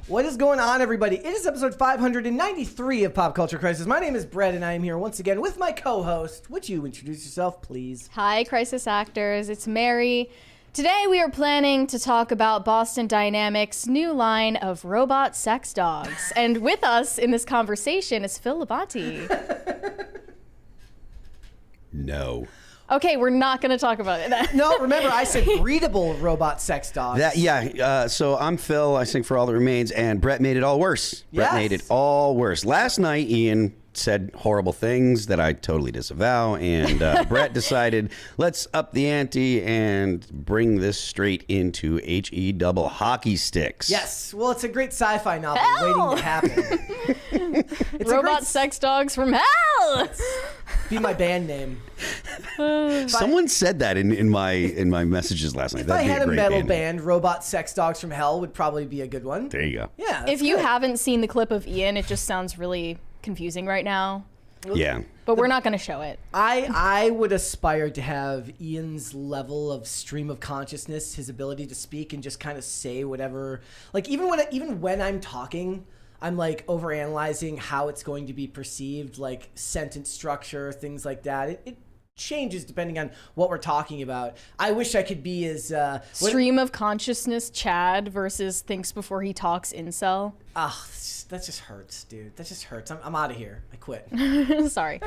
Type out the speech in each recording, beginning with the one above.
What is going on, everybody? It is episode 593 of Pop Culture Crisis. My name is Brett, and I am here once again with my co-host. Would you introduce yourself, please? Hi, Crisis Actors. It's Mary. Today we are planning to talk about Boston Dynamics' new line of robot sex dogs. And with us in this conversation is Phil Labonte. No. Okay, we're not going to talk about it. No, remember, I said breedable robot sex dogs. So I'm Phil. I sing For All That Remains, and Brett made it all worse. Brett made it all worse. Last night, Ian said horrible things that I totally disavow, and Brett decided, let's up the ante and bring this straight into HE double hockey sticks. Yes. Well, it's a great sci-fi novel waiting to happen. It's Robot sex dogs from hell! Be my band name. Someone said that in my messages last night. If I had a metal band, Robot Sex Dogs from Hell would probably be a good one. There you go. Yeah. If you haven't seen the clip of Ian, it just sounds really confusing right now. Yeah. But we're not going to show it. I would aspire to have Ian's level of stream of consciousness, his ability to speak and just kind of say whatever. Like even when I'm talking, I'm like overanalyzing how it's going to be perceived, like sentence structure, things like that. It changes depending on what we're talking about. I wish I could be as stream of consciousness Chad versus thinks before he talks incel. That just hurts, dude. That just hurts. I'm out of here. I quit. Sorry.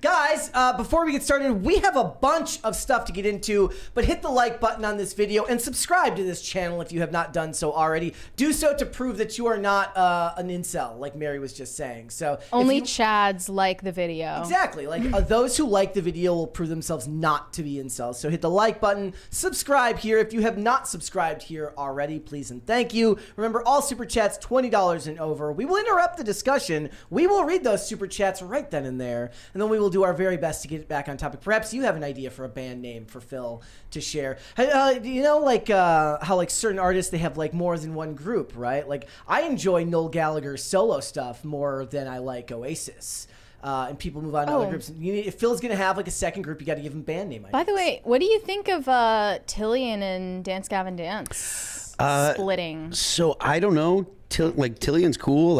Guys, before we get started, we have a bunch of stuff to get into, but hit the like button on this video and subscribe to this channel if you have not done so already. Do so to prove that you are not an incel, like Mary was just saying. So only Chads like the video. Exactly. Like those who like the video will prove themselves not to be incels. So hit the like button, subscribe here. If you have not subscribed here already, please and thank you. Remember, all super chats $20 and over. We will interrupt the discussion. We will read those super chats right then and there, and then we will do our very best to get it back on topic. Perhaps you have an idea for a band name for Phil to share. You know, like how like certain artists, they have like more than one group, right? Like I enjoy Noel Gallagher's solo stuff more than I like Oasis. And people move on to other groups. If Phil's going to have like a second group, you got to give him band name. By the way, what do you think of Tillian and Dance Gavin Dance splitting? So I don't know. Tillian's cool.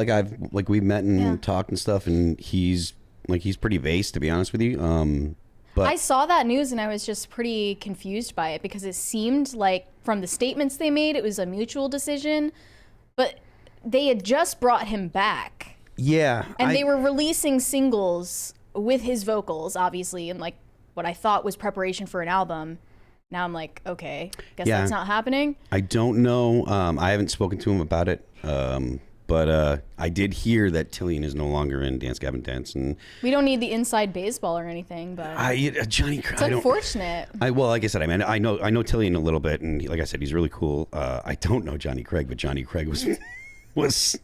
We've met and talked and stuff, and he's pretty vase, to be honest with you. But I saw that news and I was just pretty confused by it because it seemed like from the statements they made, it was a mutual decision, but they had just brought him back. Yeah. And they were releasing singles with his vocals, obviously, and like what I thought was preparation for an album. Now I'm like, okay, guess that's not happening. I don't know. I haven't spoken to him about it. But I did hear that Tillian is no longer in Dance Gavin Dance, and we don't need the inside baseball or anything. But Johnny Craig. It's unfortunate. Well, like I said, I know Tillian a little bit, and like I said, he's really cool. I don't know Johnny Craig, but Johnny Craig was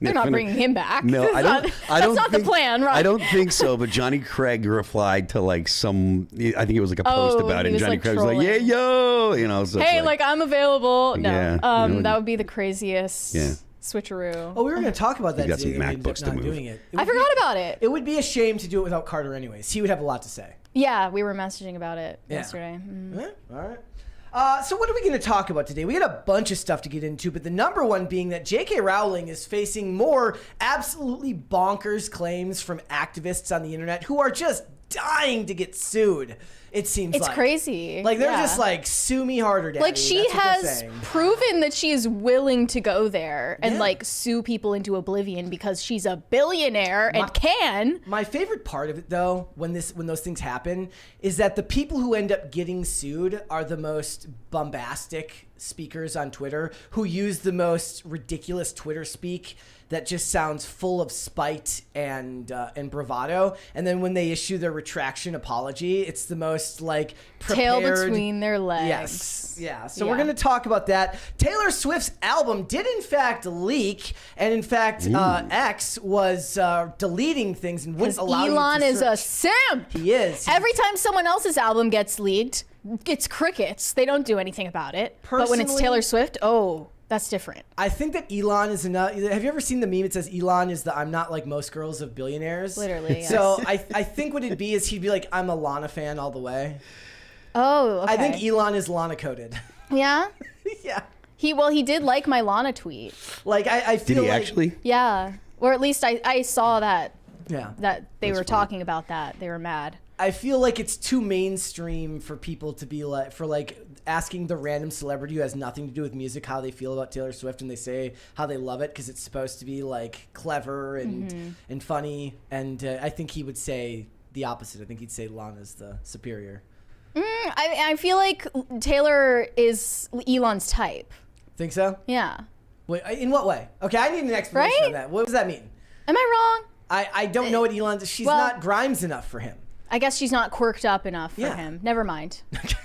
They're not bringing him back. No, I don't. That's not the plan, right? I don't think so. But Johnny Craig replied to like some. I think it was like a post about it. And Johnny Craig was like, "Yeah, yo," you know. So hey, like I'm available. No, yeah, that would be the craziest. Yeah. Switcheroo. Oh, we were going to talk about that. You got some MacBooks to move. Doing it. I forgot about it. It would be a shame to do it without Carter anyways. He would have a lot to say. Yeah, we were messaging about it yesterday. Yeah, all right. So what are we going to talk about today? We got a bunch of stuff to get into, but the number one being that J.K. Rowling is facing more absolutely bonkers claims from activists on the internet who are just dying to get sued. It seems it's crazy. Like they're just like, sue me harder, daddy. Like she has proven that she is willing to go there and like sue people into oblivion because she's a billionaire and can. My favorite part of it though, when those things happen, is that the people who end up getting sued are the most bombastic speakers on Twitter who use the most ridiculous Twitter speak that just sounds full of spite and bravado. And then when they issue their retraction apology, it's the most like prepared. Tail between their legs. Yes. Yeah. So we're going to talk about that. Taylor Swift's album did in fact leak. And in fact, X was deleting things and wouldn't allow Elon you to is a simp. He is. Every time someone else's album gets leaked, it's crickets. They don't do anything about it. But when it's Taylor Swift, that's different. I think that Elon is enough. Have you ever seen the meme? It says Elon is the I'm not like most girls of billionaires. Literally, yes. So I think what it'd be is he'd be like, I'm a Lana fan all the way. Oh, okay. I think Elon is Lana coded. Yeah? Yeah. He did like my Lana tweet. Like I feel Did he like, actually? Yeah. Or at least I saw that Yeah. that they That's were funny. talking about that. They were mad. I feel like it's too mainstream for people to be like, asking the random celebrity who has nothing to do with music how they feel about Taylor Swift, and they say how they love it because it's supposed to be like clever and funny. And I think he would say the opposite. I think he'd say Lana's the superior. I feel like Taylor is Elon's type. Think so? Yeah. Wait, in what way? Okay, I need an explanation Right? on that. What does that mean? Am I wrong? I don't know what Elon's. She's Well- not Grimes enough for him. I guess she's not quirked up enough for Yeah. him. Never mind.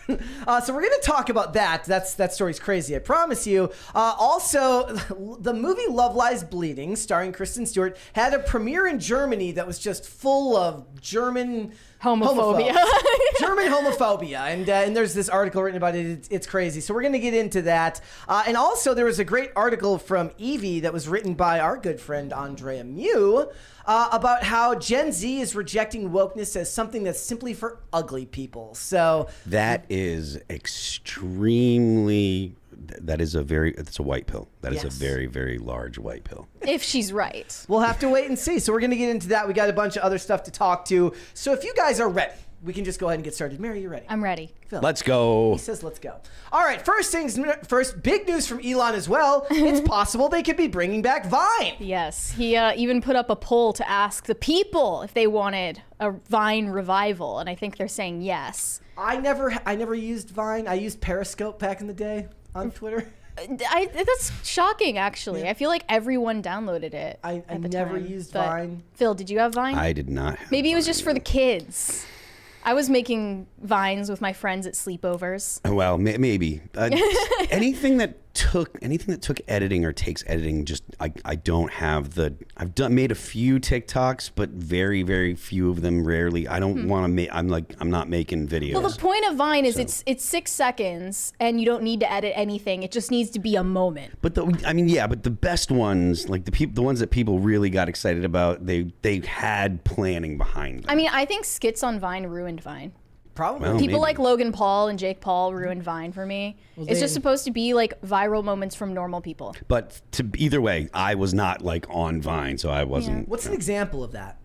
So we're going to talk about that. That story's crazy, I promise you. Also, the movie Love Lies Bleeding, starring Kristen Stewart, had a premiere in Germany that was just full of German Homophobia. homophobes. German homophobia. And there's this article written about it. It's crazy. So we're going to get into that. And also, there was a great article from Evie that was written by our good friend Andrea Mew about how Gen Z is rejecting wokeness as something that's simply for ugly people. So That is extremely. It's a white pill. That is Yes. a very, very large white pill. If she's right. we'll have to wait and see. So we're going to get into that. We got a bunch of other stuff to talk to. So if you guys are ready, we can just go ahead and get started. Mary, you ready? I'm ready. Phil. Let's go. He says, let's go. All right, first things first, big news from Elon as well. It's possible they could be bringing back Vine. Yes. He even put up a poll to ask the people if they wanted a Vine revival, and I think they're saying yes. I never used Vine. I used Periscope back in the day on Twitter. That's shocking, actually. I feel like everyone downloaded it. I at the never time. used But, Vine. Phil, did you have Vine? I did not. Have Maybe it was Vine. just for the kids. I was making Vines with my friends at sleepovers. Well, maybe anything that took editing or takes editing. Just I don't have the. Made a few TikToks, but very, very few of them. Rarely. I don't want to make. I'm not making videos. Well, the point of Vine is it's 6 seconds, and you don't need to edit anything. It just needs to be a moment. But but the best ones, like the ones that people really got excited about, they had planning behind them. I mean, I think skits on Vine ruined Vine. Probably. Well, People maybe. like Logan Paul and Jake Paul ruined Vine for me. It's just supposed to be like viral moments from normal people. But either way, I was not like on Vine, so I wasn't. What's an example of that?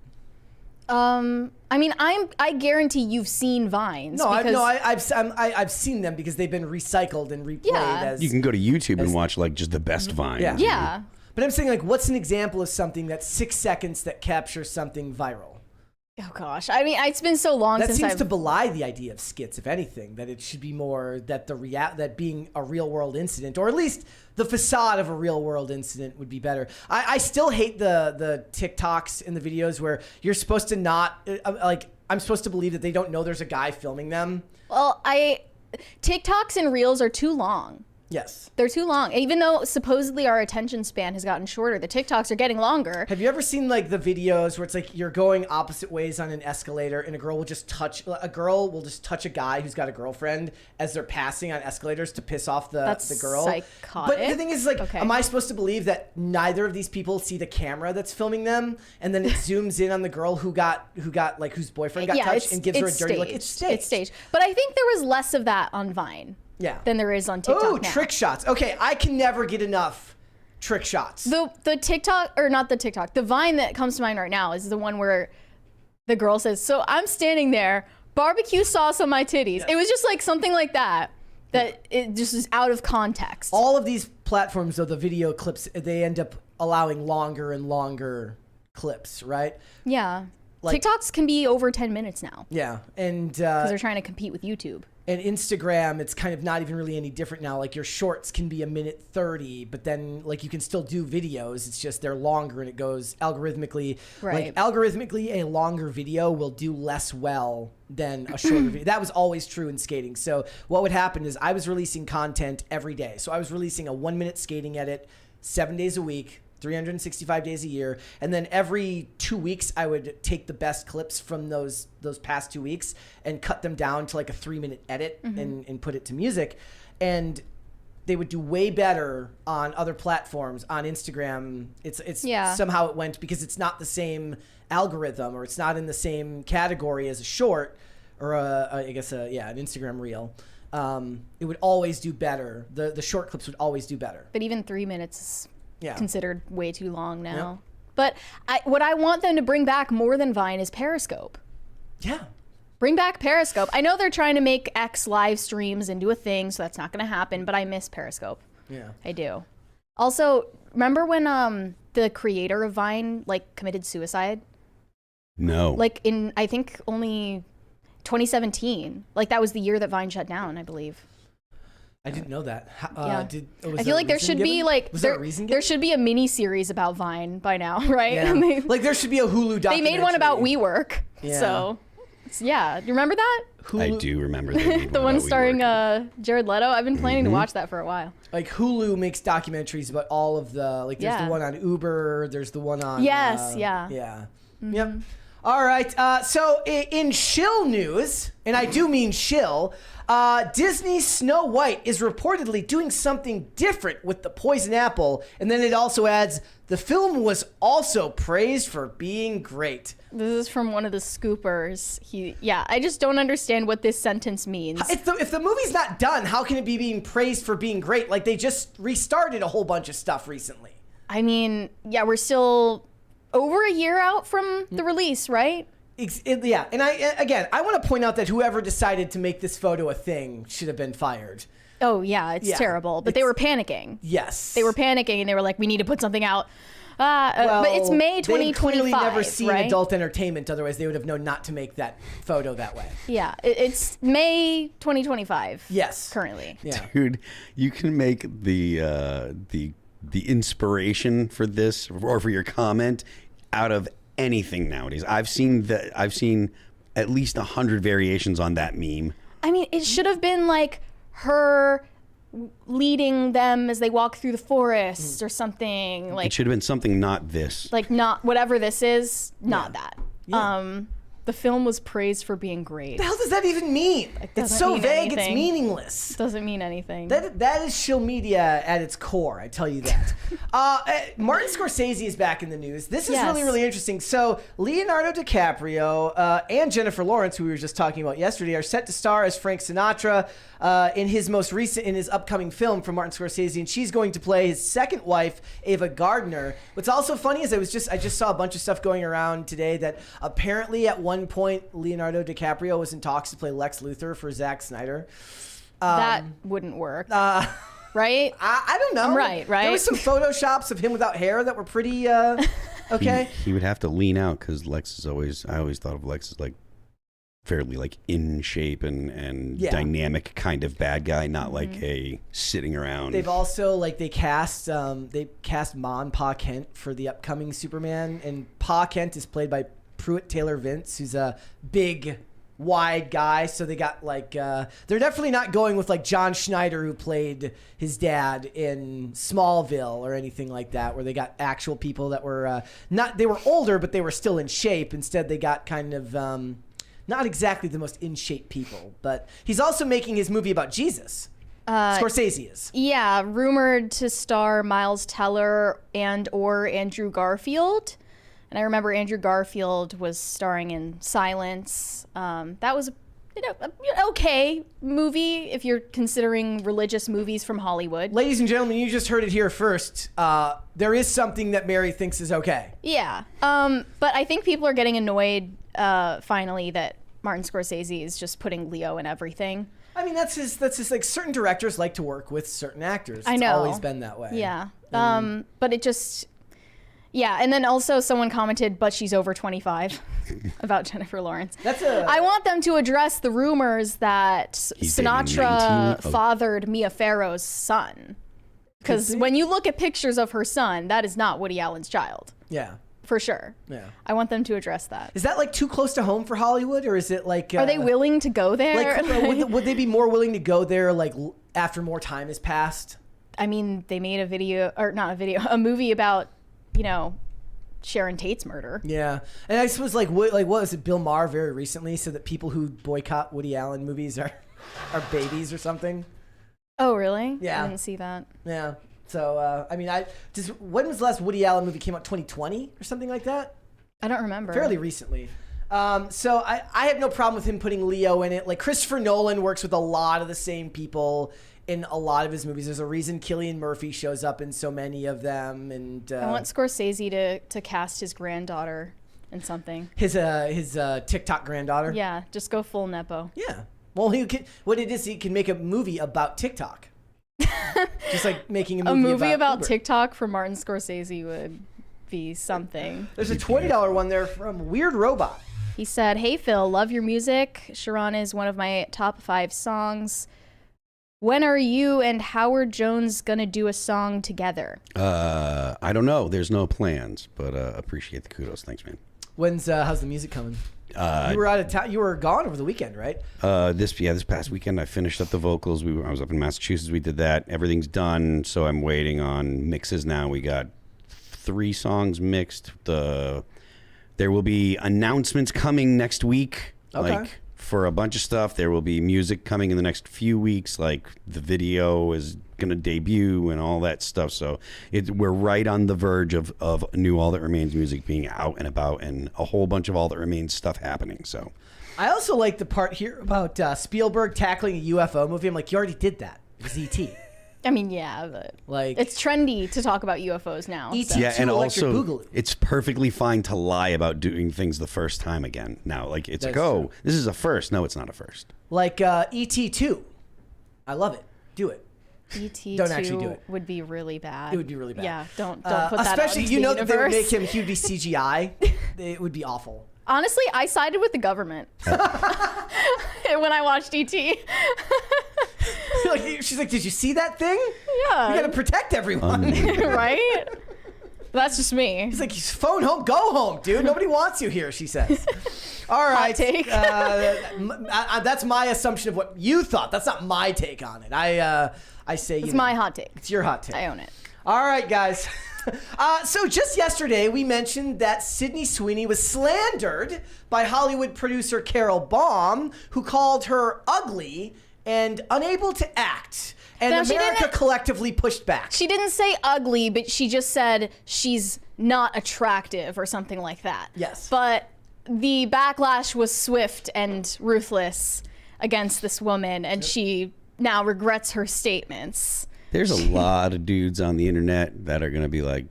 I mean, I guarantee you've seen Vines. No, because I've seen them because they've been recycled and replayed Yeah. as. You can go to YouTube and watch like just the best Vines. Yeah. yeah. But I'm saying, like, what's an example of something that's 6 seconds that captures something viral? Oh gosh, I mean, it's been so long That since seems I've. to belie the idea of skits, if anything. That it should be more that that being a real world incident, or at least the facade of a real world incident, would be better. I still hate the TikToks and the videos where you're supposed to not I'm supposed to believe that they don't know there's a guy filming them. Well, TikToks and Reels are too long. Yes. They're too long. Even though supposedly our attention span has gotten shorter, the TikToks are getting longer. Have you ever seen like the videos where it's like you're going opposite ways on an escalator and a girl will just touch a guy who's got a girlfriend as they're passing on escalators to piss off the girl? Psychotic. But the thing is, like, Okay. am I supposed to believe that neither of these people see the camera that's filming them, and then it zooms in on the girl whose boyfriend got touched and gives her a dirty look? It's staged. It's staged. But I think there was less of that on Vine. Yeah. Than there is on TikTok Oh, now. trick shots. Okay, I can never get enough trick shots. The TikTok, or not the TikTok, the Vine that comes to mind right now is the one where the girl says, "So I'm standing there, barbecue sauce on my titties." It was just like something like that it just is out of context. All of these platforms, though, the video clips, they end up allowing longer and longer clips, right? Yeah. Like- TikToks can be over 10 minutes now Yeah, and because they're trying to compete with YouTube. and Instagram, it's kind of not even really any different now. Like your shorts can be 1:30, but then like you can still do videos. It's just they're longer and it goes algorithmically. Right. Like algorithmically, a longer video will do less well than a shorter video. That was always true in skating. So what would happen is I was releasing content every day. So I was releasing a 1-minute skating edit 7 days a week. 365 days a year, and then every 2 weeks I would take the best clips from those past 2 weeks and cut them down to like a 3-minute edit and put it to music, and they would do way better on other platforms. On Instagram, it's somehow it went because it's not the same algorithm, or it's not in the same category as a short or an Instagram reel. it would always do better. The short clips would always do better. But even 3 minutes is considered way too long now. Yep. But what I want them to bring back more than Vine is Periscope. Yeah. Bring back Periscope. I know they're trying to make X live streams into a thing, so that's not going to happen, but I miss Periscope. Yeah. I do. Also, remember when the creator of Vine committed suicide? No. In I think only 2017. That was the year that Vine shut down, I believe. I didn't know that. I feel like there should be there should be a mini series about Vine by now, right? Yeah. There should be a Hulu documentary. They made one about WeWork. Yeah. So yeah, you remember that? Hulu, I do remember that. The one starring Jared Leto. I've been planning to watch that for a while. Hulu makes documentaries about all of the there's the one on Uber, there's the one on yeah. Mm-hmm. Yep. All right. So in Shill news, and I do mean Shill, Disney's Snow White is reportedly doing something different with the poison apple, and then it also adds the film was also praised for being great. This is from one of the scoopers. I just don't understand what this sentence means. If the movie's not done, how can it be being praised for being great? They just restarted a whole bunch of stuff recently. I mean, we're still over a year out from the release, right? Yeah, and I want to point out that whoever decided to make this photo a thing should have been fired. Oh yeah, it's terrible. But they were panicking. Yes, they were panicking, and they were like, "We need to put something out." But it's May 2025. They've clearly never seen right? adult entertainment. Otherwise, they would have known not to make that photo that way. Yeah, it's May 2025. Yes, currently. Yeah, dude, you can make the inspiration for this or for your comment out of anything nowadays. I've seen at least 100 variations on that meme. I mean, it should have been her leading them as they walk through the forest or something. It should have been something not this. Not whatever this is, not that. Yeah. The film was praised for being great. What the hell does that even mean? It's so vague, it's meaningless. It doesn't mean anything. That is shill media at its core, I tell you that. Martin Scorsese is back in the news. This is really, really interesting. So Leonardo DiCaprio and Jennifer Lawrence, who we were just talking about yesterday, are set to star as Frank Sinatra in his upcoming film from Martin Scorsese, and she's going to play his second wife, Ava Gardner. What's also funny is I just saw a bunch of stuff going around today that apparently at one point Leonardo DiCaprio was in talks to play Lex Luthor for Zack Snyder. That wouldn't work. Right? I don't know. I'm right? There was some photoshops of him without hair that were pretty okay. He would have to lean out because I always thought of Lex as fairly in shape and dynamic kind of bad guy, not a sitting around. They've also they cast Ma and Pa Kent for the upcoming Superman, and Pa Kent is played by Pruitt Taylor Vince, who's a big wide guy. So they got they're definitely not going with John Schneider, who played his dad in Smallville or anything like that, where they got actual people that were they were older but they were still in shape. Instead they got kind of not exactly the most in shape people. But he's also making his movie about Jesus. Scorsese is. Yeah, rumored to star Miles Teller and or Andrew Garfield. And I remember Andrew Garfield was starring in Silence. That was an okay movie if you're considering religious movies from Hollywood. Ladies and gentlemen, you just heard it here first. There is something that Mary thinks is okay. Yeah. But I think people are getting annoyed finally that Martin Scorsese is just putting Leo in everything. I mean, that's his certain directors like to work with certain actors. I know. It's always been that way. Yeah. But it just... Yeah, and then also someone commented, but she's over 25 about Jennifer Lawrence. I want them to address the rumors that Sinatra fathered Mia Farrow's son. Because when you look at pictures of her son, that is not Woody Allen's child. Yeah. For sure. Yeah. I want them to address that. Is that too close to home for Hollywood, or is it are they willing to go there? Would they be more willing to go there after more time has passed? I mean, they made a movie about Sharon Tate's murder. Yeah, and I suppose what was it, Bill Maher very recently said that people who boycott Woody Allen movies are babies or something. Oh really? Yeah, I didn't see that. Yeah, so when was the last Woody Allen movie came out? 2020 or something like that? I don't remember. Fairly recently. So I have no problem with him putting Leo in it. Like Christopher Nolan works with a lot of the same people in a lot of his movies. There's a reason Cillian Murphy shows up in so many of them. And I want Scorsese to cast his granddaughter in something. His TikTok granddaughter. Yeah, just go full nepo. Yeah. Well, he can make a movie about TikTok. Just like making a movie about Uber. TikTok for Martin Scorsese would be something. There's a $20 one there from Weird Robot. He said, "Hey Phil, love your music. Sharon is one of my top 5 songs. When are you and Howard Jones gonna do a song together?" I don't know. There's no plans, but appreciate the kudos. Thanks, man. How's the music coming? You were out of town. You were gone over the weekend, right? This past weekend I finished up the vocals. I was up in Massachusetts. We did that. Everything's done. So I'm waiting on mixes now. We got 3 songs mixed. There will be announcements coming next week. Okay. Like for a bunch of stuff. There will be music coming in the next few weeks. Like the video is going to debut and all that stuff. So we're right on the verge of new All That Remains music being out and about, and a whole bunch of All That Remains stuff happening. So I also like the part here about Spielberg tackling a UFO movie. I'm like, you already did that. It was E.T. I mean, yeah, but like it's trendy to talk about UFOs now. E.T. So. Yeah, and Electric also Boogaloo. it's perfectly fine to lie about doing things the first time again. Now, like it's That's like, oh, true. this is a first. No, it's not a first. Like E.T. 2. I love it. Do it. E.T. Don't actually do it. would be really bad. It would be really bad. Yeah, don't put that out especially into you the know that they would universe. make him huge CGI. It would be awful. Honestly, I sided with the government when I watched E.T. She's like, did you see that thing? Yeah. You gotta protect everyone. Right? That's just me. He's like, phone home, go home, dude. Nobody wants you here, she says. All right. take. That's my assumption of what you thought. That's not my take on it. I say It's my hot take. It's your hot take. I own it. All right, guys. So just yesterday, we mentioned that Sydney Sweeney was slandered by Hollywood producer Carol Baum, who called her ugly and unable to act. And Now, she America didn't- collectively pushed back. She didn't say ugly, but she just said she's not attractive or something like that. Yes. But the backlash was swift and ruthless against this woman, and she now regrets her statements. There's a lot of dudes on the internet that are going to be like,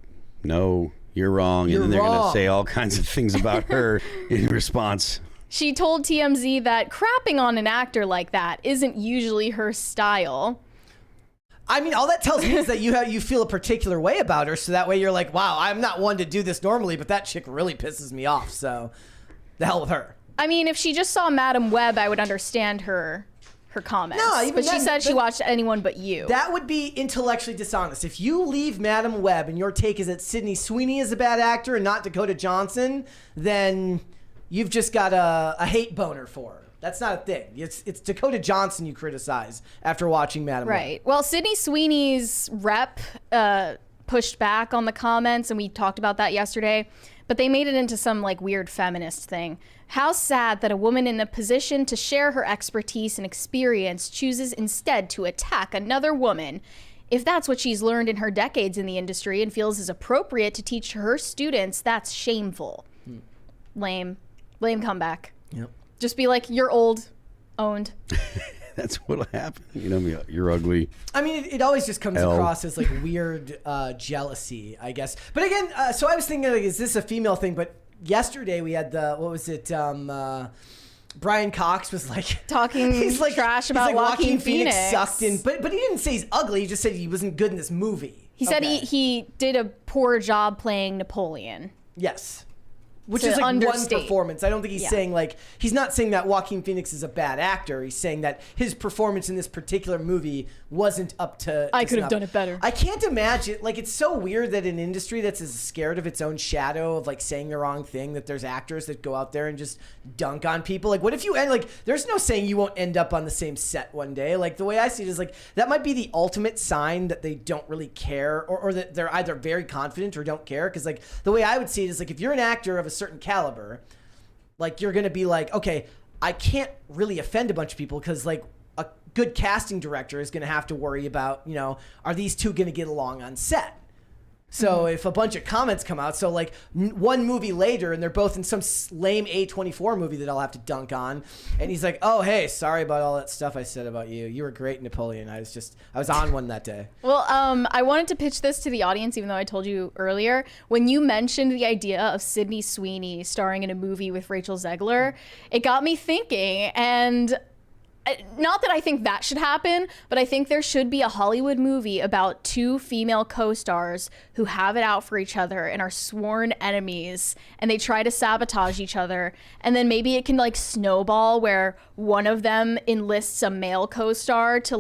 no, you're wrong. You're and then they're going wrong. to say all kinds of things about her in response. She told TMZ that crapping on an actor like that isn't usually her style. I mean, all that tells me is that you feel a particular way about her, so that way you're like, wow, I'm not one to do this normally, but that chick really pisses me off, so the hell with her. I mean, if she just saw Madam Web, I would understand her comments. No, even but she then, said she watched Anyone But You. That would be intellectually dishonest. If you leave Madam Web and your take is that Sydney Sweeney is a bad actor and not Dakota Johnson, then you've just got a hate boner for her. That's not a thing. It's Dakota Johnson you criticize after watching Madam Web. Right. Well, Sydney Sweeney's rep pushed back on the comments, and we talked about that yesterday, but they made it into some like weird feminist thing. How sad that a woman in a position to share her expertise and experience chooses instead to attack another woman. If that's what she's learned in her decades in the industry and feels is appropriate to teach her students, that's shameful. Lame comeback. Yep. Just be like, you're old, owned. That's what'll happen. You know, you're ugly. I mean, it always just comes L. across as like weird jealousy, I guess. But again, so I was thinking, like, is this a female thing? But yesterday we had Brian Cox was like Talking trash about Joaquin Phoenix. sucked in, but he didn't say he's ugly. He just said he wasn't good in this movie. He said Okay. he did a poor job playing Napoleon. Yes. Which To is like understate. one performance. I don't think he's Yeah. saying like, he's not saying that Joaquin Phoenix is a bad actor. He's saying that his performance in this particular movie wasn't up to I could have snuff. done it better. I can't imagine, like, it's so weird that an industry that's as scared of its own shadow of like saying the wrong thing, that there's actors that go out there and just dunk on people. Like, what if you end, like, there's no saying you won't end up on the same set one day. Like, the way I see it is like, that might be the ultimate sign that they don't really care, or that they're either very confident or don't care. Cause like, the way I would see it is like, if you're an actor of a certain caliber, like, you're going to be like, okay, I can't really offend a bunch of people because, like, a good casting director is going to have to worry about, you know, are these two going to get along on set? So if a bunch of comments come out, so like one movie later and they're both in some lame A24 movie that I'll have to dunk on, and he's like, oh, hey, sorry about all that stuff I said about you. You were great, Napoleon. I was on one that day. Well, I wanted to pitch this to the audience, even though I told you earlier. When you mentioned the idea of Sydney Sweeney starring in a movie with Rachel Zegler, it got me thinking, and not that I think that should happen, but I think there should be a Hollywood movie about two female co-stars who have it out for each other and are sworn enemies, and they try to sabotage each other. And then maybe it can like snowball where one of them enlists a male co-star to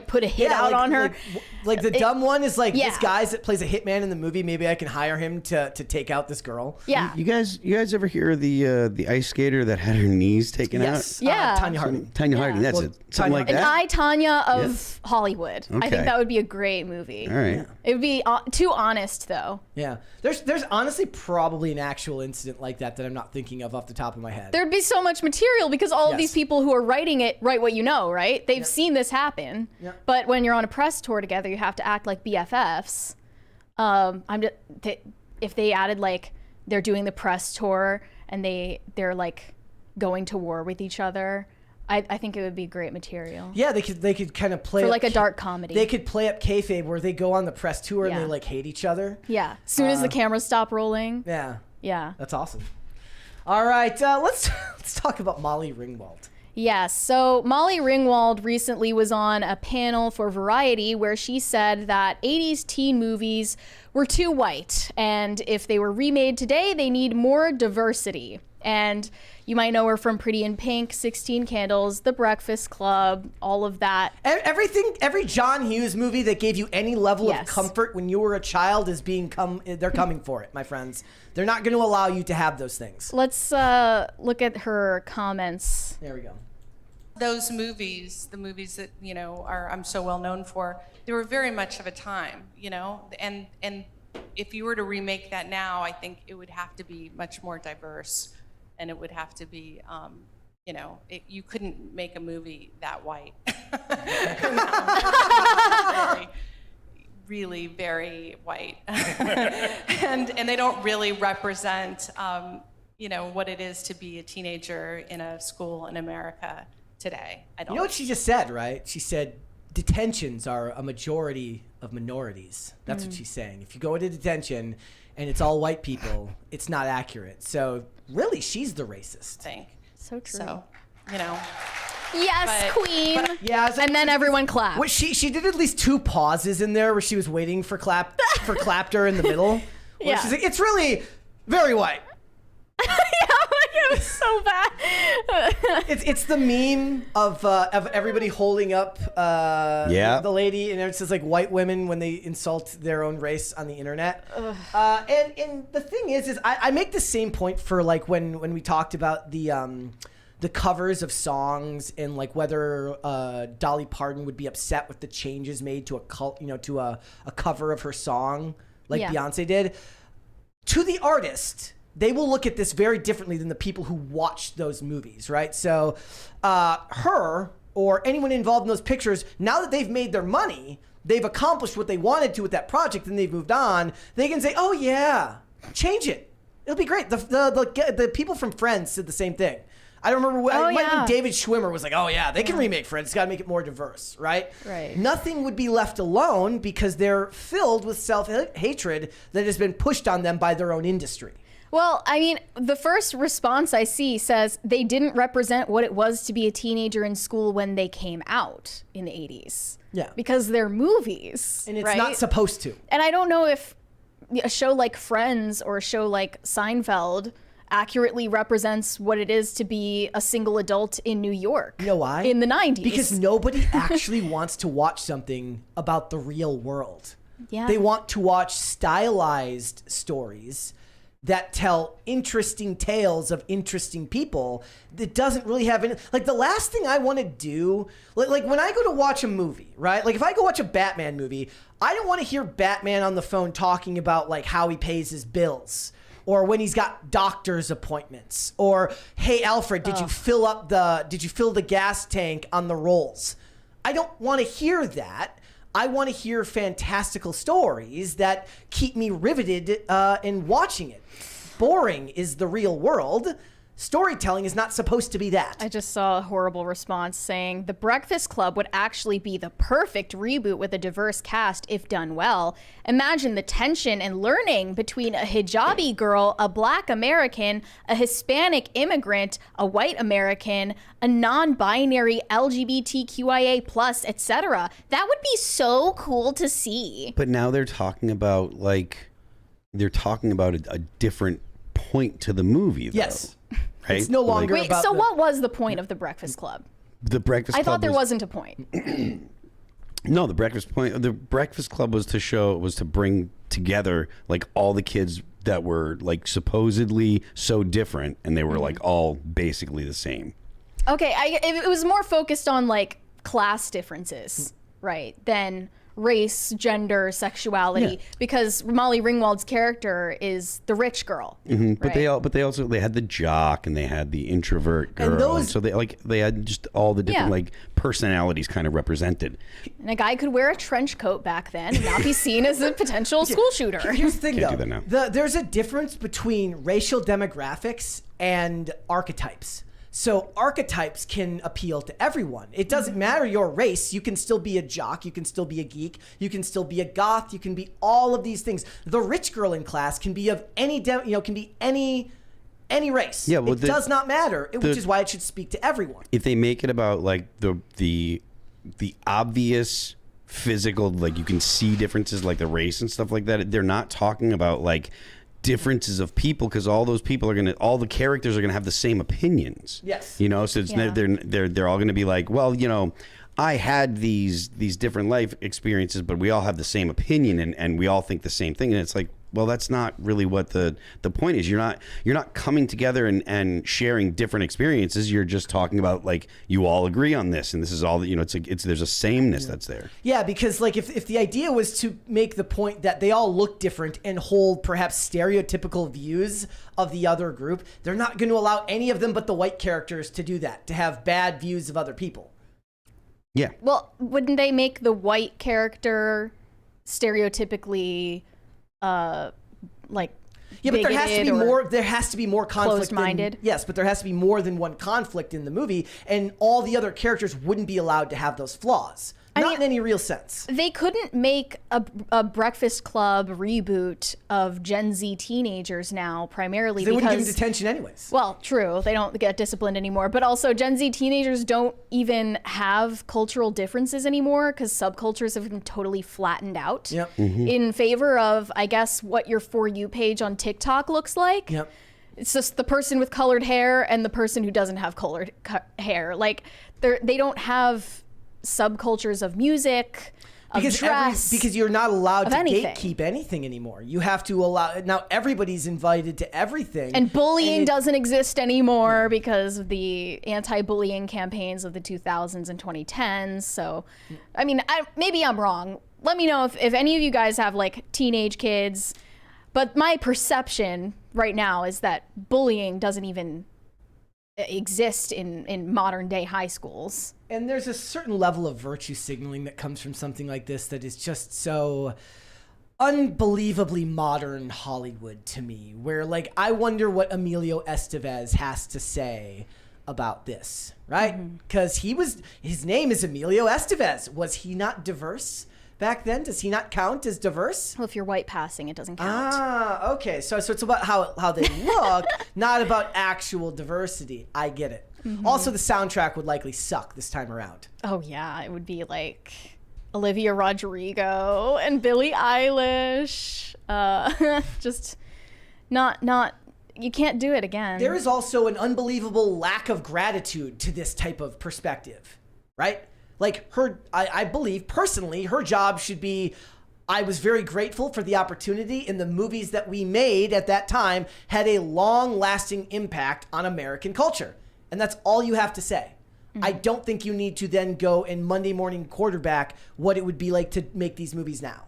put a hit out on her. Like the dumb one is like, this guy that plays a hitman in the movie, maybe I can hire him to take out this girl. Yeah. You guys ever hear the ice skater that had her knees taken out? Yeah. Tanya Harding. Tanya Harding, that's it. Something like that? An I, Tanya of Hollywood. I think that would be a great movie. All right. Yeah. It would be too honest, though. Yeah. There's honestly probably an actual incident like that I'm not thinking of off the top of my head. There'd be so much material because all of these people who are writing it write what you know, right? They've seen this happen. Yeah. But when you're on a press tour together, you have to act like BFFs. If they added like they're doing the press tour and they're like going to war with each other, I think it would be great material. Yeah, they could kind of play for up, like a dark comedy. They could play up kayfabe where they go on the press tour and they like hate each other. Yeah, as soon as the cameras stop rolling. Yeah. Yeah. That's awesome. All right, let's talk about Molly Ringwald. Yes. So Molly Ringwald recently was on a panel for Variety where she said that 80s teen movies were too white, and if they were remade today, they need more diversity. And you might know her from Pretty in Pink, 16 Candles, The Breakfast Club, all of that. Every John Hughes movie that gave you any level of comfort when you were a child is they're coming for it, my friends. They're not going to allow you to have those things. Let's look at her comments. There we go. Those movies, the movies that, I'm so well known for, they were very much of a time, and if you were to remake that now, I think it would have to be much more diverse, and it would have to be, you couldn't make a movie that white. Really very white. and they don't really represent, what it is to be a teenager in a school in America today. I don't. You know what she just said, right? She said detentions are a majority of minorities. That's what she's saying. If you go into detention and it's all white people, it's not accurate. So really, she's the racist. I think. So true. So, Yes, queen. Yeah, and then everyone clapped. What she did at least 2 pauses in there where she was waiting for clapter in the middle. Where she's like, it's really very white. It was so bad. It's the meme of everybody holding up the lady, and it says like white women when they insult their own race on the internet. And the thing is I make the same point for like when we talked about the covers of songs and like whether Dolly Parton would be upset with the changes made to a cover of her song like Beyonce did. To the artist, they will look at this very differently than the people who watch those movies, right? So her or anyone involved in those pictures, now that they've made their money, they've accomplished what they wanted to with that project and they've moved on, they can say, oh yeah, change it. It'll be great. The people from Friends said the same thing. I don't remember. It might have been David Schwimmer was like, oh yeah, they can remake Friends. It's got to make it more diverse, right? Right. Nothing would be left alone because they're filled with self-hatred that has been pushed on them by their own industry. Well, I mean, the first response I see says they didn't represent what it was to be a teenager in school when they came out in the 80s. Yeah. Because they're movies. And it's not supposed to. And I don't know if a show like Friends or a show like Seinfeld accurately represents what it is to be a single adult in New York. You know why? In the 90s. Because nobody actually wants to watch something about the real world. Yeah. They want to watch stylized stories that tell interesting tales of interesting people that doesn't really have any, like the last thing I want to do, like when I go to watch a movie, right? Like if I go watch a Batman movie, I don't want to hear Batman on the phone talking about like how he pays his bills or when he's got doctor's appointments or, hey, Alfred, did you fill the gas tank on the rolls? I don't want to hear that. I want to hear fantastical stories that keep me riveted in watching it. Boring is the real world. Storytelling is not supposed to be that. I just saw a horrible response saying The Breakfast Club would actually be the perfect reboot with a diverse cast if done well. Imagine the tension and learning between a hijabi girl, a black American, a Hispanic immigrant, a white American, a non-binary LGBTQIA+, etc. That would be so cool to see. But now they're talking about a different point to the movie, though. Yes. Right? It's no longer Wait, about so what was the point of The Breakfast Club? The Breakfast Club. I thought there wasn't a point. No, the Breakfast Club was to bring together like all the kids that were like supposedly so different, and they were like all basically the same. Okay, it was more focused on like class differences, right, than race, gender, sexuality, because Molly Ringwald's character is the rich girl. Mm-hmm. Right? But they had the jock and they had the introvert girl, and so they had just all the different like personalities kind of represented. And a guy could wear a trench coat back then and not be seen as a potential school shooter. Here's the thing, Can't though. do that now. There's a difference between racial demographics and archetypes. So archetypes can appeal to everyone. It doesn't matter your race. You can still be a jock. You can still be a geek. You can still be a goth. You can be all of these things. The rich girl in class can be of any, can be any race. Yeah, well, it does not matter, which is why it should speak to everyone. If they make it about like the obvious physical, like you can see differences like the race and stuff like that, they're not talking about like differences of people, because all those people all the characters are gonna have the same opinions. Yes. So it's they're all gonna be like, well, I had these different life experiences, but we all have the same opinion and we all think the same thing. And it's like, well, that's not really what the point is. You're not coming together and sharing different experiences. You're just talking about like you all agree on this, and this is all that there's a sameness that's there. Yeah, because like if the idea was to make the point that they all look different and hold perhaps stereotypical views of the other group, they're not going to allow any of them but the white characters to do that, to have bad views of other people. Yeah. Well, wouldn't they make the white character stereotypically like Yeah, but there has to be or more. There has to be more conflict. closed-minded? Yes, but there has to be more than one conflict in the movie, and all the other characters wouldn't be allowed to have those flaws. Not in any real sense. They couldn't make a Breakfast Club reboot of Gen Z teenagers now, primarily They because wouldn't give them detention anyways. well, true, they don't get disciplined anymore, but also Gen Z teenagers don't even have cultural differences anymore because subcultures have been totally flattened out Yep. in favor of, I guess, what your For You page on TikTok looks like. Yep. It's just the person with colored hair and the person who doesn't have colored hair. Like they don't have subcultures of music, of dress, because you're not allowed to anything. gatekeep anything anymore. You have to allow. Now everybody's invited to everything. and bullying doesn't exist anymore because of the anti-bullying campaigns of the 2000s and 2010s. So, I mean, maybe I'm wrong. Let me know if any of you guys have like teenage kids. But my perception right now is that bullying doesn't even exist in modern day high schools. And there's a certain level of virtue signaling that comes from something like this that is just so unbelievably modern Hollywood to me, where like I wonder what Emilio Estevez has to say about this, right? Because his name is Emilio Estevez. Was he not diverse back then? Does he not count as diverse? Well, if you're white passing, it doesn't count. Ah, okay. So it's about how they look, not about actual diversity. I get it. Also, the soundtrack would likely suck this time around. Oh yeah, it would be like Olivia Rodrigo and Billie Eilish. Just not. You can't do it again. There is also an unbelievable lack of gratitude to this type of perspective, right? Like I believe personally, her job should be, I was very grateful for the opportunity, and the movies that we made at that time had a long-lasting impact on American culture. And that's all you have to say. I don't think you need to then go and Monday morning quarterback what it would be like to make these movies now.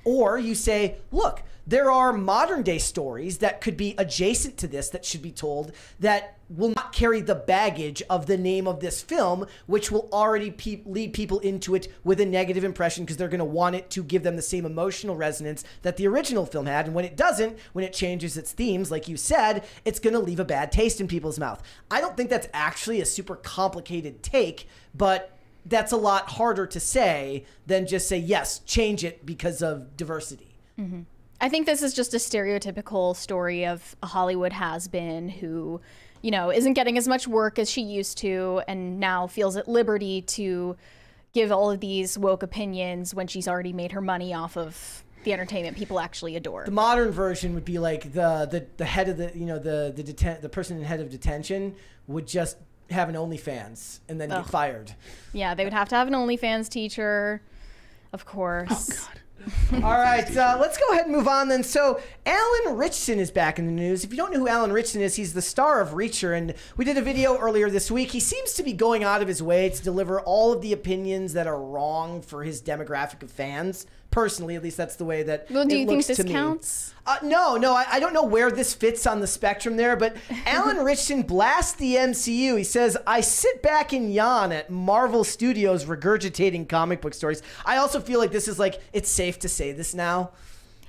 Or you say, look, there are modern day stories that could be adjacent to this that should be told that will not carry the baggage of the name of this film, which will already lead people into it with a negative impression because they're going to want it to give them the same emotional resonance that the original film had. And when it doesn't, when it changes its themes, like you said, it's going to leave a bad taste in people's mouth. I don't think that's actually a super complicated take, but that's a lot harder to say than just say, yes, change it because of diversity. Mm-hmm. I think this is just a stereotypical story of a Hollywood has-been who, you know, isn't getting as much work as she used to and now feels at liberty to give all of these woke opinions when she's already made her money off of the entertainment people actually adore. The modern version would be like the head of the, you know, the person in head of detention would just have an OnlyFans and then get fired. Yeah, they would have to have an OnlyFans teacher, of course. Oh, God. All right, let's go ahead and move on then. So Alan Ritchson is back in the news. If you don't know who Alan Ritchson is, he's the star of Reacher, and we did a video earlier this week. He seems to be going out of his way to deliver all of the opinions that are wrong for his demographic of fans. Personally, at least that's the way that Well, do you think looks this to counts? No, I don't know where this fits on the spectrum there, but Alan Ritchson blasts the MCU. He says, I sit back and yawn at Marvel Studios regurgitating comic book stories. I also feel like this is like, it's safe to say this now.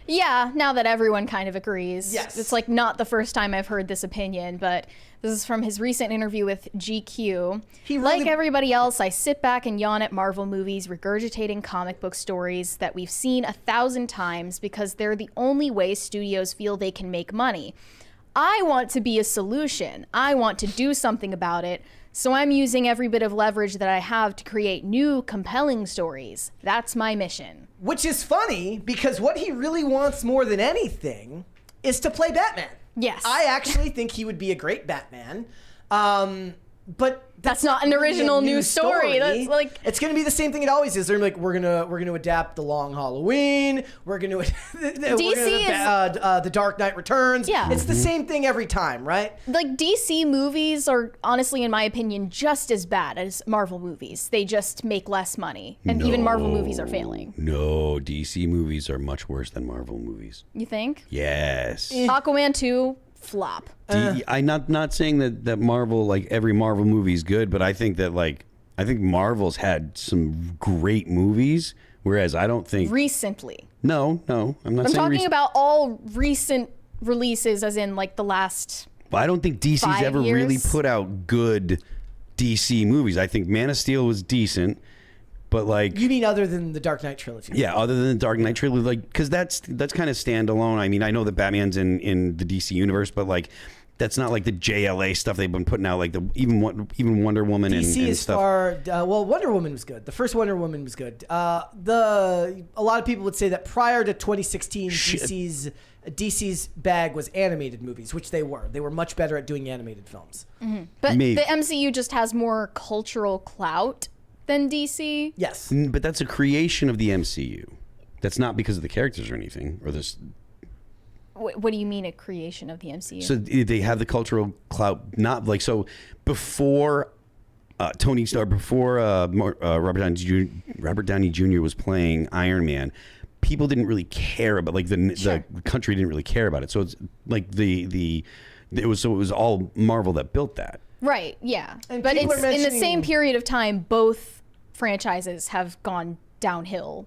Yeah, now that everyone kind of agrees. Yes. It's like not the first time I've heard this opinion, but this is from his recent interview with GQ. Like everybody else, I sit back and yawn at Marvel movies regurgitating comic book stories that we've seen 1,000 times because they're the only way studios feel they can make money. I want to be a solution. I want to do something about it. So I'm using every bit of leverage that I have to create new, compelling stories. That's my mission. Which is funny because what he really wants more than anything is to play Batman. Yes. I actually think he would be a great Batman. But that's not an original new story. That's like, it's going to be the same thing it always is. They're like, we're gonna adapt The Long Halloween. We're gonna The Dark Knight Returns. Yeah. It's the same thing every time, right? Like DC movies are honestly, in my opinion, just as bad as Marvel movies. They just make less money, and even Marvel movies are failing. No, DC movies are much worse than Marvel movies. You think? Yes. Aquaman 2 flop. I'm not saying that Marvel, like every Marvel movie is good, but I think Marvel's had some great movies, whereas I don't think recently. No, I'm not. I'm saying talking about all recent releases, as in like the last. I don't think DC's ever really put out good DC movies. I think Man of Steel was decent. But like, you mean other than the Dark Knight trilogy? Yeah, other than the Dark Knight trilogy, like, because that's kind of standalone. I mean, I know that Batman's in the DC universe, but like, that's not like the JLA stuff they've been putting out. Like even Wonder Woman DC and is stuff. Well, Wonder Woman was good. The first Wonder Woman was good. A lot of people would say that prior to 2016, DC's bag was animated movies, which they were. They were much better at doing animated films. Mm-hmm. But the MCU just has more cultural clout than DC. Yes. But that's a creation of the MCU. That's not because of the characters or anything. Or this. What do you mean a creation of the MCU? So they have the cultural clout, not like, so before Tony Stark, before Robert Downey Jr. was playing Iron Man, people didn't really care about, like, the country didn't really care about it. So it's like it was all Marvel that built that. Right, yeah. And but it's in the same period of time, both franchises have gone downhill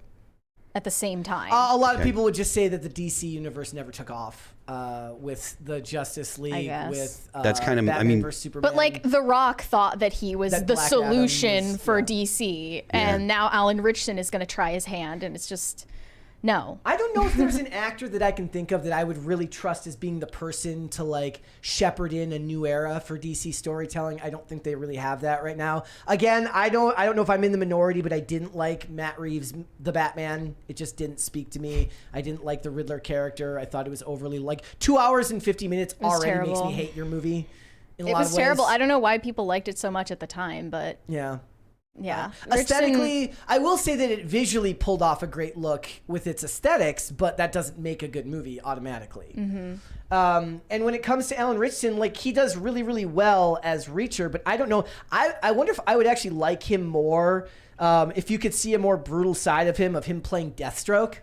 at the same time. A lot of people would just say that the DC universe never took off with the Justice League, with that's kind of, Batman versus Superman. But like The Rock thought that he was the Black solution was, for DC, and now Alan Ritchson is going to try his hand, and it's just... No. I don't know if there's an actor that I can think of that I would really trust as being the person to like shepherd in a new era for DC storytelling. I don't think they really have that right now. Again, I don't know if I'm in the minority, but I didn't like Matt Reeves' The Batman. It just didn't speak to me. I didn't like the Riddler character. I thought it was overly, like, 2 hours and 50 minutes already makes me hate your movie. It was terrible. I don't know why people liked it so much at the time, but yeah. Yeah. Aesthetically, I will say that it visually pulled off a great look with its aesthetics, but that doesn't make a good movie automatically. Mm-hmm. And when it comes to Alan Ritchson, like, he does really, really well as Reacher, but I don't know. I wonder if I would actually like him more if you could see a more brutal side of him playing Deathstroke.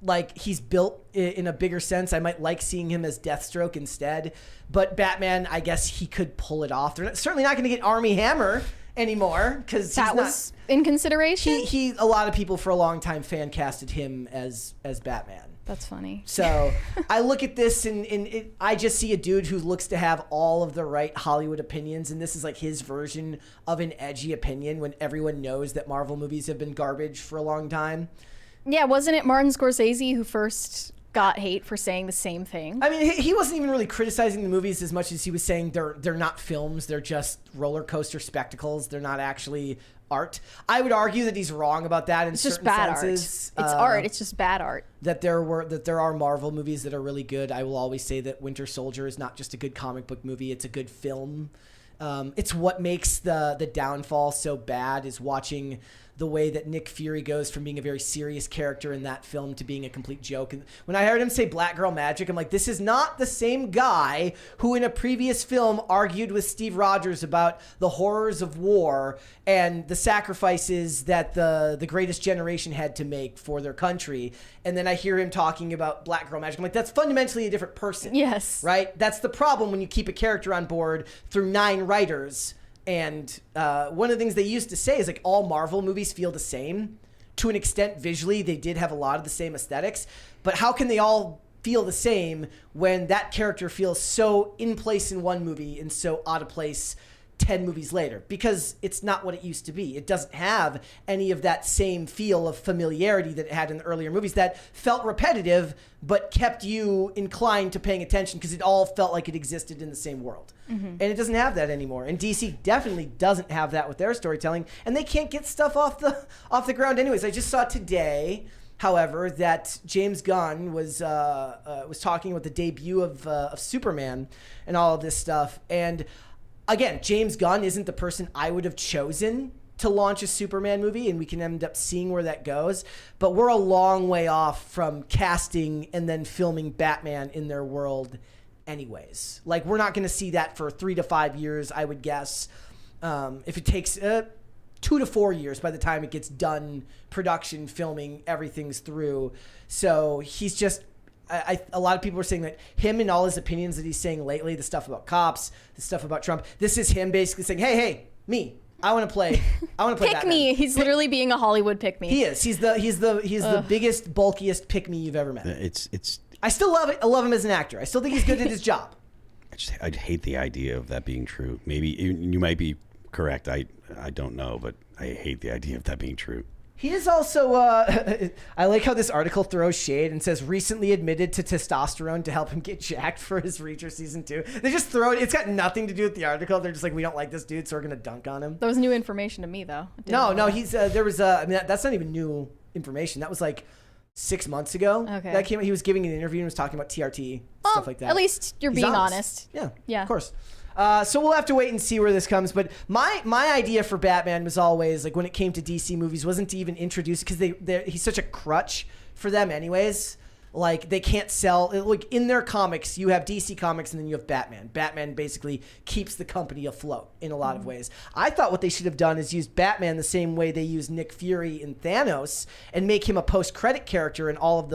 like he's built in a bigger sense. I might like seeing him as Deathstroke instead. But Batman, I guess he could pull it off. They're certainly not going to get Armie Hammer anymore because that was in consideration. He a lot of people for a long time fan casted him as Batman. That's funny. So I look at this and I just see a dude who looks to have all of the right Hollywood opinions, and this is like his version of an edgy opinion when everyone knows that Marvel movies have been garbage for a long time. Yeah, wasn't it Martin Scorsese who first got hate for saying the same thing? I mean, he wasn't even really criticizing the movies as much as he was saying they're not films, they're just roller coaster spectacles, they're not actually art. I would argue that he's wrong about that in certain senses. It's art. It's just bad art. That there are Marvel movies that are really good. I will always say that Winter Soldier is not just a good comic book movie; it's a good film. It's what makes the downfall so bad is watching the way that Nick Fury goes from being a very serious character in that film to being a complete joke. And when I heard him say Black Girl Magic, I'm like, this is not the same guy who in a previous film argued with Steve Rogers about the horrors of war and the sacrifices that the greatest generation had to make for their country. And then I hear him talking about Black Girl Magic. I'm like, that's fundamentally a different person. Yes. Right? That's the problem when you keep a character on board through 9 writers. And one of the things they used to say is like all Marvel movies feel the same. To an extent, visually, they did have a lot of the same aesthetics. But how can they all feel the same when that character feels so in place in one movie and so out of place 10 movies later? Because it's not what it used to be. It doesn't have any of that same feel of familiarity that it had in the earlier movies that felt repetitive but kept you inclined to paying attention because it all felt like it existed in the same world. Mm-hmm. And it doesn't have that anymore. And DC definitely doesn't have that with their storytelling, and they can't get stuff off the ground anyways. I just saw today, however, that James Gunn was talking about the debut of Superman and all of this stuff. And again, James Gunn isn't the person I would have chosen to launch a Superman movie, and we can end up seeing where that goes. But we're a long way off from casting and then filming Batman in their world anyways. Like, we're not going to see that for 3 to 5 years, I would guess. If it takes 2 to 4 years by the time it gets done, production, filming, everything's through. So he's just... a lot of people are saying that him and all his opinions that he's saying lately, the stuff about cops, the stuff about Trump, this is him basically saying, hey, me. I want to play pick Batman. me. He's literally being a Hollywood pick me. He is. He's the biggest, bulkiest pick me you've ever met. I still love it. I love him as an actor. I still think he's good at his job. I hate the idea of that being true. Maybe you might be correct. I don't know, but I hate the idea of that being true. He is also, I like how this article throws shade and says recently admitted to testosterone to help him get jacked for his Reacher season 2. They just throw it. It's got nothing to do with the article. They're just like, we don't like this dude, so we're going to dunk on him. That was new information to me, though. No, he's, there was, I mean, that's not even new information. That was like 6 months ago. Okay. That came, he was giving an interview and was talking about TRT, stuff like that. At least you're being honest. Yeah, of course. So we'll have to wait and see where this comes. But my idea for Batman was always, like, when it came to DC movies, wasn't to even introduce, because he's such a crutch for them anyways. Like, they can't sell, like, in their comics, you have DC Comics and then you have Batman. Batman basically keeps the company afloat in a lot of ways. I thought what they should have done is use Batman the same way they use Nick Fury in Thanos and make him a post-credit character in all of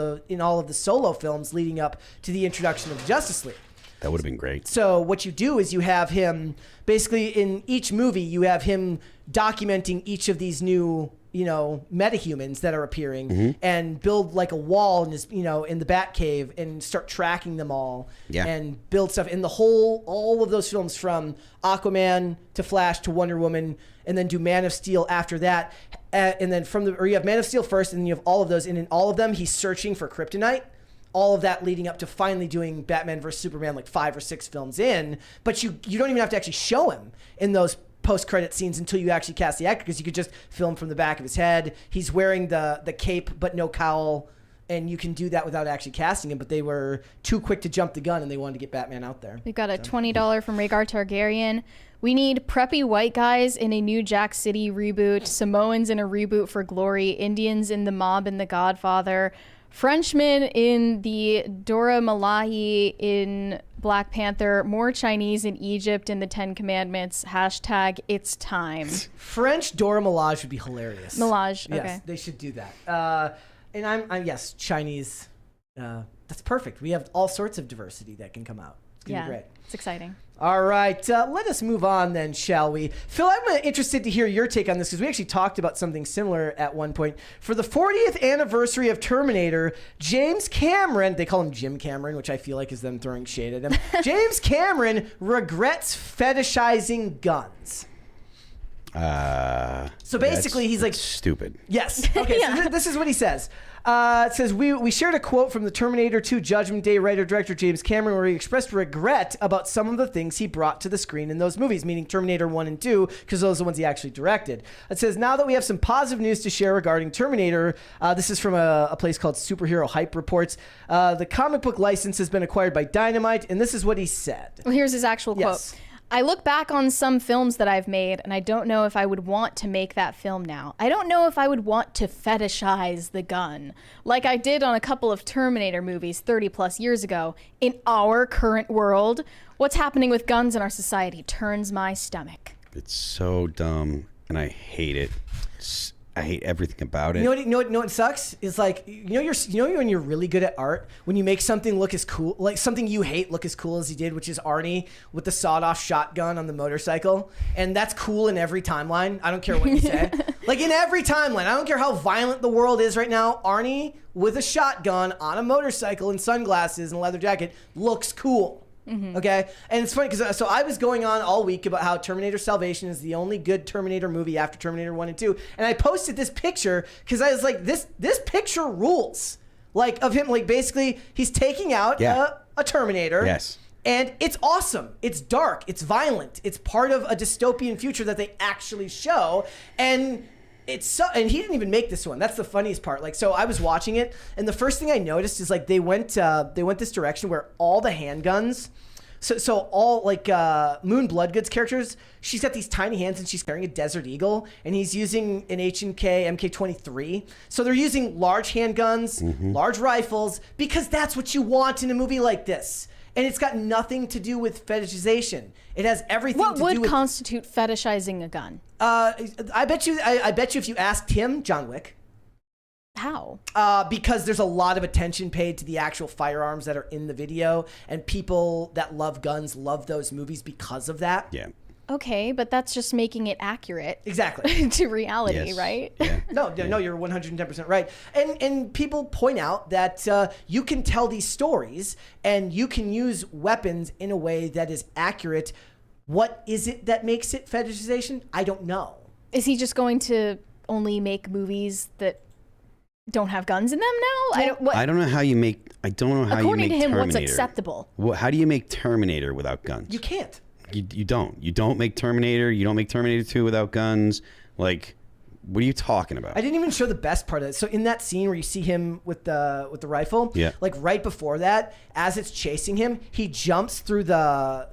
the solo films leading up to the introduction of Justice League. That would have been great. So what you do is you have him, basically in each movie, you have him documenting each of these new, metahumans that are appearing and build like a wall in his, in the Batcave and start tracking them all and build stuff in all of those films from Aquaman to Flash to Wonder Woman, and then do Man of Steel after that. And then you have Man of Steel first, and then you have all of those. And in all of them, he's searching for kryptonite. All of that leading up to finally doing Batman vs. Superman like 5 or 6 films in. But you don't even have to actually show him in those post-credit scenes until you actually cast the actor, because you could just film from the back of his head. He's wearing the cape but no cowl, and you can do that without actually casting him. But they were too quick to jump the gun, and they wanted to get Batman out there. We've got a $20 from Rhaegar Targaryen. We need preppy white guys in a new Jack City reboot, Samoans in a reboot for Glory, Indians in The Mob and The Godfather, Frenchmen in the Dora Milaje in Black Panther, more Chinese in Egypt in the 10 Commandments, # it's time. French Dora Milaje would be hilarious. Milaje, okay. Yes, they should do that. And I'm yes, Chinese. That's perfect. We have all sorts of diversity that can come out. It's gonna be great. It's exciting. All right, let us move on then, shall we? Phil, I'm interested to hear your take on this because we actually talked about something similar at one point. For the 40th anniversary of Terminator, James Cameron, they call him Jim Cameron, which I feel like is them throwing shade at him. James Cameron regrets fetishizing guns. So basically, he's like stupid. Yes. Okay. So this is what he says. It says we shared a quote from the Terminator 2 Judgment Day writer-director James Cameron where he expressed regret about some of the things he brought to the screen in those movies, meaning Terminator 1 and 2, because those are the ones he actually directed. It says, now that we have some positive news to share regarding Terminator, this is from a place called Superhero Hype Reports. The comic book license has been acquired by Dynamite, and this is what he said. Well, here's his actual quote. I look back on some films that I've made, and I don't know if I would want to make that film now. I don't know if I would want to fetishize the gun, like I did on a couple of Terminator movies 30 plus years ago. In our current world, what's happening with guns in our society turns my stomach. It's so dumb, and I hate it. I hate everything about it. You know what sucks is like when you're really good at art, when you make something look as cool, like something you hate look as cool as he did, which is Arnie with the sawed-off shotgun on the motorcycle, and that's cool in every timeline. I don't care what you say. Like in every timeline, I don't care how violent the world is right now. Arnie with a shotgun on a motorcycle and sunglasses and a leather jacket looks cool. Okay, and it's funny because so I was going on all week about how Terminator Salvation is the only good Terminator movie after Terminator 1 and 2, and I posted this picture because I was like, this picture rules, like of him, like basically he's taking out a Terminator. Yes. And it's awesome. It's dark. It's violent. It's part of a dystopian future that they actually show, and and he didn't even make this one. That's the funniest part. Like, so I was watching it, and the first thing I noticed is like they went this direction where all the handguns. So all like Moon Bloodgood's characters, she's got these tiny hands and she's carrying a Desert Eagle, and he's using an H&K MK23. So they're using large handguns, large rifles, because that's what you want in a movie like this. And it's got nothing to do with fetishization. It has everything to do with... What would constitute fetishizing a gun? I bet you if you asked him, John Wick. How? Because there's a lot of attention paid to the actual firearms that are in the video, and people that love guns love those movies because of that. Yeah. Okay, but that's just making it accurate. Exactly. To reality, right? Yeah. No, you're 110% right. And people point out that you can tell these stories and you can use weapons in a way that is accurate. What is it that makes it fetishization? I don't know. Is he just going to only make movies that don't have guns in them now? I don't know how you make. I don't know how you make According to him, Terminator. what's acceptable? How do you make Terminator without guns? You can't. You don't. You don't make Terminator. You don't make Terminator 2 without guns. Like, what are you talking about? I didn't even show the best part of it. So in that scene where you see him with the rifle, like right before that, as it's chasing him, he jumps through the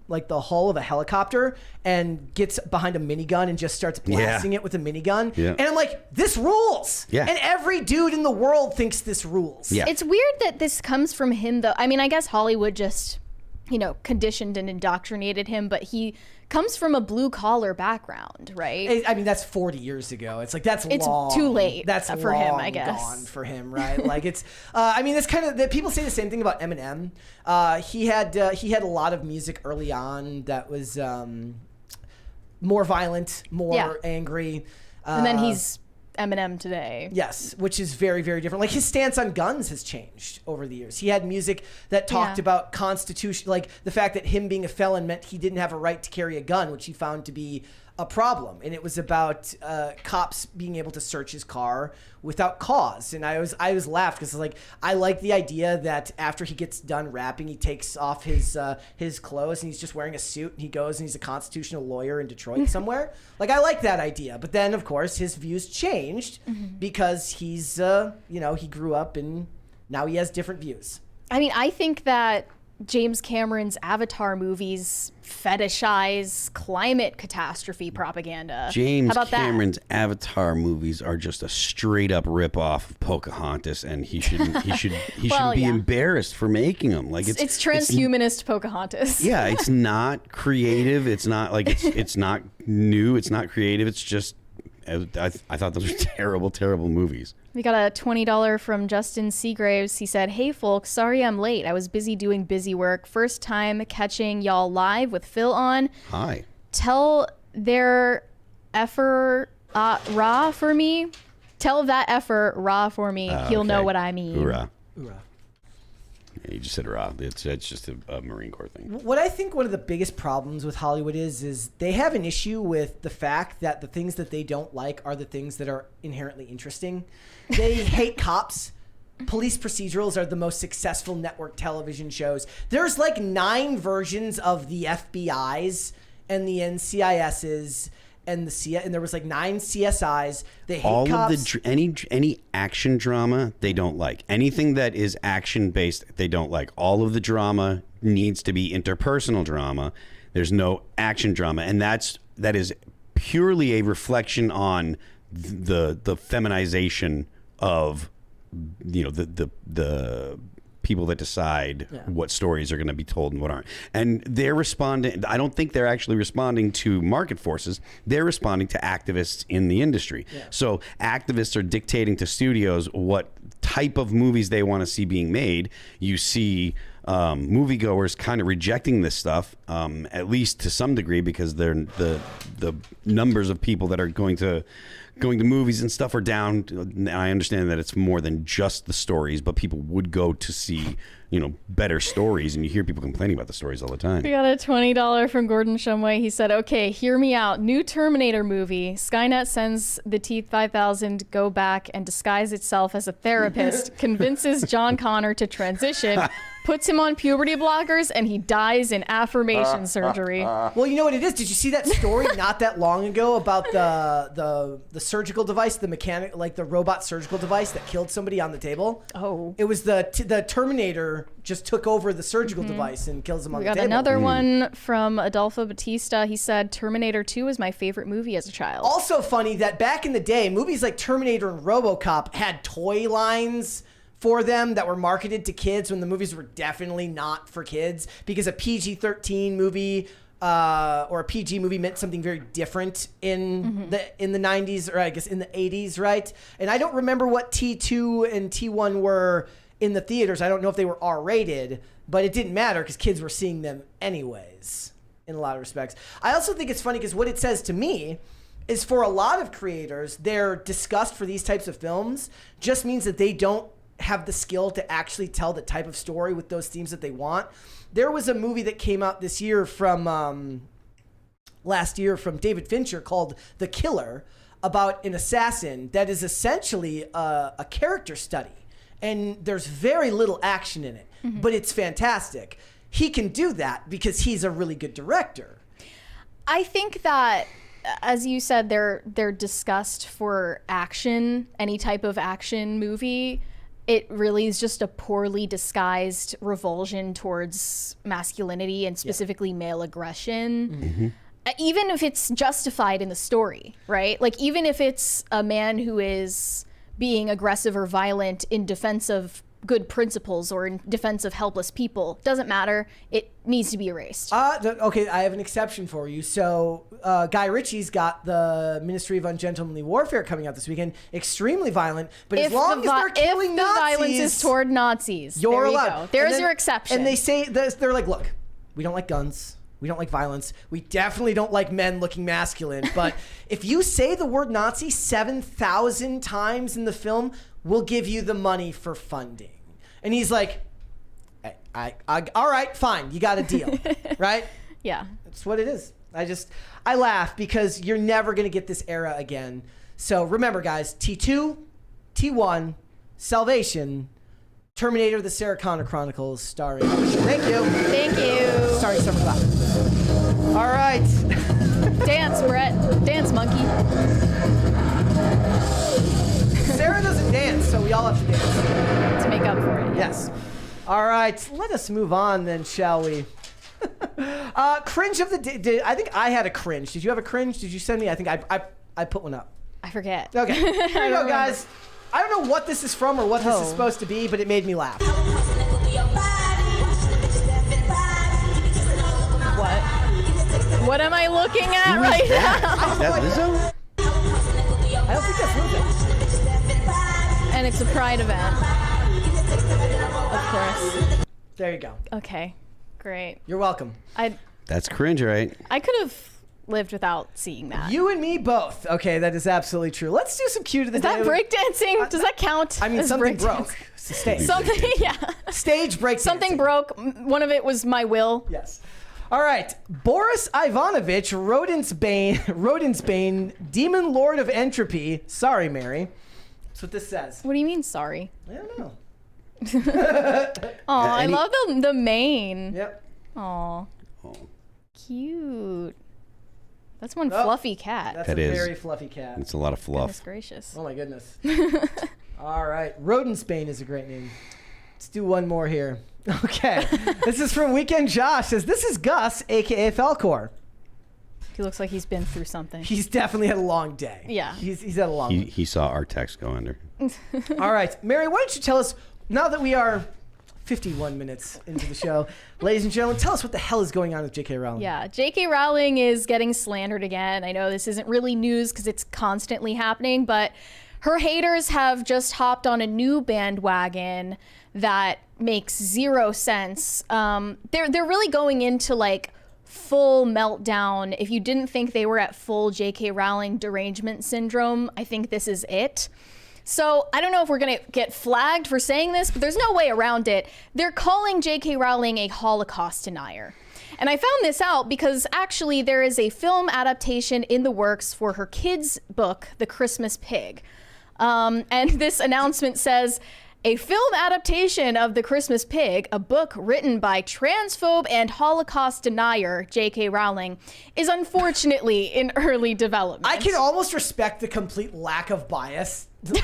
like the hull of a helicopter and gets behind a minigun and just starts blasting it with a minigun. Yeah. And I'm like, this rules. Yeah. And every dude in the world thinks this rules. Yeah. It's weird that this comes from him, though. I mean, I guess Hollywood just, conditioned and indoctrinated him, but he comes from a blue collar background, right? I mean, that's 40 years ago. It's like, it's too late. That's for him, I guess. Gone for him, right? Like it's, I mean, it's kind of, people say the same thing about Eminem. He had a lot of music early on that was more violent, more angry. And then he's Eminem today. Yes, which is very, very different. Like his stance on guns has changed over the years. He had music that talked about constitution, like the fact that him being a felon meant he didn't have a right to carry a gun, which he found to be a problem. And it was about cops being able to search his car without cause. And I was laughed because like I like the idea that after he gets done rapping, he takes off his clothes and he's just wearing a suit and he goes and he's a constitutional lawyer in Detroit somewhere. Like I like that idea. But then of course his views changed because he's he grew up and now he has different views. I mean, I think that James Cameron's Avatar movies fetishize climate catastrophe propaganda. James Cameron's Avatar movies are just a straight up rip off of Pocahontas, and he shouldn't be embarrassed for making them. Like it's transhumanist Pocahontas. Yeah, it's not creative. It's not like it's not new. It's not creative. It's just I thought those were terrible, terrible movies. We got a $20 from Justin Seagraves. He said, "Hey folks, sorry I'm late. I was busy doing busy work. First time catching y'all live with Phil on. Hi. Tell their effer raw for me. Tell that effer raw for me. He'll know what I mean." Hoorah. Hoorah. Yeah, you just said raw. It's just a Marine Corps thing. What I think one of the biggest problems with Hollywood is they have an issue with the fact that the things that they don't like are the things that are inherently interesting. They hate cops. Police procedurals are the most successful network television shows. There's like 9 versions of the FBI's and the NCIS's and and there was like 9 CSIs. They hate All cops. of the any action drama they don't like. Anything that is action based they don't like. All of the drama needs to be interpersonal drama. There's no action drama, and that is purely a reflection on the feminization of the people that decide what stories are going to be told and what aren't. And they're responding. I don't think they're actually responding to market forces. They're responding to activists in the industry. Yeah. So activists are dictating to studios what type of movies they want to see being made. You see moviegoers kind of rejecting this stuff, at least to some degree, because they're the numbers of people that are going to movies and stuff are down. And I understand that it's more than just the stories, but people would go to see, better stories, and you hear people complaining about the stories all the time. We got a $20 from Gordon Shumway. He said, "Okay, hear me out. New Terminator movie. Skynet sends the T-5000 go back and disguise itself as a therapist, convinces John Connor to transition, puts him on puberty blockers, and he dies in affirmation surgery." Well, you know what it is? Did you see that story not that long ago about the surgical device, the mechanic, like the robot surgical device that killed somebody on the table? Oh. It was the Terminator just took over the surgical device and kills him on the table. We got another one from Adolfo Batista. He said, "Terminator 2 is my favorite movie as a child." Also funny that back in the day, movies like Terminator and RoboCop had toy lines for them that were marketed to kids when the movies were definitely not for kids, because a PG-13 movie or a PG movie meant something very different in the 90s, or I guess in the 80s, right? And I don't remember what T2 and T1 were in the theaters. I don't know if they were R-rated, but it didn't matter because kids were seeing them anyways in a lot of respects. I also think it's funny because what it says to me is, for a lot of creators, their disgust for these types of films just means that they don't have the skill to actually tell the type of story with those themes that they want. There was a movie that came out this year from last year from David Fincher called The Killer, about an assassin that is essentially a character study. And there's very little action in it, but it's fantastic. He can do that because he's a really good director. I think that, as you said, their disgust for action, any type of action movie, it really is just a poorly disguised revulsion towards masculinity and specifically male aggression. Even if it's justified in the story, right? Like, even if it's a man who is being aggressive or violent in defense of good principles or in defense of helpless people, doesn't matter. It needs to be erased. Okay, I have an exception for you. So Guy Ritchie's got the Ministry of Ungentlemanly Warfare coming out this weekend. Extremely violent, but as long as they're killing Nazis, if the violence is toward Nazis, you're there you allowed. go. There's your exception. And they say they're like, look, we don't like guns. We don't like violence. We definitely don't like men looking masculine. But if you say the word Nazi 7,000 times in the film, we'll give you the money for funding. And he's like, all right, fine. You got a deal, right? Yeah. That's what it is. I laugh because you're never going to get this era again. So remember, guys, T2, T1, Salvation, Terminator, The Sarah Connor Chronicles, starring. Thank you. Thank you. Starring Summer Glau. All right. Dance, Brett. Dance, monkey. Sarah doesn't dance, so we all have to dance. To make up for it. Yes. All right. Let us move on then, shall we? Cringe of the day. I think I had a cringe. Did you have a cringe? Did you send me? I think I put one up. I forget. Okay. Here you go, guys. I don't know what this is from or what this is supposed to be, but it made me laugh. What am I looking at right now? Is that Lizzo? And it's a pride event. Of course. There you go. Okay, great. You're welcome. That's cringe, right? I could have lived without seeing that. You and me both. Okay, that is absolutely true. Let's do some cue to the Is day. that breakdancing? Does that count? I mean, as something breakdance? broke. It's the stage. Something, yeah. Stage break. Something broke. One of it was my will. Yes. All right. Boris Ivanovich, Rodensbane, Demon Lord of Entropy. Sorry, Mary. That's what this says. What do you mean, sorry? I don't know. Aw, I love the mane. Yep. Aw. Oh. Cute. That's one fluffy cat. That's That a is. very fluffy cat. It's a lot of Goodness fluff. gracious. Oh my goodness. All right. Rodensbane is a great name. Let's do one more here. Okay. This is from Weekend Josh. Says, this is Gus, a.k.a. Falcor. He looks like he's been through something. He's definitely had a long day. Yeah. He's had a long one. He saw our text go under. All right. Mary, why don't you tell us, now that we are 51 minutes into the show, ladies and gentlemen, tell us what the hell is going on with J.K. Rowling. Yeah, J.K. Rowling is getting slandered again. I know this isn't really news because it's constantly happening, but her haters have just hopped on a new bandwagon that makes zero sense. They're really going into like full meltdown. If you didn't think they were at full J.K. Rowling derangement syndrome, I think this is it. So I don't know if we're going to get flagged for saying this, but there's no way around it. They're calling J.K. Rowling a Holocaust denier. And I found this out because actually there is a film adaptation in the works for her kids' book, The Christmas Pig. And this announcement says, a film adaptation of The Christmas Pig, a book written by transphobe and Holocaust denier J.K. Rowling, is unfortunately in early development. I can almost respect the complete lack of bias. the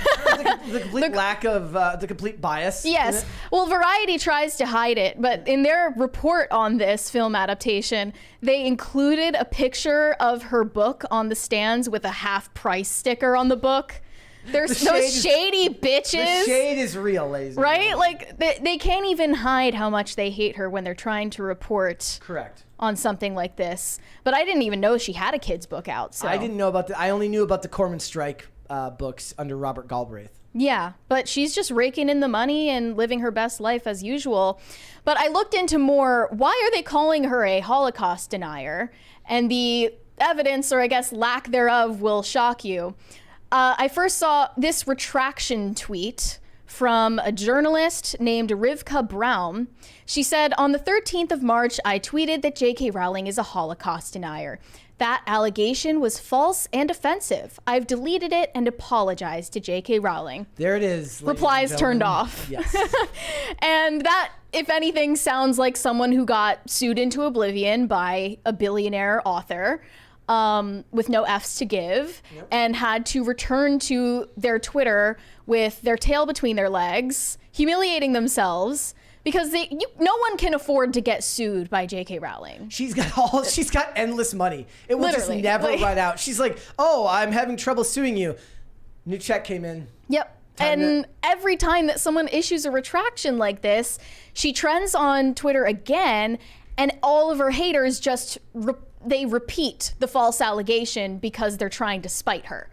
complete bias. Yes. Well, Variety tries to hide it, but in their report on this film adaptation, they included a picture of her book on the stands with a half price sticker on the book. There's those shady bitches. The shade is real, ladies. Right? Like, they can't even hide how much they hate her when they're trying to report Correct. on something like this. But I didn't even know she had a kid's book out. So I didn't know about I only knew about the Corman Strike books under Robert Galbraith. Yeah, but she's just raking in the money and living her best life as usual. But I looked into more, why are they calling her a Holocaust denier? And the evidence, or I guess lack thereof, will shock you. I first saw this retraction tweet from a journalist named Rivka Brown. She said, on the 13th of March, I tweeted that J.K. Rowling is a Holocaust denier. That allegation was false and offensive. I've deleted it and apologized to J.K. Rowling. There it is. Replies turned off. Yes. And that, if anything, sounds like someone who got sued into oblivion by a billionaire author. With no F's to give, and had to return to their Twitter with their tail between their legs, humiliating themselves because no one can afford to get sued by J.K. Rowling. She's got endless money. It will Literally, just never like, run out. She's like, oh, I'm having trouble suing you. New check came in. Yep. Every time that someone issues a retraction like this, she trends on Twitter again, and all of her haters just they repeat the false allegation because they're trying to spite her.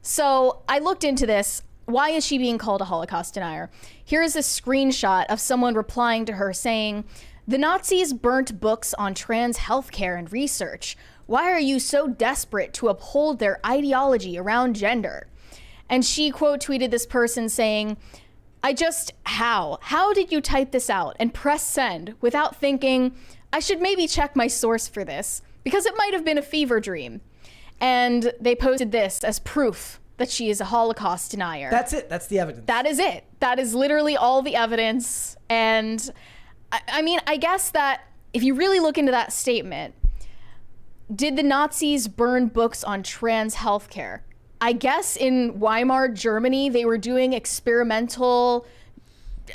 So I looked into this. Why is she being called a Holocaust denier? Here is a screenshot of someone replying to her saying, the Nazis burnt books on trans healthcare and research. Why are you so desperate to uphold their ideology around gender? And she quote tweeted this person saying, how did you type this out and press send without thinking, I should maybe check my source for this, because it might have been a fever dream. And they posted this as proof that she is a Holocaust denier. That's it. That's the evidence. That is it. That is literally all the evidence. And I mean, I guess that if you really look into that statement, did the Nazis burn books on trans healthcare? I guess in Weimar, Germany, they were doing experimental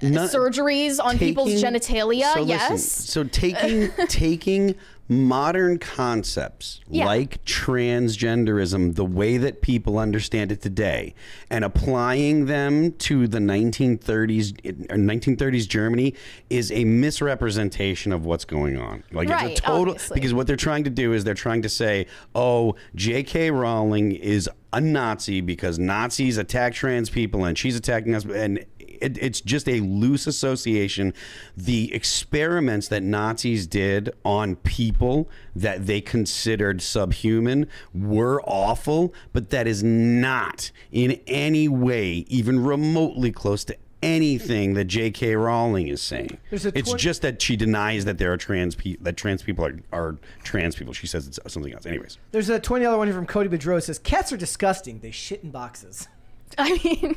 surgeries on people's genitalia. So yes. Listen, so taking modern concepts like transgenderism, the way that people understand it today, and applying them to the 1930s Germany is a misrepresentation of what's going on. Like, right, it's a total, obviously. because what they're trying to do is they're trying to say, oh, J.K. Rowling is a Nazi because Nazis attack trans people and she's attacking us, and it's just a loose association. The experiments that Nazis did on people that they considered subhuman were awful, but that is not in any way even remotely close to anything that J.K. Rowling is saying. It's just that she denies that there are trans people are trans people. She says it's something else. Anyways, there's a $20 one here from Cody Bedreau. It says cats are disgusting. They shit in boxes. I mean,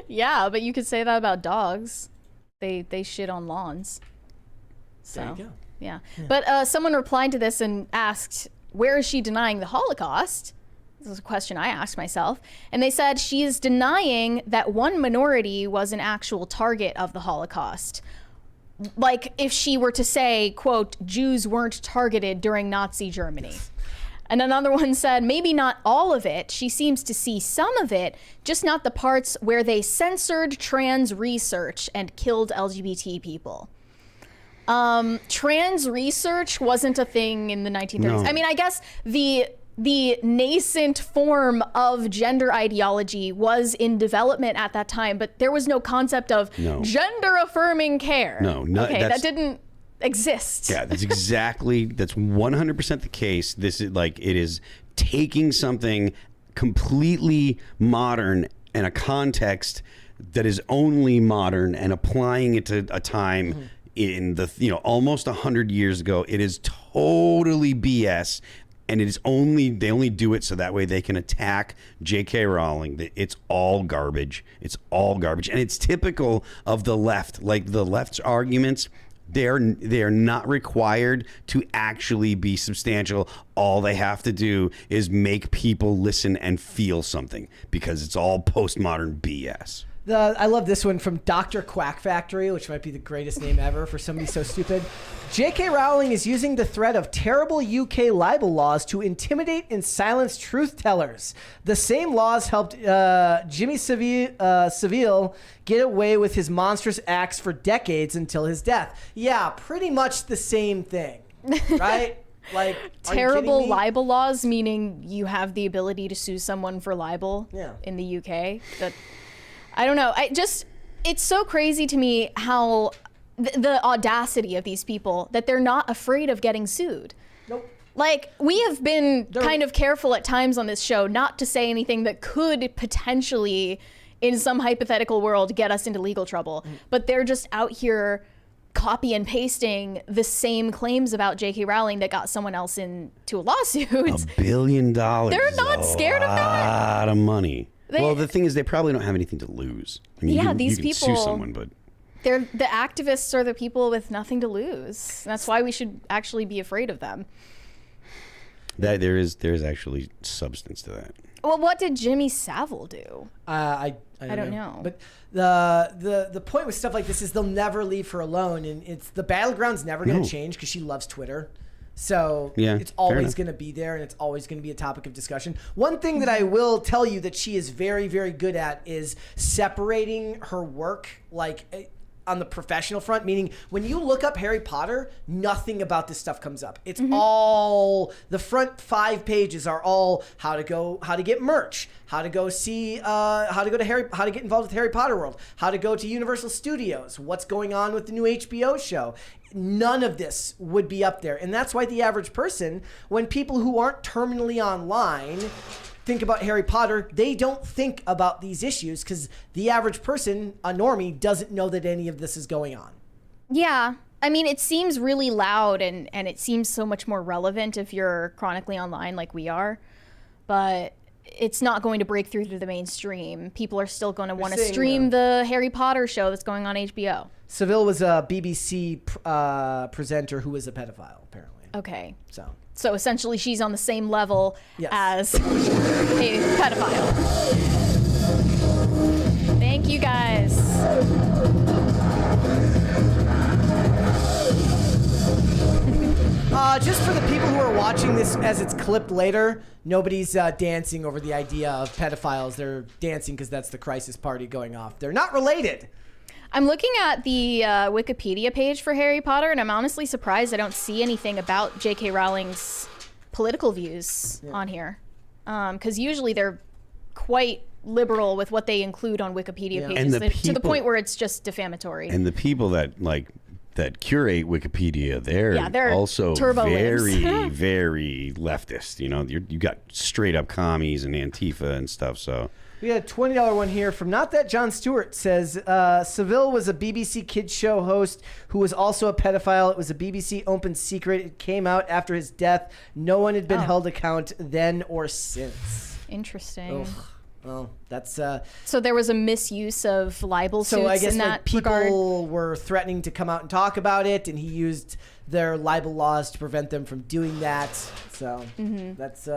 yeah, but you could say that about dogs. They shit on lawns. So, there you go. Yeah. But someone replied to this and asked, where is she denying the Holocaust? This is a question I asked myself. And they said she is denying that one minority was an actual target of the Holocaust. Like if she were to say, quote, Jews weren't targeted during Nazi Germany. And another one said, maybe not all of it. She seems to see some of it, just not the parts where they censored trans research and killed LGBT people. Trans research wasn't a thing in the 1930s. No. I mean, I guess the nascent form of gender ideology was in development at that time, but there was no concept of gender affirming care. Okay, that didn't exist. Yeah, that's 100% the case. This is like, it is taking something completely modern in a context that is only modern and applying it to a time in the, almost 100 years ago. It is totally BS. And they only do it so that way they can attack J.K. Rowling. It's all garbage. It's all garbage. And it's typical of the left. Like the left's arguments, they're not required to actually be substantial. All they have to do is make people listen and feel something, because it's all postmodern BS. I love this one from Dr. Quack Factory, which might be the greatest name ever for somebody so stupid. J.K. Rowling is using the threat of terrible UK libel laws to intimidate and silence truth tellers. The same laws helped Jimmy Savile get away with his monstrous acts for decades until his death. Yeah, pretty much the same thing, right? Like, terrible libel laws, meaning you have the ability to sue someone for libel in the UK. I don't know. It's so crazy to me how the audacity of these people, that they're not afraid of getting sued. Nope. Like, we have been kind of careful at times on this show not to say anything that could potentially, in some hypothetical world, get us into legal trouble. But they're just out here copy and pasting the same claims about J.K. Rowling that got someone else into a lawsuit. $1 billion. They're not scared of that. A lot of money. Well, the thing is, they probably don't have anything to lose. I mean, these you can people sue someone, but the activists are the people with nothing to lose. That's why we should actually be afraid of them. There is actually substance to that. Well, what did Jimmy Savile do? I don't know. But the point with stuff like this is they'll never leave her alone, and it's the battleground's never going to change because she loves Twitter. So it's always going to be there, and it's always going to be a topic of discussion. One thing that I will tell you that she is very, very good at is separating her work, like on the professional front, meaning when you look up Harry Potter, nothing about this stuff comes up. It's all, the front 5 pages are all how to get merch, how to go see, how to get involved with Harry Potter World, how to go to Universal Studios, what's going on with the new HBO show. None of this would be up there. And that's why the average person, when people who aren't terminally online think about Harry Potter, they don't think about these issues because the average person, a normie, doesn't know that any of this is going on. Yeah. I mean, it seems really loud and it seems so much more relevant if you're chronically online like we are. But it's not going to break through to the mainstream. People are still going to want to stream the Harry Potter show that's going on HBO. Seville was a BBC presenter who was a pedophile, apparently. Okay. So essentially she's on the same level as a pedophile. Thank you, guys. Just for the people who are watching this as it's clipped later, nobody's dancing over the idea of pedophiles. They're dancing because that's the crisis party going off. They're not related. I'm looking at the Wikipedia page for Harry Potter, and I'm honestly surprised I don't see anything about J.K. Rowling's political views on here. Because usually they're quite liberal with what they include on Wikipedia pages, to the point where it's just defamatory. And the people that curate Wikipedia, they're also very, very leftist. You know, you got straight up commies and Antifa and stuff. So we had a $20 one here from Not That Jon Stewart. Says Seville was a BBC kids show host who was also a pedophile. It was a BBC open secret. It came out after his death. No one had been held account then or since. Interesting. Ugh. Well, that's so there was a misuse of libel suits. So I guess in that people were threatening to come out and talk about it, and he used their libel laws to prevent them from doing that. So that's.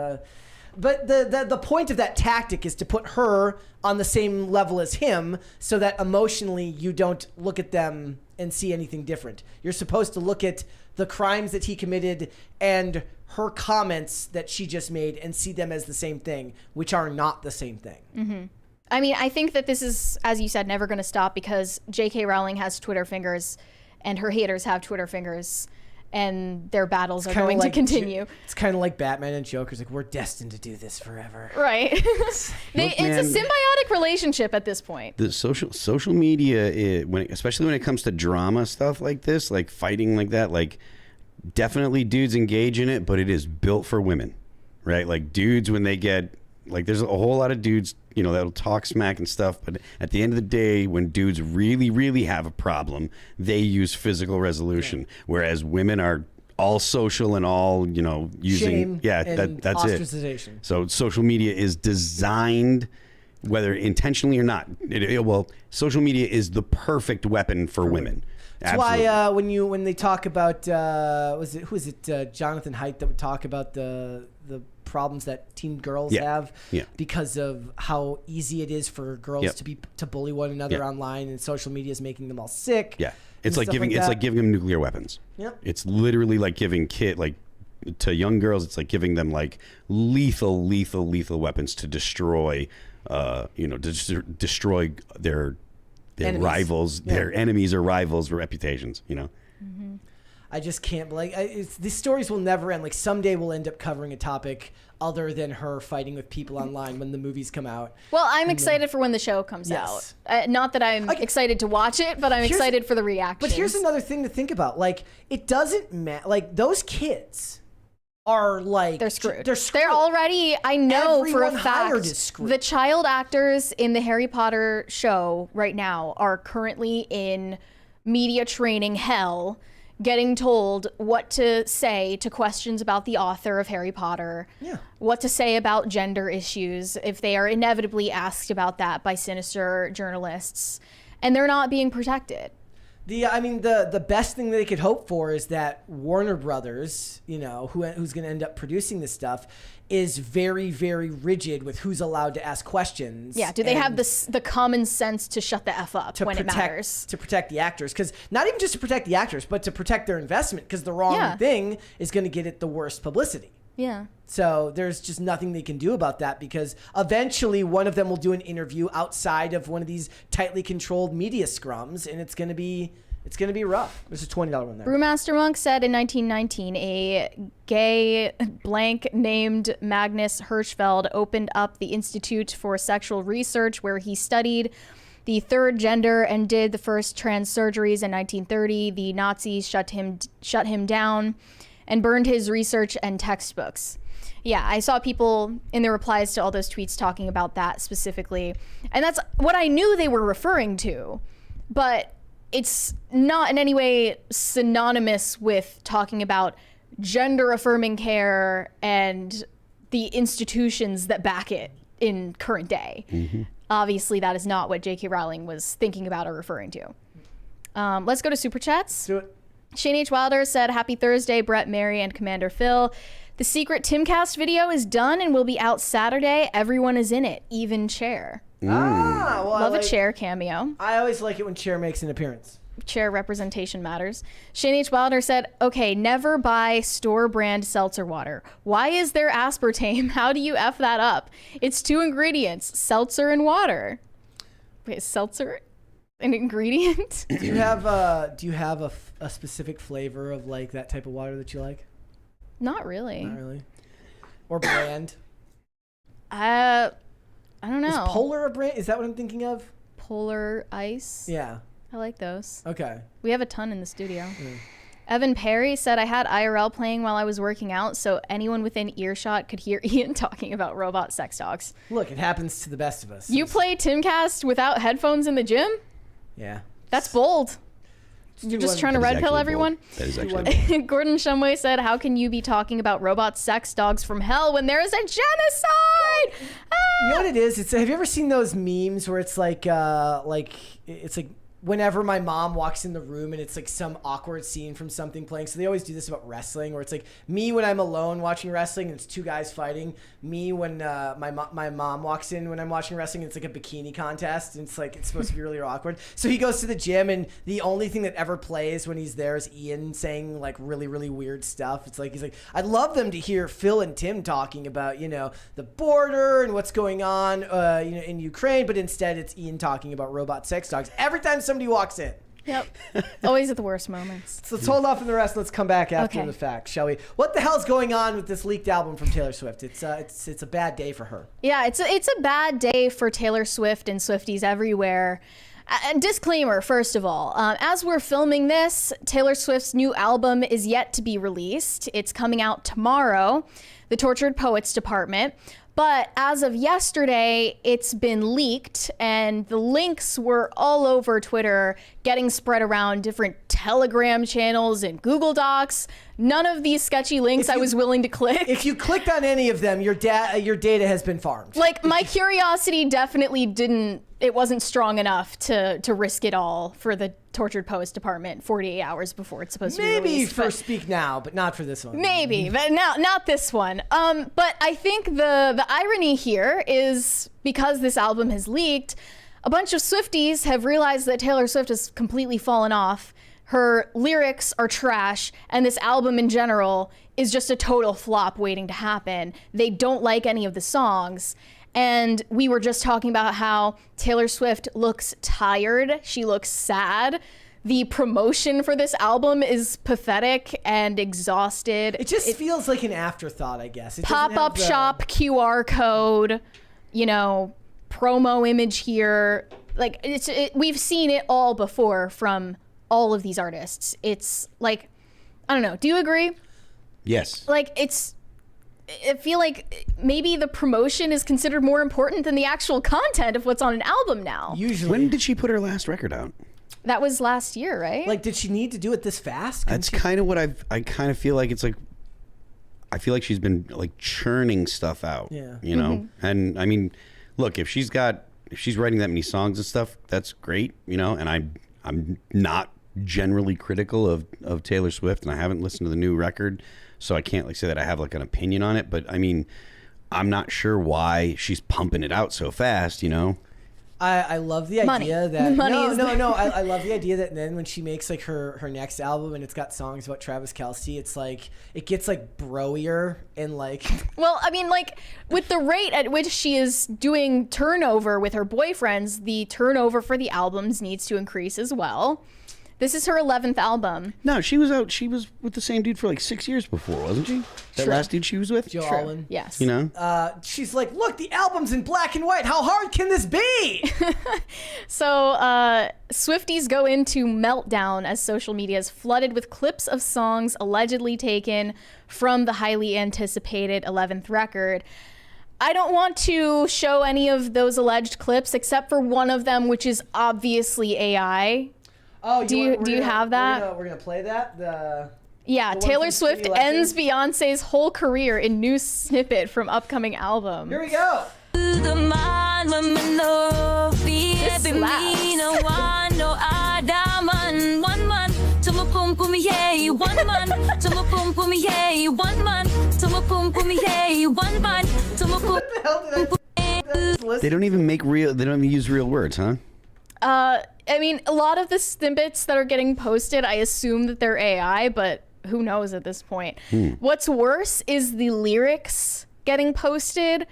But the point of that tactic is to put her on the same level as him, so that emotionally you don't look at them and see anything different. You're supposed to look at the crimes that he committed and her comments that she just made and see them as the same thing, which are not the same thing. I mean, I think that this is, as you said, never going to stop because J.K. Rowling has Twitter fingers and her haters have Twitter fingers, and their battles are going to continue. It's kind of like Batman and Joker's like, we're destined to do this forever. Right. It's a symbiotic relationship at this point. The social media, especially when it comes to drama stuff like this, like fighting like that, like definitely dudes engage in it, but it is built for women, right? Like dudes, when they get, like there's a whole lot of dudes, you know, that'll talk smack and stuff, but at the end of the day, when dudes really, really have a problem, they use physical resolution, whereas women are all social and all, you know, using shame that's ostracization. It. So social media is designed, whether intentionally or not, well, social media is the perfect weapon for women. That's why when they talk about who is it Jonathan Haidt that would talk about the problems that teen girls have because of how easy it is for girls to bully one another online, and social media is making them all sick. Yeah, it's like giving them nuclear weapons. Yep. It's literally like giving to young girls. It's like giving them like lethal weapons to destroy, destroy their enemies. Rivals, their enemies or rivals' reputations. You know. I just can't. These stories will never end. Like someday we'll end up covering a topic other than her fighting with people online when the movies come out. Well, I'm excited for when the show comes out. Not that I'm excited to watch it, but I'm excited for the reactions. But here's another thing to think about. Like, it doesn't matter. Like, those kids are like... They're screwed. They're screwed. They're already, I know for a Everyone hired fact, is screwed. the child actors in the Harry Potter show right now are currently in media training hell, getting told what to say to questions about the author of Harry Potter, what to say about gender issues if they are inevitably asked about that by sinister journalists, and they're not being protected. The best thing they could hope for is that Warner Brothers, you know, who's going to end up producing this stuff, is very, very rigid with who's allowed to ask questions. Yeah, do they have the common sense to shut the F up when it matters? To protect the actors. Because not even just to protect the actors, but to protect their investment, because the wrong thing is going to get it the worst publicity. Yeah. So there's just nothing they can do about that, because eventually one of them will do an interview outside of one of these tightly controlled media scrums, and it's going to be rough. There's a $20 one there. Brewmaster Monk said in 1919, a gay blank named Magnus Hirschfeld opened up the Institute for Sexual Research, where he studied the third gender and did the first trans surgeries in 1930. The Nazis shut him down and burned his research and textbooks. Yeah, I saw people in the replies to all those tweets talking about that specifically. And that's what I knew they were referring to. But it's not in any way synonymous with talking about gender-affirming care and the institutions that back it in current day. Mm-hmm. Obviously, that is not what J.K. Rowling was thinking about or referring to. Let's go to Super Chats. Do it. Shane H. Wilder said, "Happy Thursday, Brett, Mary, and Commander Phil. The secret Timcast video is done and will be out Saturday. Everyone is in it, even Cher." Love a Cher cameo. I always like it when Cher makes an appearance. chair representation matters. Shane H. Wilder said, okay, never buy store brand seltzer water. Why is there aspartame? How do you F that up? It's 2 ingredients, seltzer and water. Wait, is seltzer an ingredient? Do you have a specific flavor of like that type of water that you like? Not really. Not really. Or brand? I don't know. Is Polar a brand? Is that what I'm thinking of? Polar Ice. Yeah. I like those. Okay. We have a ton in the studio. Evan Perry said, I had IRL playing while I was working out, so anyone within earshot could hear Ian talking about robot sex dogs. Look, it happens to the best of us. You play Timcast without headphones in the gym? Yeah. That's bold. You're just trying to red pill everyone? That is actually bold. Gordon Shumway said, how can you be talking about robot sex dogs from hell when there is a genocide? You know what it is? Have you ever seen those memes where it's like it's like whenever my mom walks in the room and it's like some awkward scene from something playing. So they always do this about wrestling where it's like me when I'm alone watching wrestling and it's 2 guys fighting. Me when my mom walks in when I'm watching wrestling and it's like a bikini contest and it's like it's supposed to be really awkward. So he goes to the gym and the only thing that ever plays when he's there is Ian saying like really, really weird stuff. It's like he's like, I'd love them to hear Phil and Tim talking about, you know, the border and what's going on in Ukraine, but instead it's Ian talking about robot sex dogs. Every time somebody walks in. Yep. Always at the worst moments. So let's hold off on the rest. Let's come back after Okay. the fact, shall we? What the hell's going on with this leaked album from Taylor Swift? It's a bad day for her. Yeah, it's a bad day for Taylor Swift and Swifties everywhere. And disclaimer, first of all, as we're filming this, Taylor Swift's new album is yet to be released. It's coming out tomorrow, The Tortured Poets Department. But as of yesterday, it's been leaked, and the links were all over Twitter, getting spread around different Telegram channels and Google Docs. None of these sketchy links I was willing to click. If you clicked on any of them, your data has been farmed. Like, my curiosity definitely it wasn't strong enough to risk it all for the Tortured Poets Department 48 hours before it's supposed to be released. Maybe for Speak Now, but not for this one. Maybe, but not this one. But I think the irony here is because this album has leaked, a bunch of Swifties have realized that Taylor Swift has completely fallen off. Her lyrics are trash, and this album in general is just a total flop waiting to happen. They don't like any of the songs. And we were just talking about how Taylor Swift looks tired. She looks sad. The promotion for this album is pathetic and exhausted. It just feels like an afterthought, I guess. Pop-up shop, QR code, promo image here. Like, we've seen it all before from all of these artists. It's like, I don't know. Do you agree? Yes. Like, I feel like maybe the promotion is considered more important than the actual content of what's on an album now. Usually. When did she put her last record out? That was last year, right? Like, did she need to do it this fast? That's kind of what I kind of feel like. It's like, I feel like she's been like churning stuff out. Yeah. You know? And I mean, look, if she's writing that many songs and stuff, that's great, and I'm not generally critical of Taylor Swift, and I haven't listened to the new record, so I can't say that I have like an opinion on it, but I mean, I'm not sure why she's pumping it out so fast, I love the idea that no. I love the idea that then when she makes like her next album and it's got songs about Travis Kelce, it's like it gets like broier and like. Well, I mean, like with the rate at which she is doing turnover with her boyfriends, the turnover for the albums needs to increase as well. This is her 11th album. No, she was with the same dude for like 6 years before, wasn't she? That last dude she was with? Joe Alwyn. Yes. She's like, look, the album's in black and white. How hard can this be? So Swifties go into meltdown as social media is flooded with clips of songs allegedly taken from the highly anticipated 11th record. I don't want to show any of those alleged clips except for one of them, which is obviously AI. Oh, do you have that? We're gonna play that. Yeah, Taylor Swift ends Beyonce's whole career in new snippet from upcoming album. Here we go. This What the hell did I listen? They don't even use real words, huh? I mean, a lot of the snippets that are getting posted, I assume that they're AI, but who knows at this point. What's worse is the lyrics getting posted.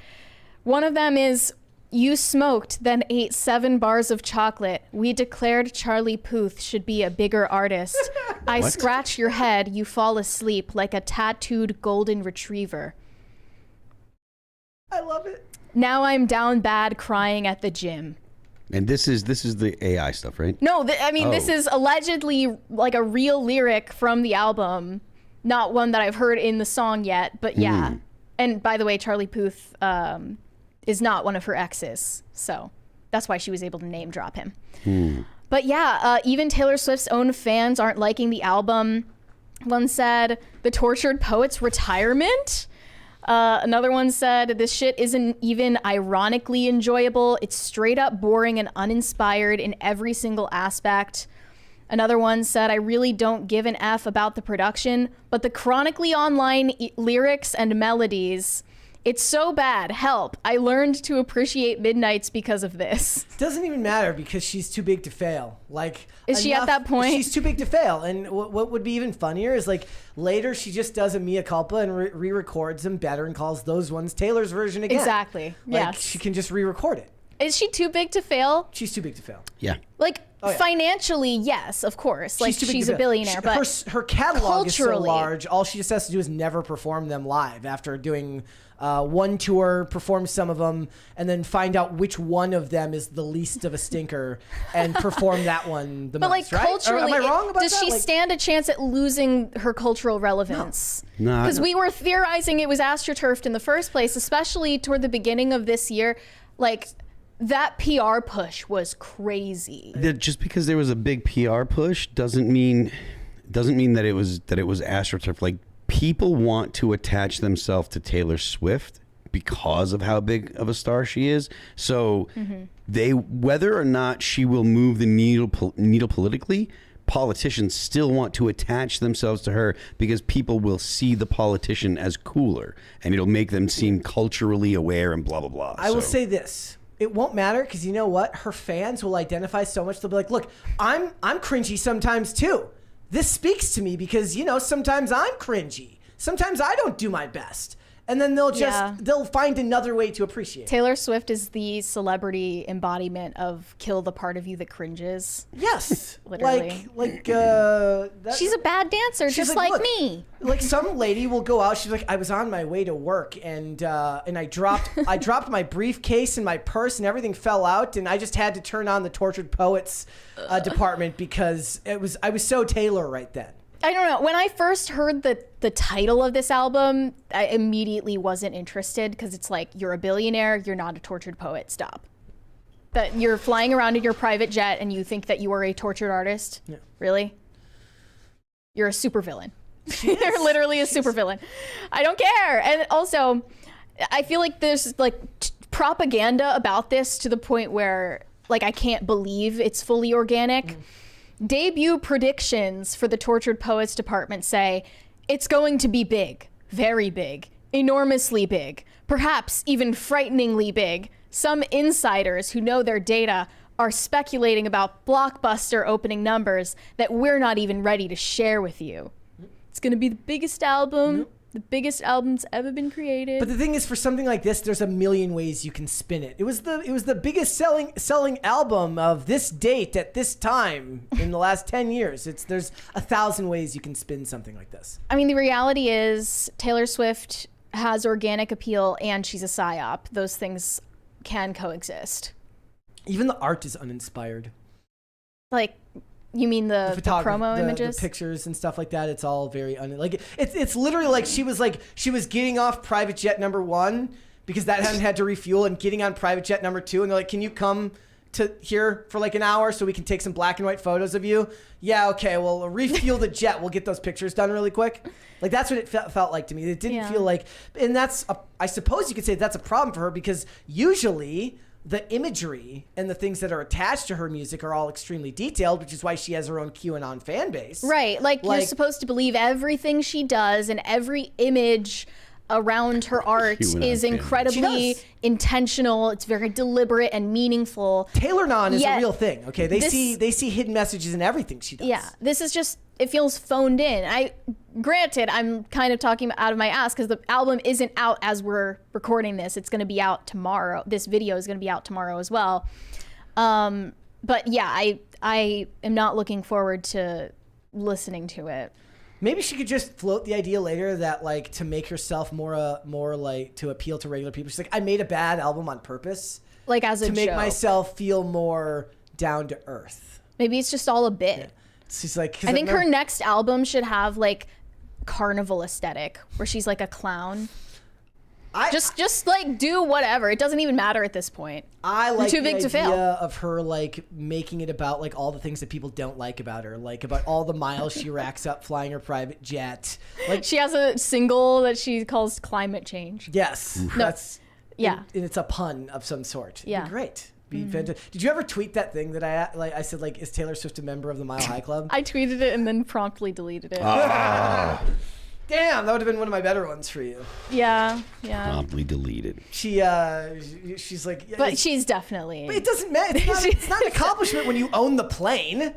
One of them is, "You smoked, then ate 7 bars of chocolate. We declared Charlie Puth should be a bigger artist. I What? scratch your head, you fall asleep like a tattooed golden retriever. I love it. Now I'm down bad crying at the gym." And this is the AI stuff, right? No, I mean, this Oh. is allegedly like a real lyric from the album. Not one that I've heard in the song yet, but yeah. And by the way, Charlie Puth is not one of her exes. So that's why she was able to name drop him. But yeah, even Taylor Swift's own fans aren't liking the album. One said, "The Tortured Poet's retirement." Another one said, "This shit isn't even ironically enjoyable. It's straight up boring and uninspired in every single aspect." Another one said, "I really don't give an F about the production, but the chronically online lyrics and melodies, it's so bad. Help. I learned to appreciate Midnights because of this." Doesn't even matter because she's too big to fail. Like, Is she at that point? She's too big to fail. And what would be even funnier is like later she just does a mea culpa and re-records them better and calls those ones Taylor's version again. Exactly. Like, Yes. she can just re-record it. Is she too big to fail? She's too big to fail. Yeah. Like, yeah. financially, yes, of course. Like, too big she's to a fail. billionaire, but her catalog is so culturally- large. All she just has to do is never perform them live after doing one tour, perform some of them, and then find out which one of them is the least of a stinker and perform that one the But most, like right? culturally, Am I wrong about does that? she Like, stand a chance at losing her cultural relevance? No. Because we were theorizing it was astroturfed in the first place, especially toward the beginning of this year. Like, that PR push was crazy. Just because there was a big PR push doesn't mean that it was astroturf. Like, people want to attach themselves to Taylor Swift because of how big of a star she is. So they, whether or not she will move the needle politically, politicians still want to attach themselves to her because people will see the politician as cooler and it'll make them seem culturally aware and blah, blah, blah. I will say this. It won't matter because you know what? Her fans will identify so much. They'll be like, look, I'm cringy sometimes too. This speaks to me because, you know, sometimes I'm cringy. Sometimes I don't do my best. And then they'll find another way to appreciate it. Taylor Swift is the celebrity embodiment of kill the part of you that cringes. Yes. Literally. She's She's a bad dancer, just like "Look," me. Like some lady will go out. She's like, I was on my way to work and I dropped my briefcase and my purse and everything fell out and I just had to turn on the Tortured Poets department because I was so Taylor right then. I don't know. When I first heard the title of this album, I immediately wasn't interested because it's like, you're a billionaire, you're not a tortured poet. Stop. That you're flying around in your private jet and you think that you are a tortured artist? Yeah. Really? You're a supervillain. You're literally a supervillain. I don't care. And also, I feel like there's like propaganda about this to the point where like I can't believe it's fully organic. Debut predictions for the Tortured Poets department say it's going to be big, very big, enormously big, perhaps even frighteningly big. Some insiders who know their data are speculating about blockbuster opening numbers that we're not even ready to share with you. It's going to be the biggest album. The biggest album's ever been created. But the thing is, for something like this, there's a million ways you can spin it. It was the biggest selling album of this date at this time in the last 10 years. There's 1,000 ways you can spin something like this. I mean, the reality is Taylor Swift has organic appeal and she's a psyop. Those things can coexist. Even the art is uninspired. Like, you mean the promo images? The pictures and stuff like that. It's all very it's literally like she was getting off private jet number 1 because that hadn't had to refuel and getting on private jet number 2 and they're like, can you come to here for like an hour so we can take some black and white photos of you? Yeah, okay, well, refuel the jet. We'll get those pictures done really quick. Like that's what it felt like to me. It didn't feel like, and I suppose you could say that's a problem for her because usually the imagery and the things that are attached to her music are all extremely detailed, which is why she has her own QAnon fan base. Right. Like you're supposed to believe everything she does and every image around her art is incredibly intentional. It's very deliberate and meaningful. Taylor-non is a real thing. Okay, they see hidden messages in everything she does. Yeah, this is just, it feels phoned in. Granted, I'm kind of talking out of my ass because the album isn't out as we're recording this. It's going to be out tomorrow. This video is going to be out tomorrow as well. But yeah, I am not looking forward to listening to it. Maybe she could just float the idea later that, like, to make herself more like, to appeal to regular people. She's like, I made a bad album on purpose. Like, as a joke. To make myself feel more down to earth. Maybe it's just all a bit. Yeah. She's like, I think her next album should have, like, carnival aesthetic, where she's like a clown. Just like do whatever. It doesn't even matter at this point. I like too big the to fail. idea of her like making it about like all the things that people don't like about her, like about all the miles she racks up flying her private jet. Like she has a single that she calls "Climate Change." Yes, that's and it's a pun of some sort. Yeah, great. Fantastic. Did you ever tweet that thing that I said like, is Taylor Swift a member of the Mile High Club? I tweeted it and then promptly deleted it. Damn, that would have been one of my better ones for you. Yeah. Promptly deleted. She's like... Yeah, but she's definitely... But it doesn't matter. It's not an accomplishment when you own the plane.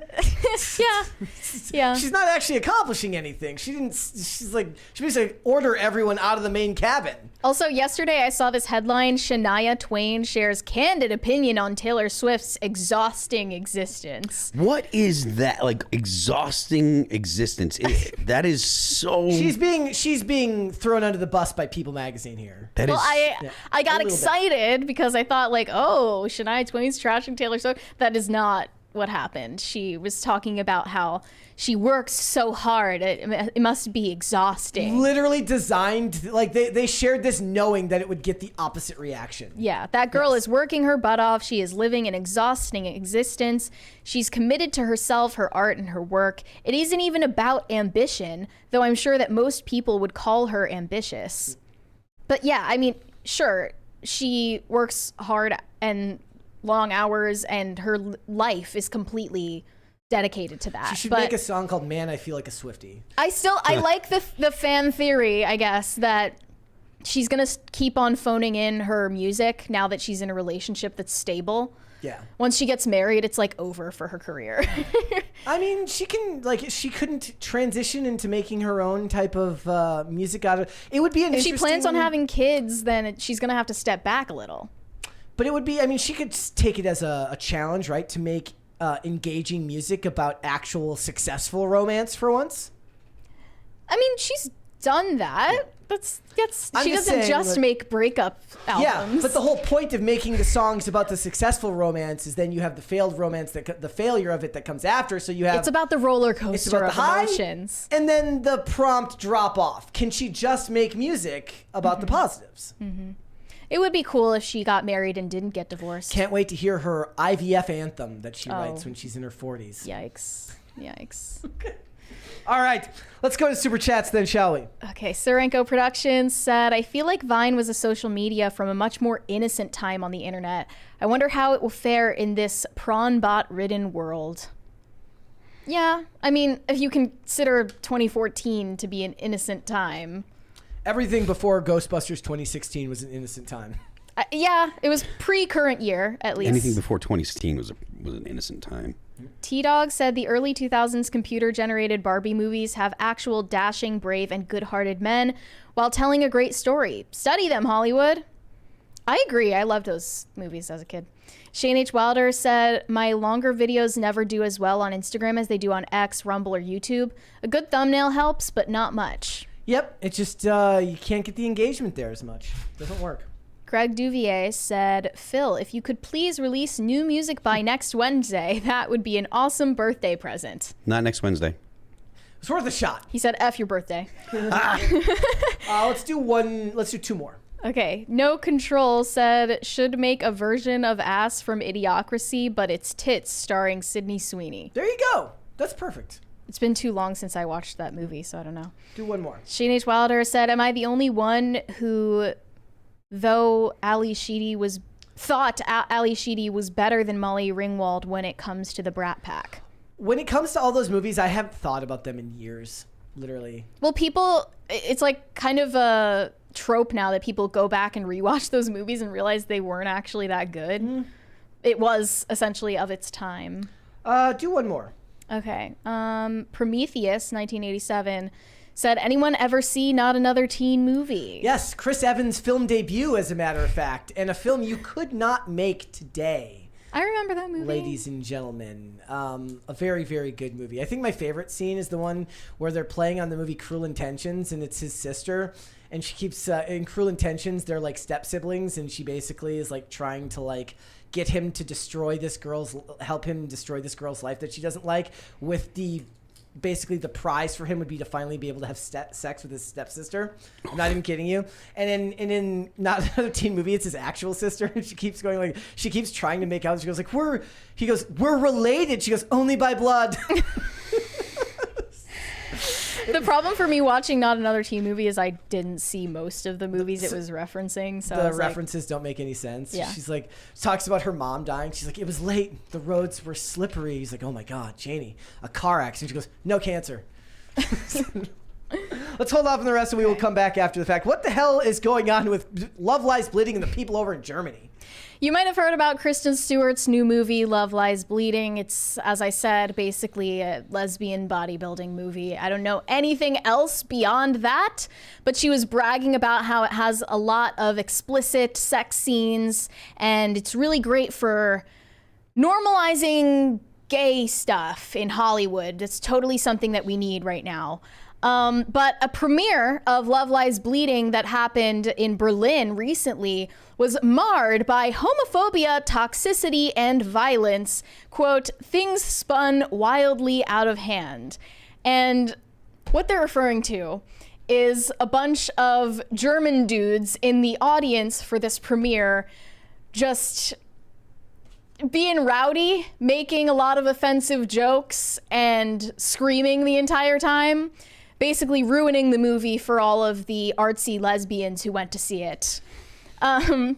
Yeah. She's not actually accomplishing anything. She basically order everyone out of the main cabin. Also, yesterday I saw this headline, Shania Twain shares candid opinion on Taylor Swift's exhausting existence. What is that? Like, exhausting existence? That is so... She's being thrown under the bus by People Magazine here. I got excited because I thought like, oh, Shania Twain's trashing Taylor Swift. That is not what happened. She was talking about how she works so hard. It must be exhausting. Literally designed, like they shared this knowing that it would get the opposite reaction. Yeah, that girl is working her butt off. She is living an exhausting existence. She's committed to herself, her art, and her work. It isn't even about ambition, though I'm sure that most people would call her ambitious. But yeah, I mean, sure, she works hard and long hours, and her life is completely dedicated to that. She should make a song called "Man, I Feel Like a Swiftie." I like the fan theory, I guess, that she's gonna keep on phoning in her music now that she's in a relationship that's stable. Yeah. Once she gets married, it's like over for her career. I mean, she couldn't transition into making her own type of music out of it. Would be an interesting... If she plans on having kids, then she's gonna have to step back a little. But it would be, I mean, she could take it as a challenge, right? To make engaging music about actual successful romance for once. I mean, she's done that. She doesn't just make breakup albums. Yeah, but the whole point of making the songs about the successful romance is then you have the failed romance, the failure of it that comes after. So you have... It's about the roller coaster it's about of the high, emotions. And then the prompt drop off. Can she just make music about the positives? Mm-hmm. It would be cool if she got married and didn't get divorced. Can't wait to hear her IVF anthem that she writes when she's in her 40s. Yikes. All right, let's go to Super Chats then, shall we? Okay, Surenko Productions said, I feel like Vine was a social media from a much more innocent time on the internet. I wonder how it will fare in this prawn bot-ridden world. Yeah, I mean, if you consider 2014 to be an innocent time... Everything before Ghostbusters 2016 was an innocent time. Yeah, it was pre-current year, at least. Anything before 2016 was an innocent time. T-Dog said the early 2000s computer-generated Barbie movies have actual dashing, brave, and good-hearted men while telling a great story. Study them, Hollywood. I agree. I loved those movies as a kid. Shane H. Wilder said, my longer videos never do as well on Instagram as they do on X, Rumble, or YouTube. A good thumbnail helps, but not much. Yep, it's just you can't get the engagement there as much. Doesn't work. Greg Duvier said, Phil, if you could please release new music by next Wednesday, that would be an awesome birthday present. Not next Wednesday. It's worth a shot. He said, F your birthday. Let's do two more. Okay. No Control said, should make a version of Ass from Idiocracy, but it's tits starring Sydney Sweeney. There you go. That's perfect. It's been too long since I watched that movie, so I don't know. Do one more. Shane H. Wilder said, am I the only one who, though thought Ali Sheedy was better than Molly Ringwald when it comes to the Brat Pack? When it comes to all those movies, I haven't thought about them in years, literally. Well, people, it's like kind of a trope now that people go back and rewatch those movies and realize they weren't actually that good. It was essentially of its time. Do one more. Okay. Prometheus, 1987, said, anyone ever see Not Another Teen Movie? Yes, Chris Evans' film debut, as a matter of fact, and a film you could not make today. I remember that movie. Ladies and gentlemen, a very, very good movie. I think my favorite scene is the one where they're playing on the movie Cruel Intentions, and it's his sister, and she keeps in Cruel Intentions, they're like step siblings, and she basically is like trying to like get him to help him destroy this girl's life that she doesn't like, with basically the prize for him would be to finally be able to have sex with his stepsister. I'm not even kidding you. And in Not Another Teen Movie, it's his actual sister. And she keeps going like, she keeps trying to make out. She goes like, we're related. She goes, only by blood. The problem for me watching Not Another Teen Movie is I didn't see most of the movies it was referencing. So the references don't make any sense. Yeah. She's like, talks about her mom dying. She's like, it was late. The roads were slippery. He's like, oh my God, Janie, a car accident. She goes, no cancer. Let's hold off on the rest and we will come back after the fact. What the hell is going on with Love Lies Bleeding and the people over in Germany? You might have heard about Kristen Stewart's new movie, Love Lies Bleeding. It's, as I said, basically a lesbian bodybuilding movie. I don't know anything else beyond that, but she was bragging about how it has a lot of explicit sex scenes, and it's really great for normalizing gay stuff in Hollywood. It's totally something that we need right now. But a premiere of Love Lies Bleeding that happened in Berlin recently was marred by homophobia, toxicity, and violence. Quote, things spun wildly out of hand. And what they're referring to is a bunch of German dudes in the audience for this premiere just being rowdy, making a lot of offensive jokes, and screaming the entire time. Basically ruining the movie for all of the artsy lesbians who went to see it.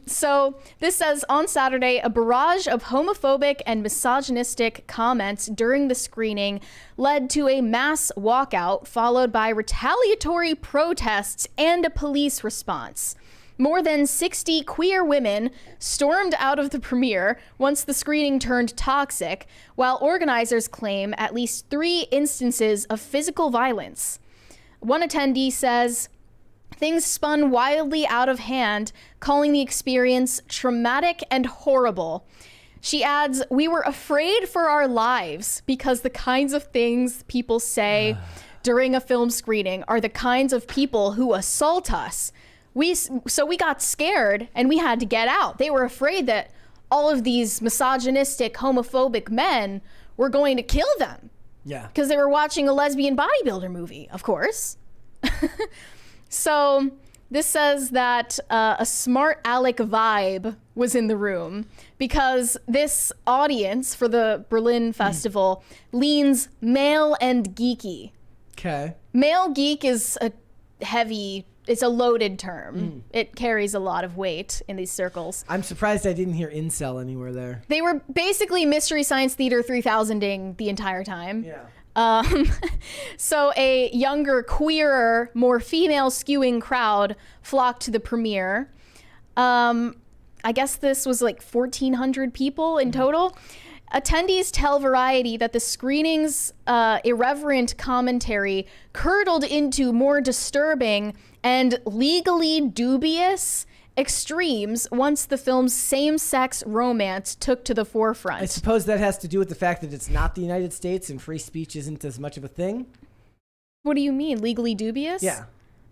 So this says, on Saturday, a barrage of homophobic and misogynistic comments during the screening led to a mass walkout, followed by retaliatory protests and a police response. More than 60 queer women stormed out of the premiere once the screening turned toxic, while organizers claim at least 3 instances of physical violence. One attendee says, things spun wildly out of hand, calling the experience traumatic and horrible. She adds, we were afraid for our lives because the kinds of things people say during a film screening are the kinds of people who assault us. So we got scared and we had to get out. They were afraid that all of these misogynistic, homophobic men were going to kill them. Yeah. Because they were watching a lesbian bodybuilder movie, of course. So this says that a smart aleck vibe was in the room because this audience for the Berlin Festival leans male and geeky. Okay. Male geek is it's a loaded term. It carries a lot of weight in these circles. I'm surprised I didn't hear incel anywhere there. They were basically Mystery Science Theater 3000ing the entire time. Yeah. So a younger, queerer, more female skewing crowd flocked to the premiere. I guess this was like 1,400 people in total. Attendees tell Variety that the screening's irreverent commentary curdled into more disturbing and legally dubious extremes once the film's same-sex romance took to the forefront. I suppose that has to do with the fact that it's not the United States and free speech isn't as much of a thing. What do you mean, legally dubious? Yeah.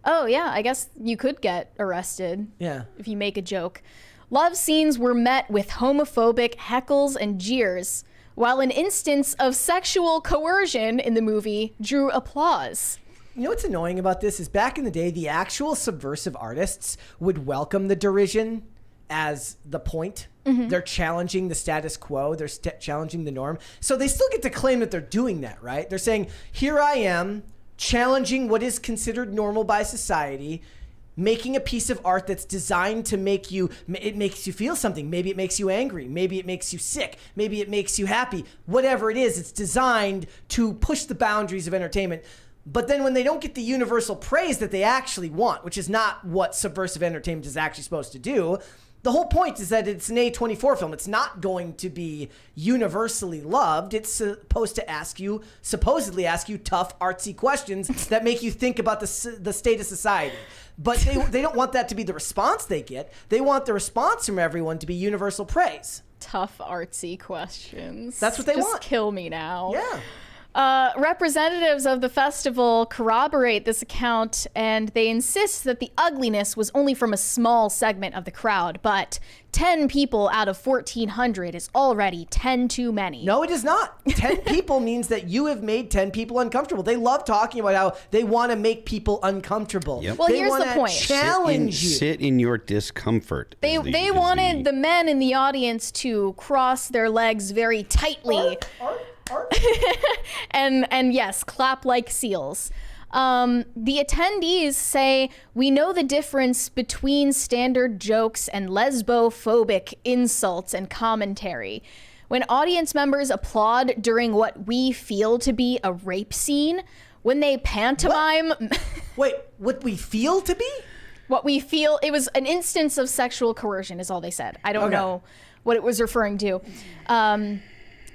Oh, yeah, I guess you could get arrested. Yeah. If you make a joke. Love scenes were met with homophobic heckles and jeers, while an instance of sexual coercion in the movie drew applause. You know what's annoying about this is back in the day, the actual subversive artists would welcome the derision as the point. They're challenging the status quo. They're challenging the norm. So they still get to claim that they're doing that, right? They're saying, here I am challenging what is considered normal by society, making a piece of art that's designed to make you, it makes you feel something. Maybe it makes you angry. Maybe it makes you sick. Maybe it makes you happy. Whatever it is, it's designed to push the boundaries of entertainment. But then when they don't get the universal praise that they actually want, which is not what subversive entertainment is actually supposed to do, the whole point is that it's an A24 film. It's not going to be universally loved. It's supposed to supposedly ask you tough, artsy questions that make you think about the state of society. But they don't want that to be the response they get. They want the response from everyone to be universal praise. Tough, artsy questions. That's what they want. Just kill me now. Yeah. Representatives of the festival corroborate this account, and they insist that the ugliness was only from a small segment of the crowd, but 10 people out of 1,400 is already 10 too many. No, it is not. 10 people means that you have made 10 people uncomfortable. They love talking about how they want to make people uncomfortable. Yep. Well, they here's the point. Challenge you. Sit in your discomfort. They wanted the men in the audience to cross their legs very tightly. and yes, clap like seals. The attendees say, we know the difference between standard jokes and lesbophobic insults and commentary. When audience members applaud during what we feel to be a rape scene, when they pantomime... Wait, what we feel to be? What we feel, it was an instance of sexual coercion is all they said. I don't know what it was referring to.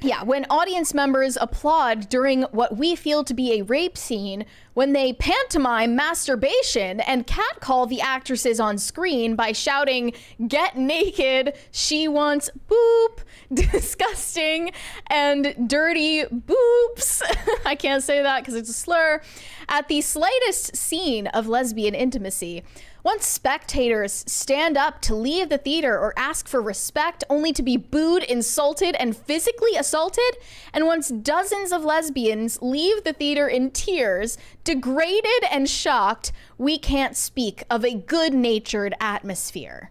Yeah, when audience members applaud during what we feel to be a rape scene, when they pantomime masturbation and catcall the actresses on screen by shouting, "Get naked, she wants boop," disgusting, and dirty boops. I can't say that because it's a slur. At the slightest scene of lesbian intimacy, once spectators stand up to leave the theater or ask for respect only to be booed, insulted, and physically assaulted, and once dozens of lesbians leave the theater in tears, degraded and shocked, we can't speak of a good-natured atmosphere.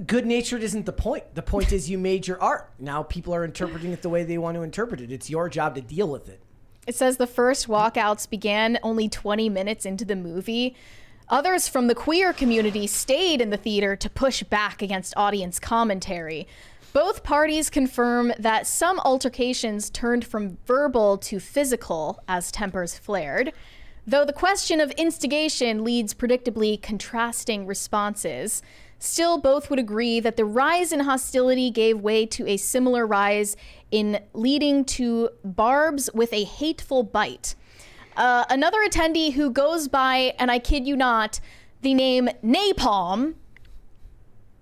Good-natured isn't the point. The point is you made your art. Now people are interpreting it the way they want to interpret it. It's your job to deal with it. It says the first walkouts began only 20 minutes into the movie. Others from the queer community stayed in the theater to push back against audience commentary. Both parties confirm that some altercations turned from verbal to physical as tempers flared, though the question of instigation leads predictably contrasting responses. Still, both would agree that the rise in hostility gave way to a similar rise in leading to barbs with a hateful bite. Another attendee who goes by, and I kid you not, the name Napalm,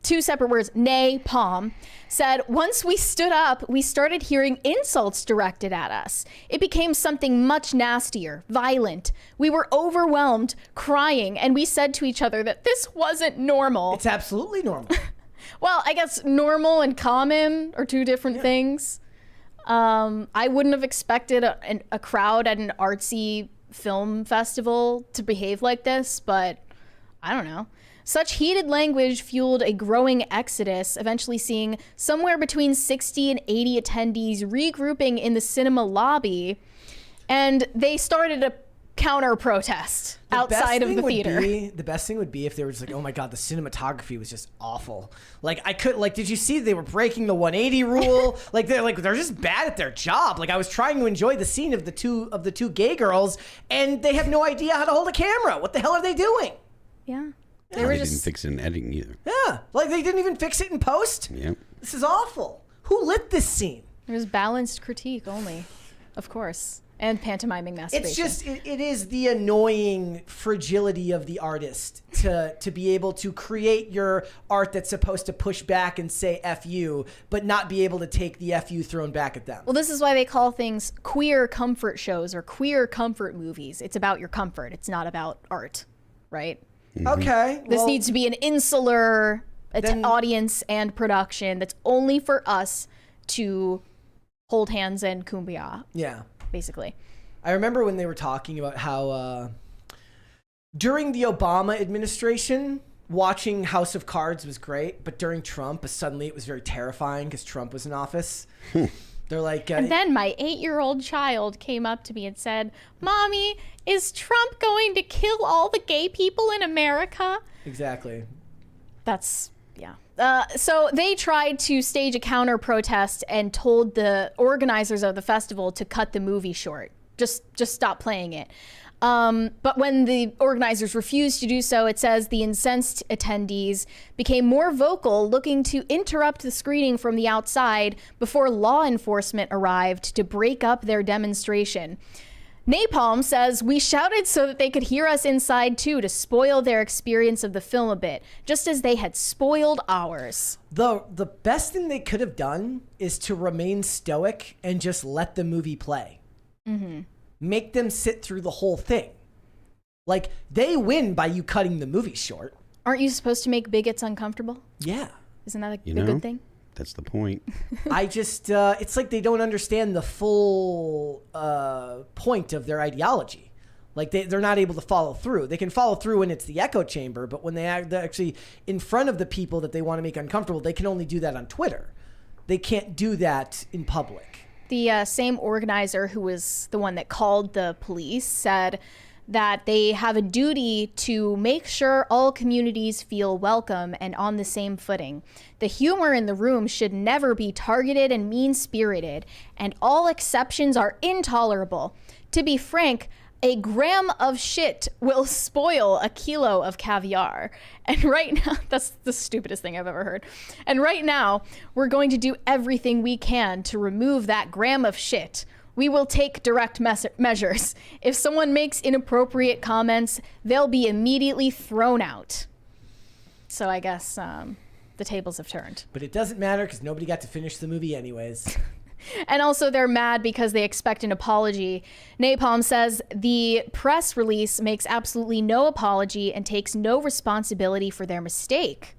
two separate words, Napalm, said, once we stood up, we started hearing insults directed at us. It became something much nastier, violent. We were overwhelmed, crying, and we said to each other that this wasn't normal. It's absolutely normal. Well, I guess normal and common are two different things. I wouldn't have expected a crowd at an artsy film festival to behave like this, but I don't know. Such heated language fueled a growing exodus, eventually seeing somewhere between 60 and 80 attendees regrouping in the cinema lobby, and they started a counter-protest outside of the theater. The best thing would be if there was like, oh my God, the cinematography was just awful. Did you see they were breaking the 180 rule? they're just bad at their job. Like I was trying to enjoy the scene of the two gay girls, and they have no idea how to hold a camera. What the hell are they doing? Yeah. They didn't fix it in editing either. Yeah, like they didn't even fix it in post. Yep. This is awful. Who lit this scene? There's balanced critique only, of course. And pantomiming masturbation. It's just, it is the annoying fragility of the artist to be able to create your art that's supposed to push back and say F you, but not be able to take the F you thrown back at them. Well, this is why they call things queer comfort shows or queer comfort movies. It's about your comfort. It's not about art, right? Mm-hmm. Okay. This needs to be an insular audience and production that's only for us to hold hands and kumbaya. Yeah. Basically. I remember when they were talking about how during the Obama administration, watching House of Cards was great, but during Trump, suddenly it was very terrifying because Trump was in office. They're like... and then my 8-year-old child came up to me and said, "Mommy, is Trump going to kill all the gay people in America?" Exactly. That's... yeah. So they tried to stage a counter protest and told the organizers of the festival to cut the movie short just stop playing it. But when the organizers refused to do so, it says the incensed attendees became more vocal, looking to interrupt the screening from the outside before law enforcement arrived to break up their demonstration. Napalm says, we shouted so that they could hear us inside too, to spoil their experience of the film a bit, just as they had spoiled ours. The best thing they could have done is to remain stoic and just let the movie play. Mm-hmm. Make them sit through the whole thing. Like, they win by you cutting the movie short. Aren't you supposed to make bigots uncomfortable? Yeah. Isn't that a good thing? That's the point. I just, it's like they don't understand the full point of their ideology. Like, they're not able to follow through. They can follow through when it's the echo chamber, but when they're actually in front of the people that they want to make uncomfortable, they can only do that on Twitter. They can't do that in public. The same organizer who was the one that called the police said that they have a duty to make sure all communities feel welcome and on the same footing. The humor in the room should never be targeted and mean-spirited, and all exceptions are intolerable. To be frank, a gram of shit will spoil a kilo of caviar. And right now, that's the stupidest thing I've ever heard. And right now, we're going to do everything we can to remove that gram of shit. We will take direct measures. If someone makes inappropriate comments, they'll be immediately thrown out. So I guess the tables have turned. But it doesn't matter because nobody got to finish the movie anyways. And also they're mad because they expect an apology. Napalm says the press release makes absolutely no apology and takes no responsibility for their mistake.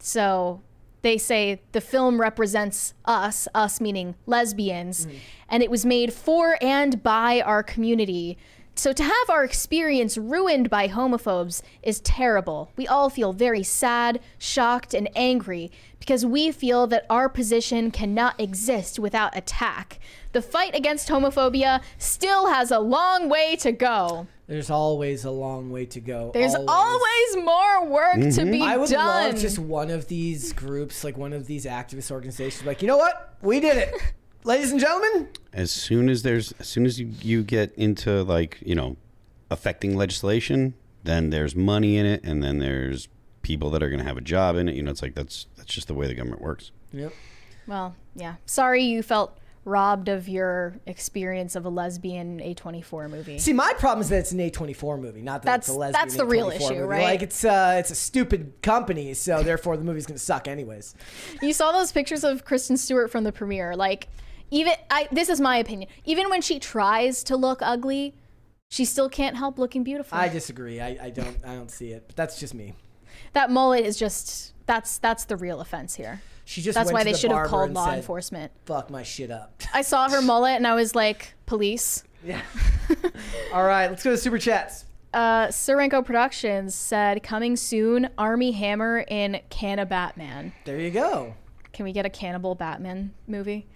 So they say the film represents us meaning lesbians, and it was made for and by our community. So to have our experience ruined by homophobes is terrible. We all feel very sad, shocked, and angry because we feel that our position cannot exist without attack. The fight against homophobia still has a long way to go. There's always a long way to go. There's always more work to be done. I would love just one of these groups, like one of these activist organizations, like, you know what? We did it. Ladies and gentlemen, as soon as you get into, like, you know, affecting legislation, then there's money in it, and then there's people that are going to have a job in it. You know, it's like that's just the way the government works. Yep. Well, yeah. Sorry you felt robbed of your experience of a lesbian A24 movie. See, my problem is that it's an A24 movie, not that it's a lesbian. That's the real A24 issue, movie. right? Like, it's a stupid company, so therefore the movie's going to suck anyways. You saw those pictures of Kristen Stewart from the premiere, like. This is my opinion. Even when she tries to look ugly, she still can't help looking beautiful. I disagree. I don't see it. But that's just me. That mullet is just that's the real offense here. That's why they should have called law enforcement. Fuck my shit up. I saw her mullet and I was like, police. Yeah. All right, let's go to Super Chats. Sirenko Productions said, coming soon, Army Hammer in Canna Batman. There you go. Can we get a cannibal Batman movie?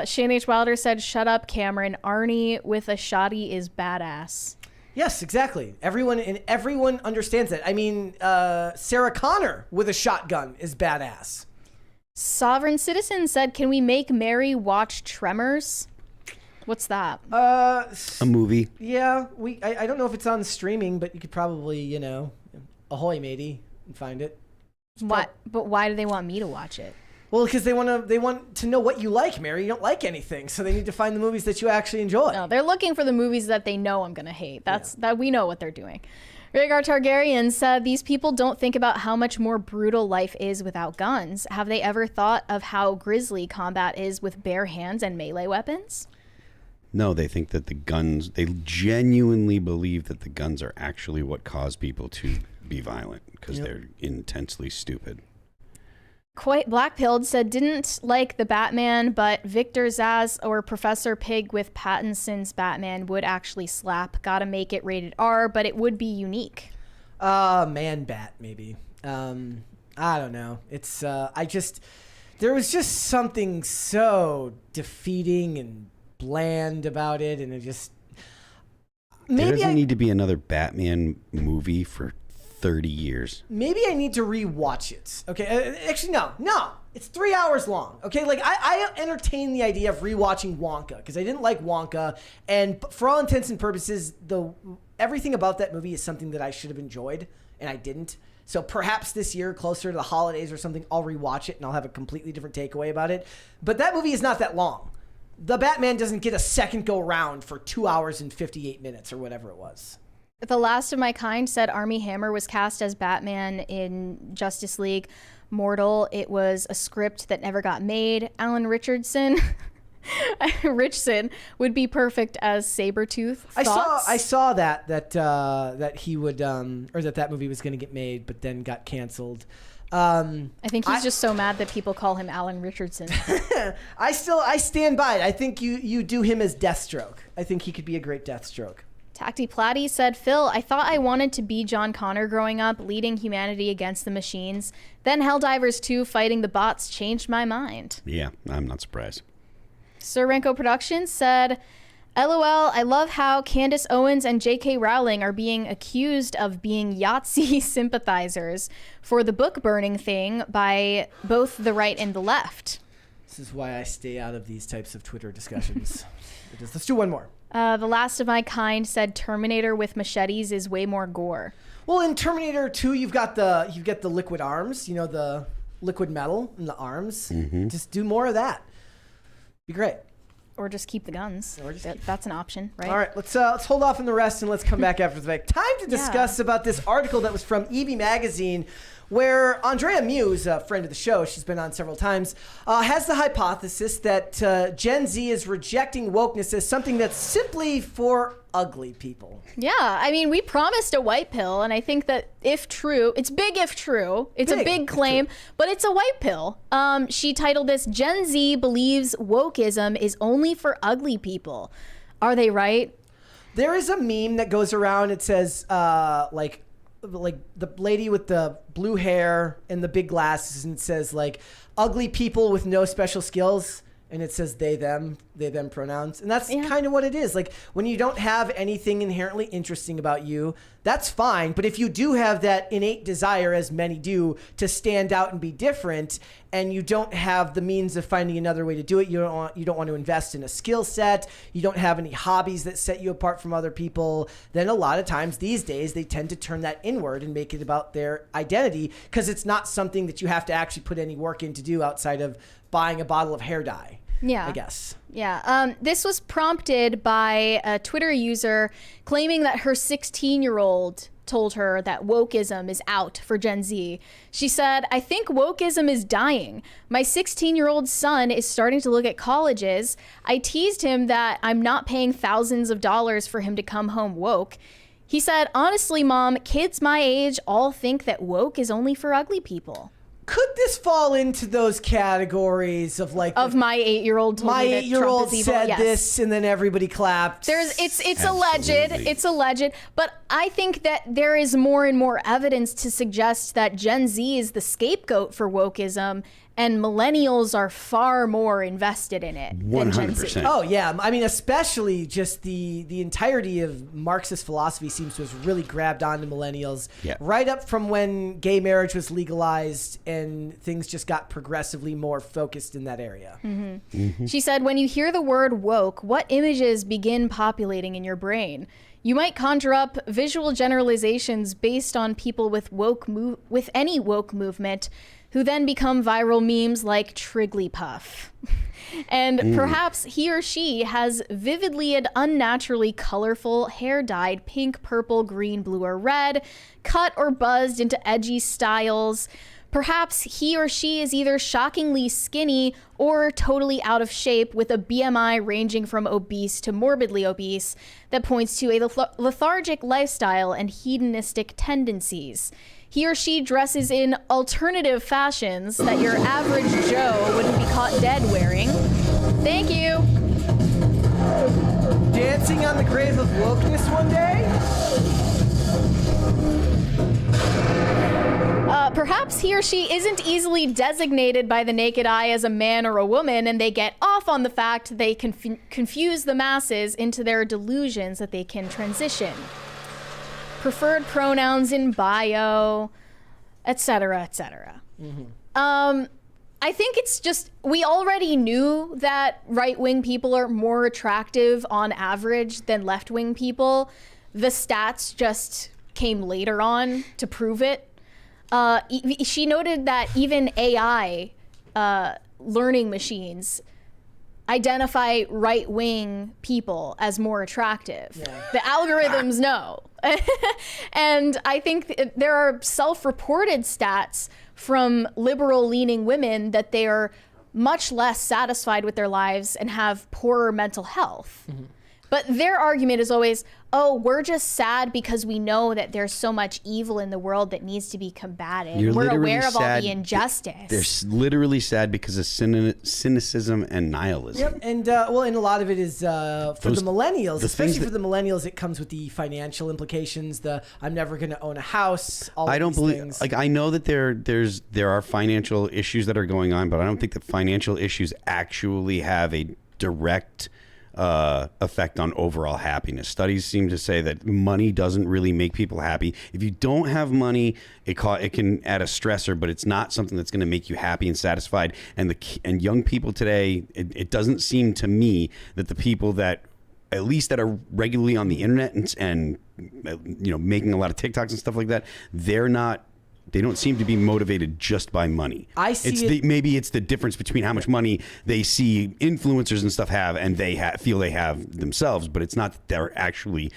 Shane H. Wilder said, shut up, Cameron. Arnie with a shoddy is badass. Yes, exactly. Everyone understands that. I mean, Sarah Connor with a shotgun is badass. Sovereign Citizen said, can we make Mary watch Tremors? What's that? A movie. Yeah, I don't know if it's on streaming, but you could probably, you know, ahoy matey and find it. What? But why do they want me to watch it? Well, because they want to know what you like, Mary. You don't like anything, so they need to find the movies that you actually enjoy. No, they're looking for the movies that they know I'm gonna hate. That we know what they're doing. Rhaegar Targaryen said, these people don't think about how much more brutal life is without guns. Have they ever thought of how grisly combat is with bare hands and melee weapons? No, they think that they genuinely believe that the guns are actually what cause people to be violent because they're intensely stupid. Quite Blackpilled said, didn't like the Batman, but Victor Zsasz or Professor Pig with Pattinson's Batman would actually slap. Gotta make it rated R, but it would be unique. Man Bat, maybe. I don't know. It's, there was just something so defeating and bland about it, and it just... There doesn't need to be another Batman movie for 30 years. Maybe I need to rewatch it. Okay, actually, no. It's 3 hours long. Okay, like I entertain the idea of rewatching Wonka because I didn't like Wonka, and for all intents and purposes, everything about that movie is something that I should have enjoyed, and I didn't. So perhaps this year, closer to the holidays or something, I'll rewatch it and I'll have a completely different takeaway about it. But that movie is not that long. The Batman doesn't get a second go round for 2 hours and 58 minutes or whatever it was. The Last of My Kind said Armie Hammer was cast as Batman in Justice League Mortal. It was a script that never got made. Alan Richardson would be perfect as Sabretooth. I saw that he would or that movie was going to get made but then got canceled. I think he's just so mad that people call him Alan Richardson. I stand by it. I think you do him as Deathstroke. I think he could be a great Deathstroke. Tacti Platty said, Phil, I thought I wanted to be John Connor growing up, leading humanity against the machines. Then Helldivers 2 fighting the bots changed my mind. Yeah, I'm not surprised. Sir Renko Productions said, LOL, I love how Candace Owens and J.K. Rowling are being accused of being Yahtzee sympathizers for the book burning thing by both the right and the left. This is why I stay out of these types of Twitter discussions. Let's do one more. The Last of My Kind said Terminator with machetes is way more gore. Well, in Terminator 2, you've got the liquid arms, the liquid metal in the arms. Mm-hmm. Just do more of that. Be great. Or just keep the guns. That's an option, right? All right, let's hold off on the rest and let's come back after the break. Time to discuss about this article that was from EB Magazine, where Andrea Muse, a friend of the show, she's been on several times, has the hypothesis that Gen Z is rejecting wokeness as something that's simply for ugly people. Yeah, I mean, we promised a white pill, and I think that if true, it's big if true. It's a big claim, but it's a white pill. She titled this, Gen Z believes wokeism is only for ugly people. Are they right? There is a meme that goes around. It says, like the lady with the blue hair and the big glasses, and it says like ugly people with no special skills, and it says they them pronouns, and that's kind of what it is. Like when you don't have anything inherently interesting about you, that's fine, but if you do have that innate desire, as many do, to stand out and be different, and you don't have the means of finding another way to do it, you don't want to invest in a skill set, you don't have any hobbies that set you apart from other people, then a lot of times these days they tend to turn that inward and make it about their identity, because it's not something that you have to actually put any work in to do outside of buying a bottle of hair dye. Yeah. I guess. Yeah. This was prompted by a Twitter user claiming that her 16-year-old told her that wokeism is out for Gen Z. She said, I think wokeism is dying. My 16-year-old son is starting to look at colleges. I teased him that I'm not paying thousands of dollars for him to come home woke. He said, honestly, Mom, kids my age all think that woke is only for ugly people. Could this fall into those categories of like my 8-year-old told me that Trump is evil? said yes. this and then everybody clapped? It's alleged, but I think that there is more and more evidence to suggest that Gen Z is the scapegoat for wokeism, and millennials are far more invested in it than Gen Z. 100%. Oh yeah, I mean, especially just the entirety of Marxist philosophy seems to have really grabbed onto millennials. Yeah. Right up from when gay marriage was legalized and things just got progressively more focused in that area. Mm-hmm. Mm-hmm. She said, when you hear the word woke, what images begin populating in your brain? You might conjure up visual generalizations based on people with any woke movement, who then become viral memes like Trigglypuff. And perhaps he or she has vividly and unnaturally colorful hair dyed pink, purple, green, blue, or red, cut or buzzed into edgy styles. Perhaps he or she is either shockingly skinny or totally out of shape with a BMI ranging from obese to morbidly obese that points to a lethargic lifestyle and hedonistic tendencies. He or she dresses in alternative fashions that your average Joe wouldn't be caught dead wearing. Thank you. Dancing on the grave of wokeness one day? Perhaps he or she isn't easily designated by the naked eye as a man or a woman, and they get off on the fact they confuse the masses into their delusions that they can transition. preferred pronouns in bio, etc., etc. I think it's just, we already knew that right-wing people are more attractive on average than left-wing people. The stats just came later on to prove it. She noted that even AI learning machines identify right-wing people as more attractive. Yeah. The algorithms know. And I think there are self-reported stats from liberal-leaning women that they are much less satisfied with their lives and have poorer mental health. Mm-hmm. But their argument is always, oh, we're just sad because we know that there's so much evil in the world that needs to be combated. We're aware of all the injustice. They're literally sad because of cynicism and nihilism. Yep, and and a lot of it is for the millennials, especially for the millennials, it comes with the financial implications. I'm never going to own a house. I don't believe. Things. Like, I know that there are financial issues that are going on, but I don't think that financial issues actually have a direct effect on overall happiness. Studies seem to say that money doesn't really make people happy. If you don't have money, it can add a stressor, but it's not something that's going to make you happy and satisfied. And young people today, it doesn't seem to me that the people that, at least that are regularly on the internet and making a lot of TikToks and stuff like that, they don't seem to be motivated just by money. I see maybe it's the difference between how much money they see influencers and stuff have and they feel they have themselves, but it's not that they're actually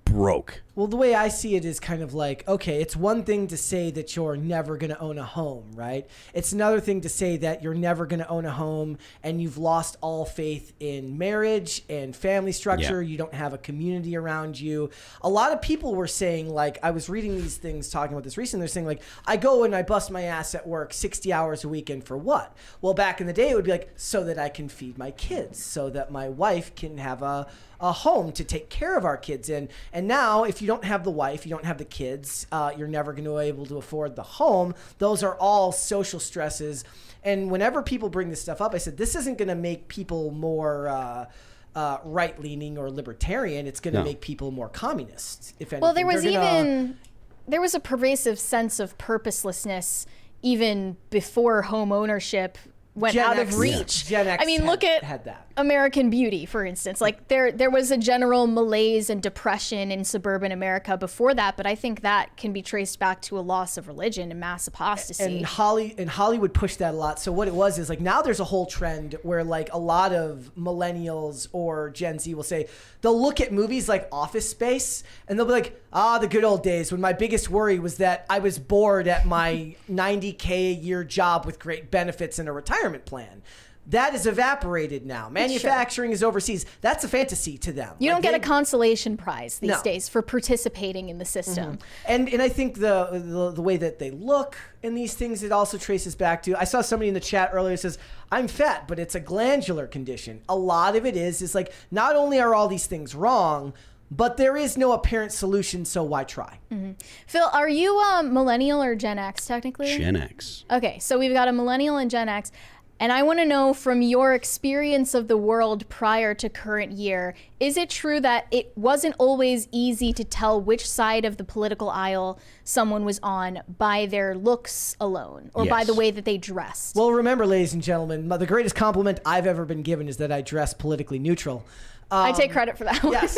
broke. Well, the way I see it is kind of like, okay, it's one thing to say that you're never going to own a home, right? It's another thing to say that you're never going to own a home and you've lost all faith in marriage and family structure. Yeah. You don't have a community around you. A lot of people were saying, like, I was reading these things talking about this recently. They're saying, like, I go and I bust my ass at work 60 hours a weekend for what? Well, back in the day, it would be like, so that I can feed my kids, so that my wife can have a home to take care of our kids in. And now, if you don't have the wife, you don't have the kids, you're never going to be able to afford the home. Those are all social stresses. And whenever people bring this stuff up, I said, this isn't going to make people more right-leaning or libertarian. It's going to make people more communist, if anything. Well, there was a pervasive sense of purposelessness even before home ownership went out of reach. Gen X look at American Beauty, for instance. Like, there was a general malaise and depression in suburban America before that, but I think that can be traced back to a loss of religion and mass apostasy. And Hollywood pushed that a lot. So what it was is, like, now there's a whole trend where, like, a lot of millennials or Gen Z will say, they'll look at movies like Office Space and they'll be like, the good old days when my biggest worry was that I was bored at my $90K a year job with great benefits and a retirement plan. That is evaporated now. Manufacturing is overseas. That's a fantasy to them. You don't get a consolation prize these days for participating in the system. Mm-hmm. And I think the way that they look in these things, it also traces back to, I saw somebody in the chat earlier who says, I'm fat, but it's a glandular condition. A lot of it is like, not only are all these things wrong, but there is no apparent solution, so why try? Mm-hmm. Phil, are you millennial or Gen X technically? Gen X. Okay, so we've got a millennial and Gen X. And I want to know, from your experience of the world prior to current year, is it true that it wasn't always easy to tell which side of the political aisle someone was on by their looks alone or by the way that they dressed? Well, remember, ladies and gentlemen, the greatest compliment I've ever been given is that I dress politically neutral. I take credit for that one. Yes.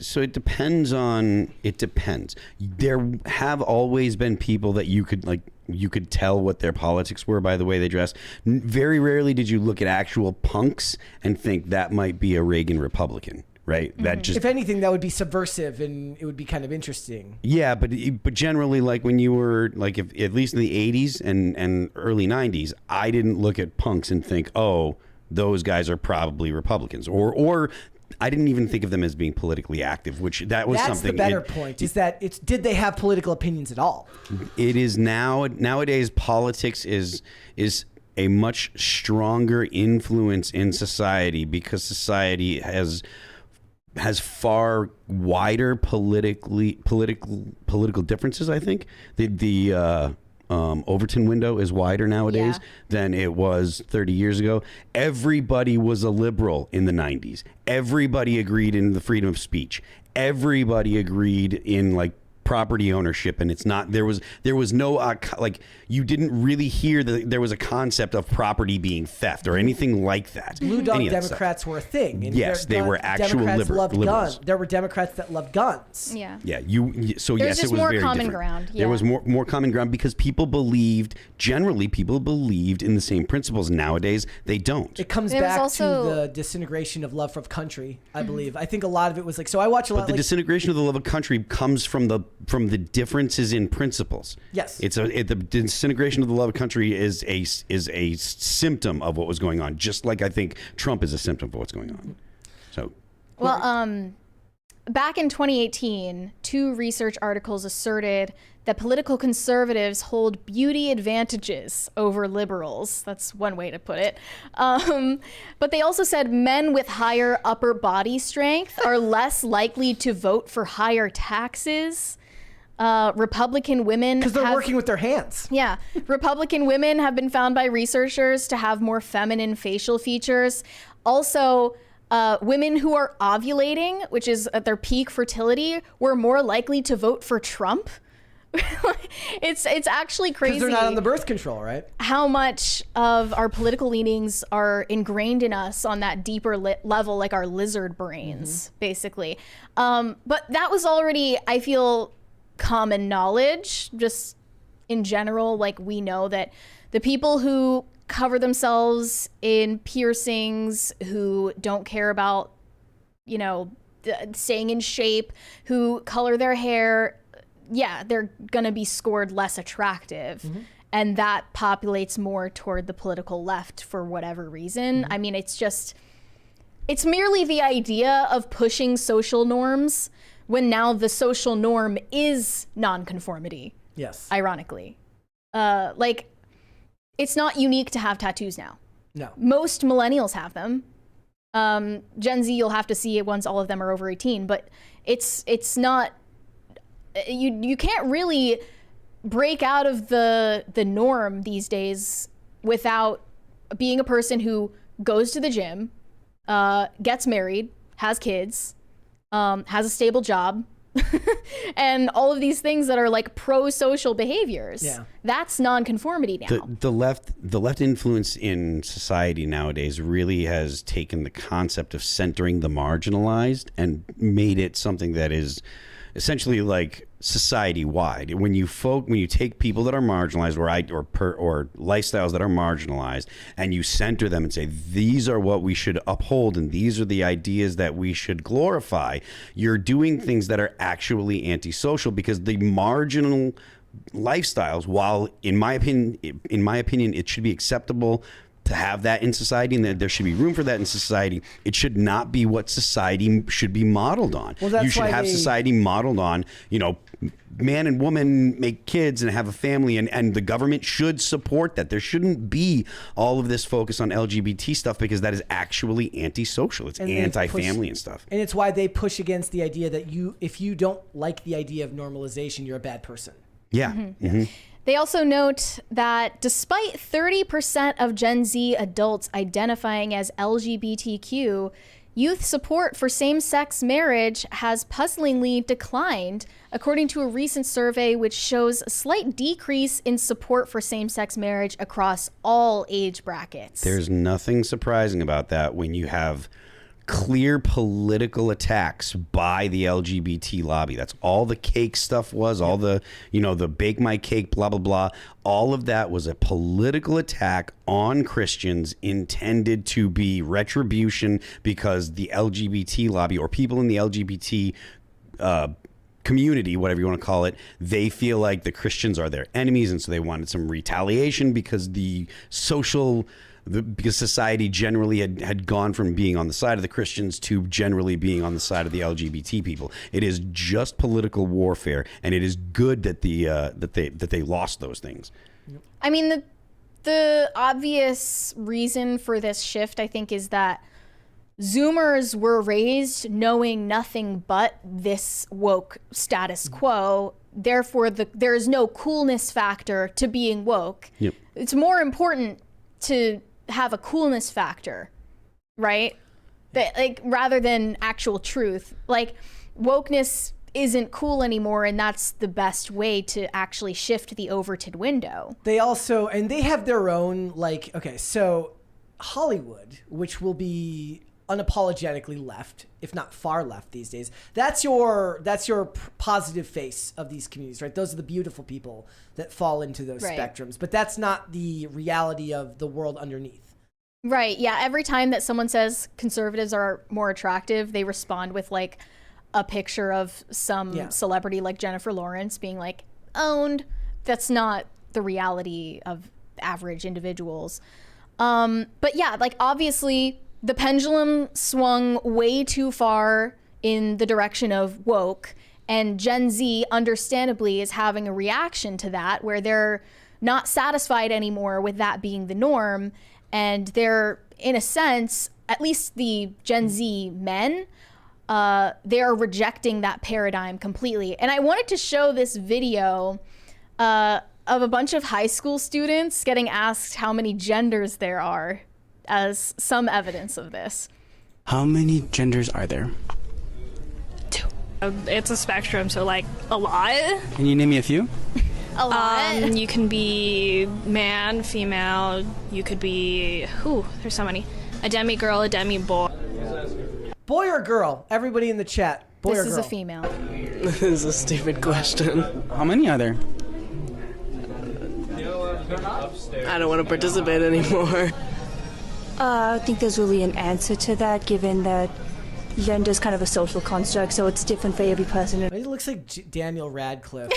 So it depends on, it depends. There have always been people that you could tell what their politics were by the way they dress. Very rarely did you look at actual punks and think that might be a Reagan Republican, right? Mm-hmm. That just, if anything, that would be subversive and it would be kind of interesting. Yeah, but generally, like, when you were, like, at least in the 80s and early 90s, I didn't look at punks and think, oh, those guys are probably Republicans, or I didn't even think of them as being politically active, which that was That's something. That's the better point, is that did they have political opinions at all? It is nowadays politics is a much stronger influence in society because society has far wider political differences. I think Overton window is wider nowadays than it was 30 years ago. Everybody was a liberal in the 90s. Everybody agreed in the freedom of speech. Everybody agreed in like property ownership, and it's not there was no like you didn't really hear that there was a concept of property being theft or anything like that. Blue Dog Democrats were a thing. And yes, they were actual liberals. There were Democrats that loved guns. Yeah. Yeah. So There's yes, just it was more very common different. ground. Yeah. There was more common ground because people believed in the same principles. Nowadays, they don't. It comes back to the disintegration of love of country, I believe. I think a lot of it was like, so I watch a lot. But the disintegration of the love of country comes from the differences in principles. Yes. The disintegration of the love of country is a symptom of what was going on, just like I think Trump is a symptom of what's going on. So, well, back in 2018, 2 research articles asserted that political conservatives hold beauty advantages over liberals. That's one way to put it. But they also said men with higher upper body strength are less likely to vote for higher taxes. Republican women, because they're working with their hands. Yeah. Republican women have been found by researchers to have more feminine facial features. Also, women who are ovulating, which is at their peak fertility, were more likely to vote for Trump. It's actually crazy. Because they're not on the birth control, right? How much of our political leanings are ingrained in us on that deeper level, like our lizard brains, basically. But that was already, I feel, common knowledge, just in general. Like, we know that the people who cover themselves in piercings, who don't care about, staying in shape, who color their hair, they're gonna be scored less attractive. And that populates more toward the political left for whatever reason. I mean, it's merely the idea of pushing social norms when now the social norm is nonconformity. Yes. Ironically. It's not unique to have tattoos now. No. Most millennials have them. Gen Z, you'll have to see it once all of them are over 18, but it's not, you can't really break out of the norm these days without being a person who goes to the gym, gets married, has kids, has a stable job, and all of these things that are like pro-social behaviors. Yeah. That's nonconformity now. The left influence in society nowadays really has taken the concept of centering the marginalized and made it something that is essentially like society-wide. When you take people that are marginalized or lifestyles that are marginalized, and you center them and say these are what we should uphold and these are the ideas that we should glorify, you're doing things that are actually antisocial, because the marginal lifestyles, while in my opinion it should be acceptable to have that in society, and that there should be room for that in society, it should not be what society should be modeled on. Well, you should have society modeled on, man and woman make kids and have a family, and the government should support that. There shouldn't be all of this focus on LGBT stuff, because that is actually antisocial. It's anti-family and stuff. And it's why they push against the idea that if you don't like the idea of normalization, you're a bad person. Yeah. They also note that despite 30% of Gen Z adults identifying as LGBTQ, youth support for same-sex marriage has puzzlingly declined, according to a recent survey which shows a slight decrease in support for same-sex marriage across all age brackets. There's nothing surprising about that when you have clear political attacks by the LGBT lobby. That's all the cake stuff was, all the, the bake my cake, blah, blah, blah. All of that was a political attack on Christians intended to be retribution, because the LGBT lobby, or people in the LGBT community, whatever you want to call it, they feel like the Christians are their enemies, and so they wanted some retaliation because because society generally had gone from being on the side of the Christians to generally being on the side of the LGBT people. It is just political warfare, and it is good that that they lost those things. I mean, the obvious reason for this shift, I think, is that Zoomers were raised knowing nothing but this woke status quo. Therefore, there is no coolness factor to being woke. Yep. It's more important to have a coolness factor, right? That, like, rather than actual truth. Like, wokeness isn't cool anymore, and that's the best way to actually shift the Overton window. They also, and they have their own, like, okay, so Hollywood, which will be unapologetically left, if not far left these days, that's your positive face of these communities, right? Those are the beautiful people that fall into those spectrums, but that's not the reality of the world underneath. Right, yeah, every time that someone says conservatives are more attractive, they respond with like a picture of some celebrity like Jennifer Lawrence being like owned. That's not the reality of average individuals. But yeah, like obviously the pendulum swung way too far in the direction of woke, and Gen Z understandably is having a reaction to that where they're not satisfied anymore with that being the norm, and they're, in a sense, at least the Gen Z men, they are rejecting that paradigm completely. And I wanted to show this video of a bunch of high school students getting asked how many genders there are as some evidence of this. How many genders are there? 2. It's a spectrum, so like a lot. Can you name me a few? A lot. You can be man, female. You could be, there's so many. A demi-girl, a demi-boy. Boy or girl? Everybody in the chat. Boy or girl? This is a female. This is a stupid question. How many are there? I don't want to participate anymore. I don't think there's really an answer to that, given that gender is kind of a social construct, so it's different for every person. It looks like Daniel Radcliffe.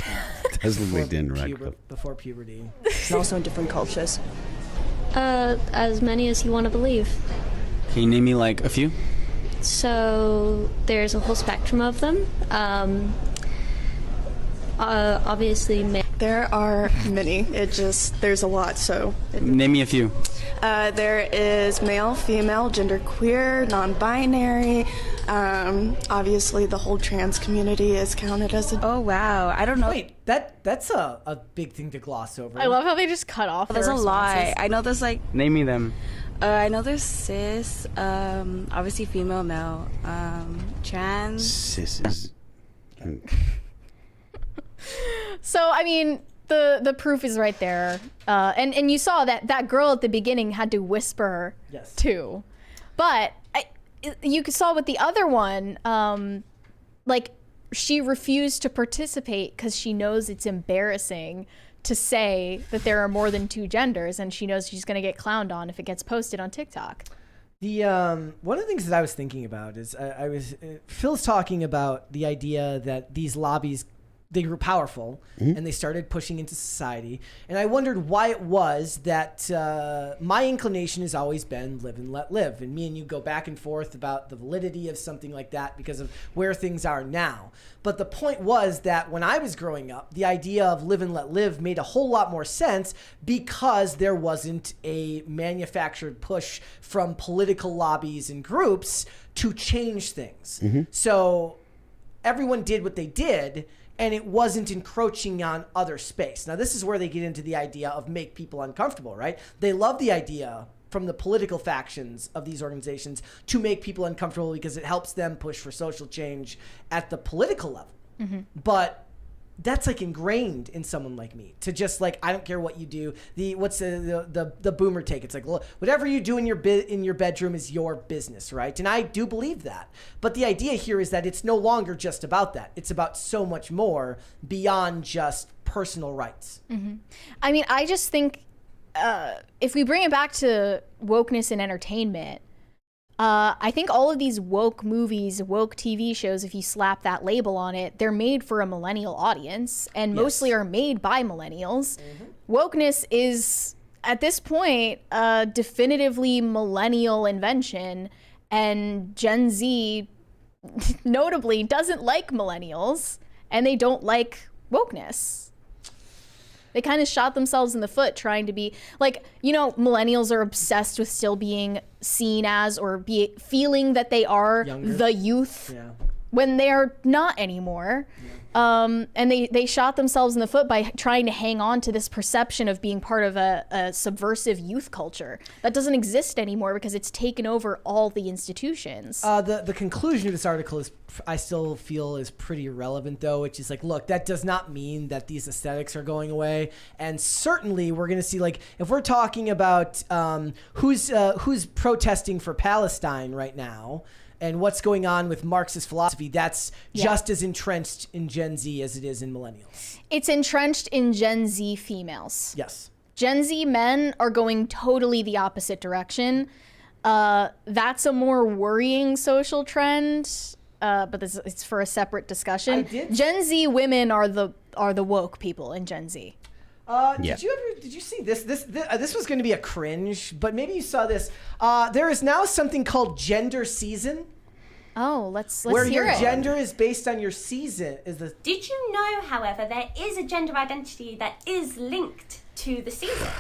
Does look like Daniel Radcliffe. Before puberty. It's also in different cultures. As many as you want to believe. Can you name me like a few? So there's a whole spectrum of them. Obviously, there are many. There's a lot. So name me a few. There is male, female, genderqueer, non-binary. Obviously, the whole trans community is counted as a. Oh wow, I don't know. Wait, that's a big thing to gloss over. I love how they just cut off. There's a lot. I know there's like. Name me them. I know there's cis, obviously female, male, trans. Cis. So I mean, the proof is right there, and you saw that girl at the beginning had to whisper too, but you saw with the other one, like she refused to participate because she knows it's embarrassing to say that there are more than 2 genders, and she knows she's going to get clowned on if it gets posted on TikTok. The one of the things that I was thinking about is Phil's talking about the idea that these lobbies, they grew powerful and they started pushing into society. And I wondered why it was that my inclination has always been live and let live. And me and you go back and forth about the validity of something like that because of where things are now. But the point was that when I was growing up, the idea of live and let live made a whole lot more sense because there wasn't a manufactured push from political lobbies and groups to change things. So everyone did what they did, and it wasn't encroaching on other space. Now, this is where they get into the idea of make people uncomfortable, right? They love the idea from the political factions of these organizations to make people uncomfortable because it helps them push for social change at the political level. But that's like ingrained in someone like me to just like, I don't care what you do. What's the boomer take? It's like, look, whatever you do in your bedroom is your business, right? And I do believe that. But the idea here is that it's no longer just about that. It's about so much more beyond just personal rights. I mean, I just think if we bring it back to wokeness and entertainment, I think all of these woke movies, woke TV shows, if you slap that label on it, they're made for a millennial audience and mostly are made by millennials. Wokeness is, at this point, a definitively millennial invention, and Gen Z notably doesn't like millennials, and they don't like wokeness. They kind of shot themselves in the foot trying to be like, you know, millennials are obsessed with still being seen as or feeling that they are Younger. the youth when they're not anymore. And they shot themselves in the foot by trying to hang on to this perception of being part of a subversive youth culture that doesn't exist anymore because it's taken over all the institutions. The conclusion of this article is, I still feel, is pretty relevant though, which is like, look, that does not mean that these aesthetics are going away, and certainly we're going to see, like, if we're talking about who's protesting for Palestine right now. And what's going on with Marxist philosophy, that's just as entrenched in Gen Z as it is in millennials. It's entrenched in Gen Z females. Yes. Gen Z men are going totally the opposite direction. That's a more worrying social trend, but it's for a separate discussion. Gen Z women are the woke people in Gen Z. Did you see this? This was going to be a cringe, but maybe you saw this. There is now something called gender season. Oh, let's where hear your it. gender is based on your season. Did you know, however, there is a gender identity that is linked to the seasons?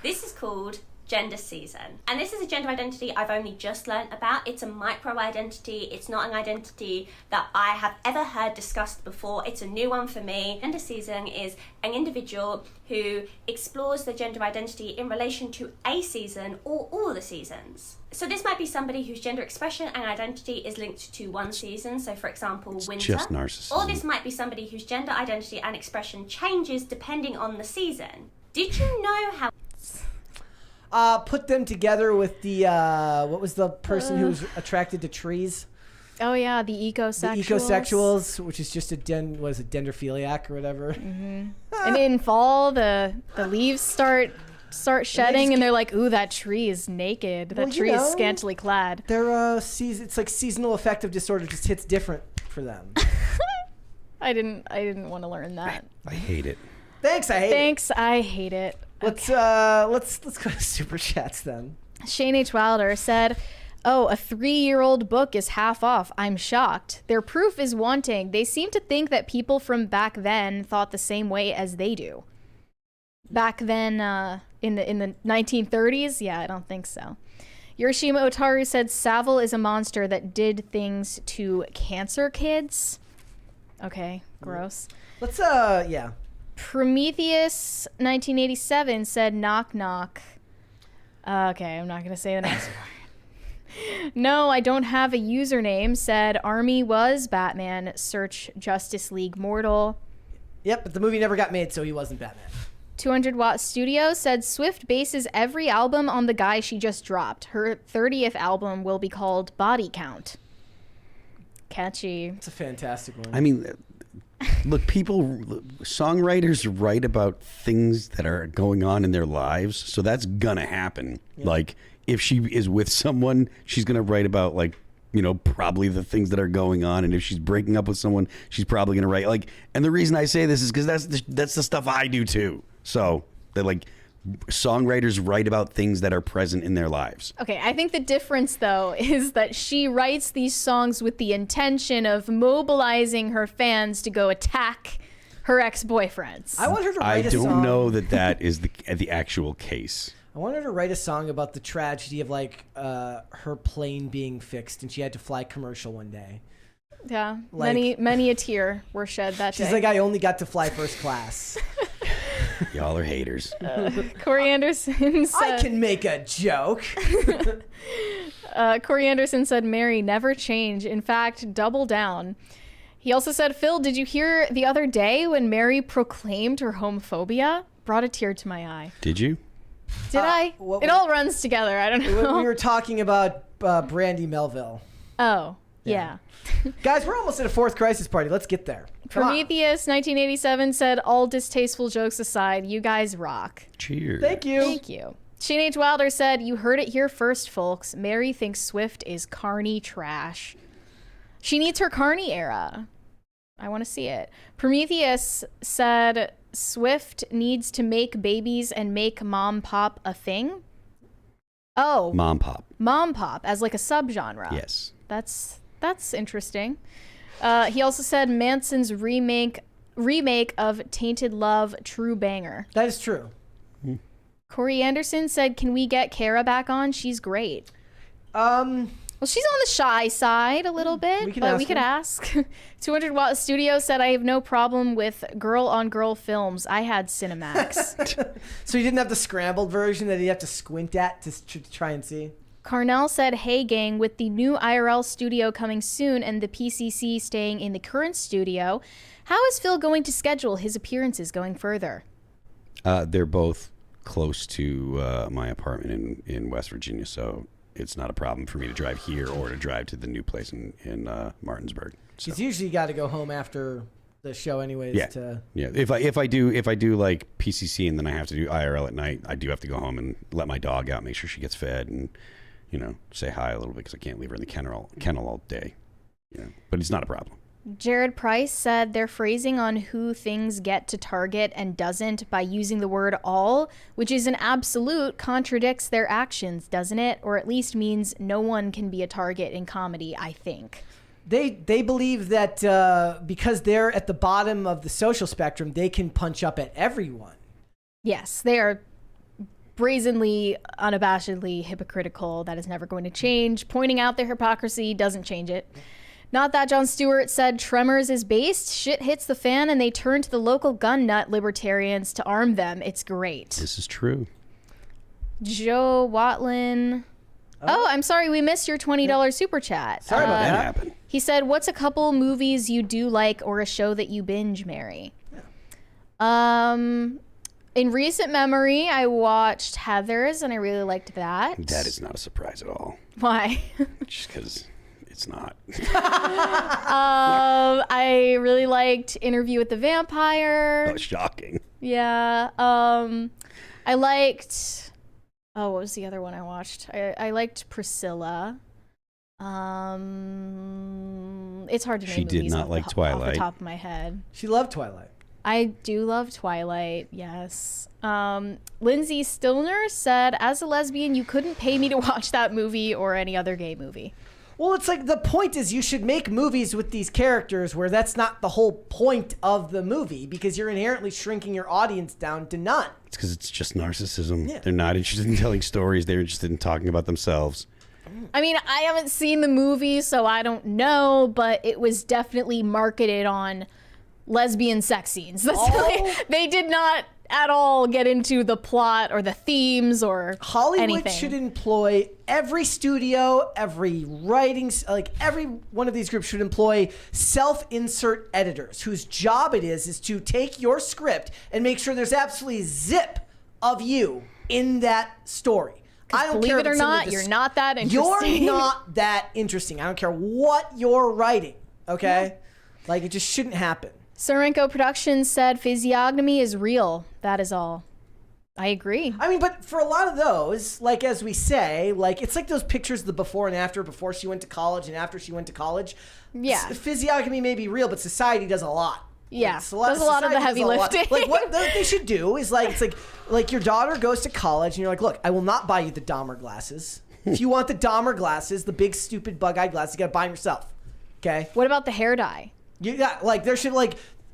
This is called gender season. And this is a gender identity I've only just learnt about. It's a micro identity. It's not an identity that I have ever heard discussed before. It's a new one for me. Gender season is an individual who explores their gender identity in relation to a season or all the seasons. So this might be somebody whose gender expression and identity is linked to one season. So for example, winter. Just narcissism. Or this might be somebody whose gender identity and expression changes depending on the season. Did you know how... Put them together with the, what was the person who was attracted to trees? Oh yeah, the ecosexuals. The ecosexuals, which is just a dendrophiliac or whatever. Mm-hmm. And in fall, the leaves start shedding, and they're like, "Ooh, that tree is naked. That tree is scantily clad." They're it's like seasonal affective disorder just hits different for them. I didn't want to learn that. I hate it. Thanks, I hate it. Let's go to Super Chats then. Shane H. Wilder said, "Oh, a 3-year-old book is half off. I'm shocked. Their proof is wanting. They seem to think that people from back then thought the same way as they do." Back then, in the 1930s? Yeah, I don't think so. Yorishima Otaru said, "Savile is a monster that did things to cancer kids." Okay, gross. Let's yeah. Prometheus 1987 said, "Knock knock." Okay, I'm not gonna say the next part. "No, I don't have a username," said Army was Batman. Search Justice League Mortal. Yep, but the movie never got made, so he wasn't Batman. 200 Watt Studio said Swift bases every album on the guy she just dropped. Her 30th album will be called Body Count. Catchy. It's a fantastic one. I mean, look, songwriters write about things that are going on in their lives, so that's gonna happen. Yeah. Like, if she is with someone, she's gonna write about, like, you know, probably the things that are going on, and if she's breaking up with someone, she's probably gonna write, like, and the reason I say this is because that's the stuff I do too. So that, like, songwriters write about things that are present in their lives. Okay, I think the difference, though, is that she writes these songs with the intention of mobilizing her fans to go attack her ex-boyfriends. I want her to write a song. I don't know that is the actual case. I want her to write a song about the tragedy of, like, her plane being fixed and she had to fly commercial one day. Yeah, like, many a tear were shed that day. She's like, I only got to fly first class. Y'all are haters. Corey Anderson said, I can make a joke. Corey Anderson said, "Mary, never change. In fact, double down." He also said, "Phil, did you hear the other day when Mary proclaimed her homophobia? Brought a tear to my eye." Did you? Did I? It all runs together. I don't know. We were talking about Brandy Melville. Oh, yeah. Guys, we're almost at a fourth crisis party. Let's get there. Prometheus 1987 said, "All distasteful jokes aside, you guys rock." Cheers. Thank you. Thank you. Shane H. Wilder said, "You heard it here first, folks. Mary thinks Swift is carny trash. She needs her carny era. I want to see it." Prometheus said, "Swift needs to make babies and make mom pop a thing." Oh. Mom pop. Mom pop as like a subgenre. Yes. That's interesting. He also said Manson's remake remake of Tainted Love, true banger. That is true. Corey Anderson said, can we get Kara back on? She's great. Well, she's on the shy side a little bit, we could ask. 200 Watt Studio said, I have no problem with girl-on-girl films. I had Cinemax. So you didn't have the scrambled version that you have to squint at to try and see? Carnell said, hey, gang, with the new IRL studio coming soon and the PCC staying in the current studio, how is Phil going to schedule his appearances going further? They're both close to my apartment in West Virginia, so it's not a problem for me to drive here or to drive to the new place in Martinsburg. So. It's usually got to go home after the show, anyways. Yeah. Yeah. If I do like PCC and then I have to do IRL at night, I do have to go home and let my dog out, make sure she gets fed, and say hi a little bit because I can't leave her in the kennel all day. But it's not a problem. Jared Price said their phrasing on who things get to target and doesn't by using the word all, which is an absolute, contradicts their actions, doesn't it? Or at least means no one can be a target in comedy, I think. They believe that because they're at the bottom of the social spectrum, they can punch up at everyone. Yes, they are brazenly, unabashedly hypocritical. That is never going to change. Pointing out their hypocrisy doesn't change it. Not that Jon Stewart said Tremors is based. Shit hits the fan and they turn to the local gun nut libertarians to arm them. It's great. This is true. Joe Watlin. Oh, I'm sorry. We missed your $20 super chat. Sorry about that. Happened. He said, what's a couple movies you do like or a show that you binge, Mary? In recent memory, I watched Heathers and I really liked that. That is not a surprise at all. Why? Just because it's not. I really liked Interview with the Vampire. Oh, shocking. Yeah. I liked... Oh, what was the other one I watched? I liked Priscilla. It's hard to name She did movies not like Twilight. off the top of my head. She loved Twilight. I do love Twilight, yes. Lindsay Stillner said, as a lesbian, you couldn't pay me to watch that movie or any other gay movie. Well, it's like the point is you should make movies with these characters where that's not the whole point of the movie because you're inherently shrinking your audience down to none. It's because it's just narcissism. Yeah. They're not interested in telling stories. They're interested in talking about themselves. I mean, I haven't seen the movie, so I don't know, but it was definitely marketed on lesbian sex scenes. They did not at all get into the plot or the themes or Hollywood anything. should employ every studio, every writing, like every one of these groups should employ self-insert editors whose job it is to take your script and make sure there's absolutely zip of you in that story. I don't believe care it or not, you're not that interesting. You're not that interesting. I don't care what you're writing, okay? Like, it just shouldn't happen. Sorenko Productions said physiognomy is real. That is all. I agree. I mean, but for a lot of those, like as we say, like it's like those pictures of the before and after, before she went to college and after she went to college. Yeah. Physiognomy may be real, but society does a lot. Yeah, does a lot of the heavy lifting. Like what they should do is like, it's like your daughter goes to college and you're like, look, I will not buy you the Dahmer glasses. If you want the Dahmer glasses, the big stupid bug-eyed glasses, you gotta buy them yourself. Okay? What about the hair dye?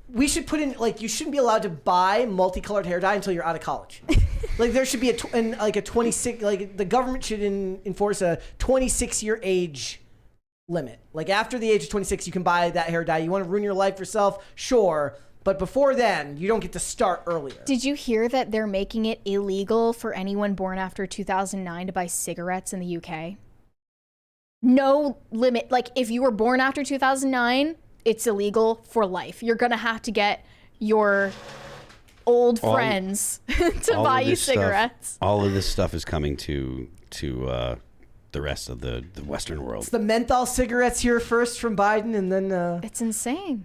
We should put in, like, you shouldn't be allowed to buy multicolored hair dye until you're out of college. Like, there should be a 26, like, the government should enforce a 26-year age limit. Like, after the age of 26, you can buy that hair dye. You want to ruin your life yourself? Sure. But before then, you don't get to start earlier. Did you hear that they're making it illegal for anyone born after 2009 to buy cigarettes in the UK? No limit. Like, if you were born after 2009... it's illegal for life. You're going to have to get your old friends to buy you cigarettes. All of this stuff is coming to the rest of the Western world. It's the menthol cigarettes here first from Biden, and then... It's insane.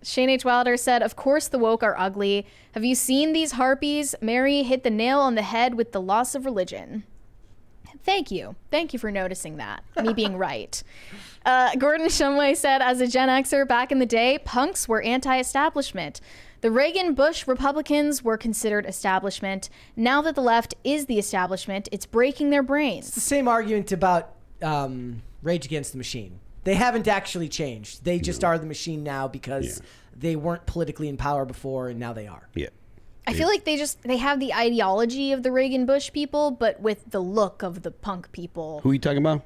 Shane H. Wilder said, of course the woke are ugly. Have you seen these harpies? Mary hit the nail on the head with the loss of religion. Thank you. Thank you for noticing that. Me being right. Gordon Shumway said, as a Gen Xer back in the day, punks were anti-establishment. The Reagan-Bush Republicans were considered establishment. Now that the left is the establishment, it's breaking their brains. It's the same argument about Rage Against the Machine. They haven't actually changed. They just are the machine now because they weren't politically in power before, and now they are. Yeah. I feel like they have the ideology of the Reagan Bush people, but with the look of the punk people. Who are you talking about?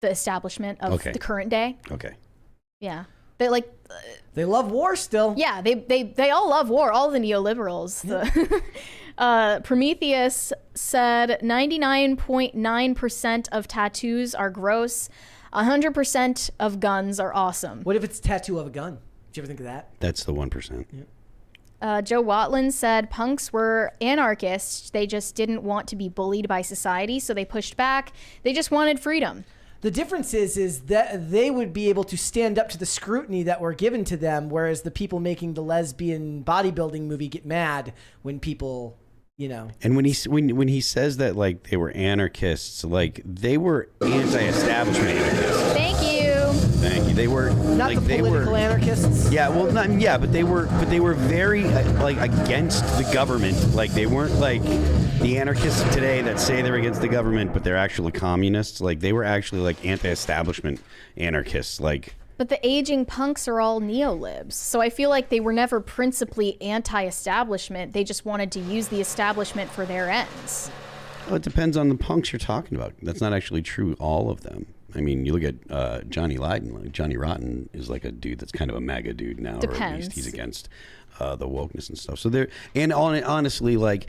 The establishment of the current day. Okay. Yeah. They like. They love war still. Yeah, they all love war. All the neoliberals. Prometheus said 99.9% of tattoos are gross. 100% of guns are awesome. What if it's a tattoo of a gun? Did you ever think of that? That's the 1%. Yeah. Joe Watland said punks were anarchists. They just didn't want to be bullied by society, so they pushed back. They just wanted freedom. The difference is that they would be able to stand up to the scrutiny that were given to them, whereas the people making the lesbian bodybuilding movie get mad when people, And when he says that like they were anarchists, like they were anti-establishment anarchists. Thank you. They were not like the political anarchists. Yeah, well, but they were very like against the government. Like they weren't like the anarchists of today that say they're against the government, but they're actually communists. Like they were actually like anti-establishment anarchists. Like. But the aging punks are all neolibs, so I feel like they were never principally anti-establishment. They just wanted to use the establishment for their ends. Well, it depends on the punks you're talking about. That's not actually true, all of them. I mean, you look at Johnny Lydon. Like Johnny Rotten is like a dude that's kind of a MAGA dude now, or at least he's against the wokeness and stuff. So honestly, like,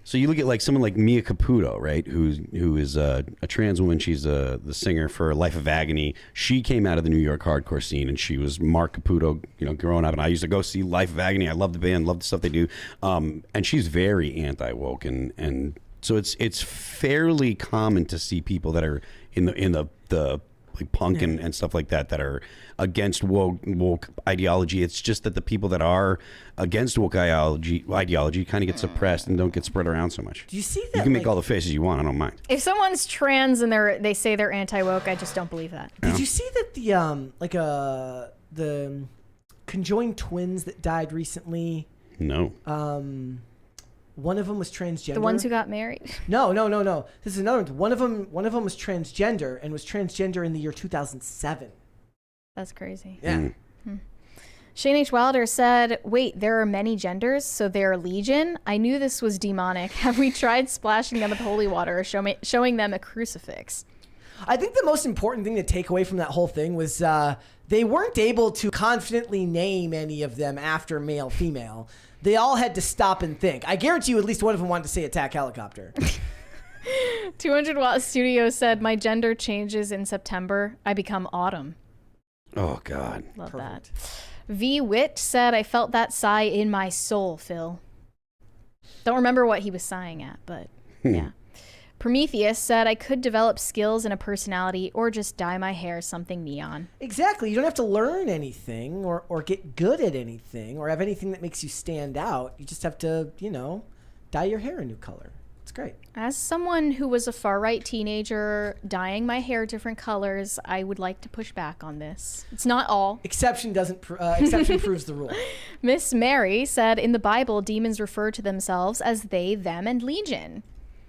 so you look at like someone like Mia Caputo, right? Who is a trans woman. She's the singer for Life of Agony. She came out of the New York hardcore scene, and she was Mark Caputo, growing up. And I used to go see Life of Agony. I love the band, love the stuff they do. And she's very anti-woke, and so it's fairly common to see people that are in the like punk and stuff like that are against woke ideology. It's just that the people that are against woke ideology kind of get suppressed and don't get spread around so much. Do you see that? You can make all the faces you want. I don't mind. If someone's trans and they say they're anti-woke, I just don't believe that. Did you see that the conjoined twins that died recently? No. One of them was transgender. The ones who got married? No. This is another one. One of them was transgender and was transgender in the year 2007. That's crazy. Yeah. Shane H. Wilder said, wait, there are many genders, so there are legion? I knew this was demonic. Have we tried splashing them with holy water or showing them a crucifix? I think the most important thing to take away from that whole thing was they weren't able to confidently name any of them after male, female. They all had to stop and think. I guarantee you at least one of them wanted to say attack helicopter. 200 Watt Studio said, my gender changes in September. I become autumn. Oh, God. Love Perfect. that. V. Witt said, I felt that sigh in my soul, Phil. Don't remember what he was sighing at, but yeah. Prometheus said, I could develop skills and a personality or just dye my hair something neon. Exactly. You don't have to learn anything or get good at anything or have anything that makes you stand out. You just have to, dye your hair a new color. It's great. As someone who was a far-right teenager dyeing my hair different colors, I would like to push back on this. It's not all. Exception proves the rule. Miss Mary said, in the Bible, demons refer to themselves as they, them, and legion.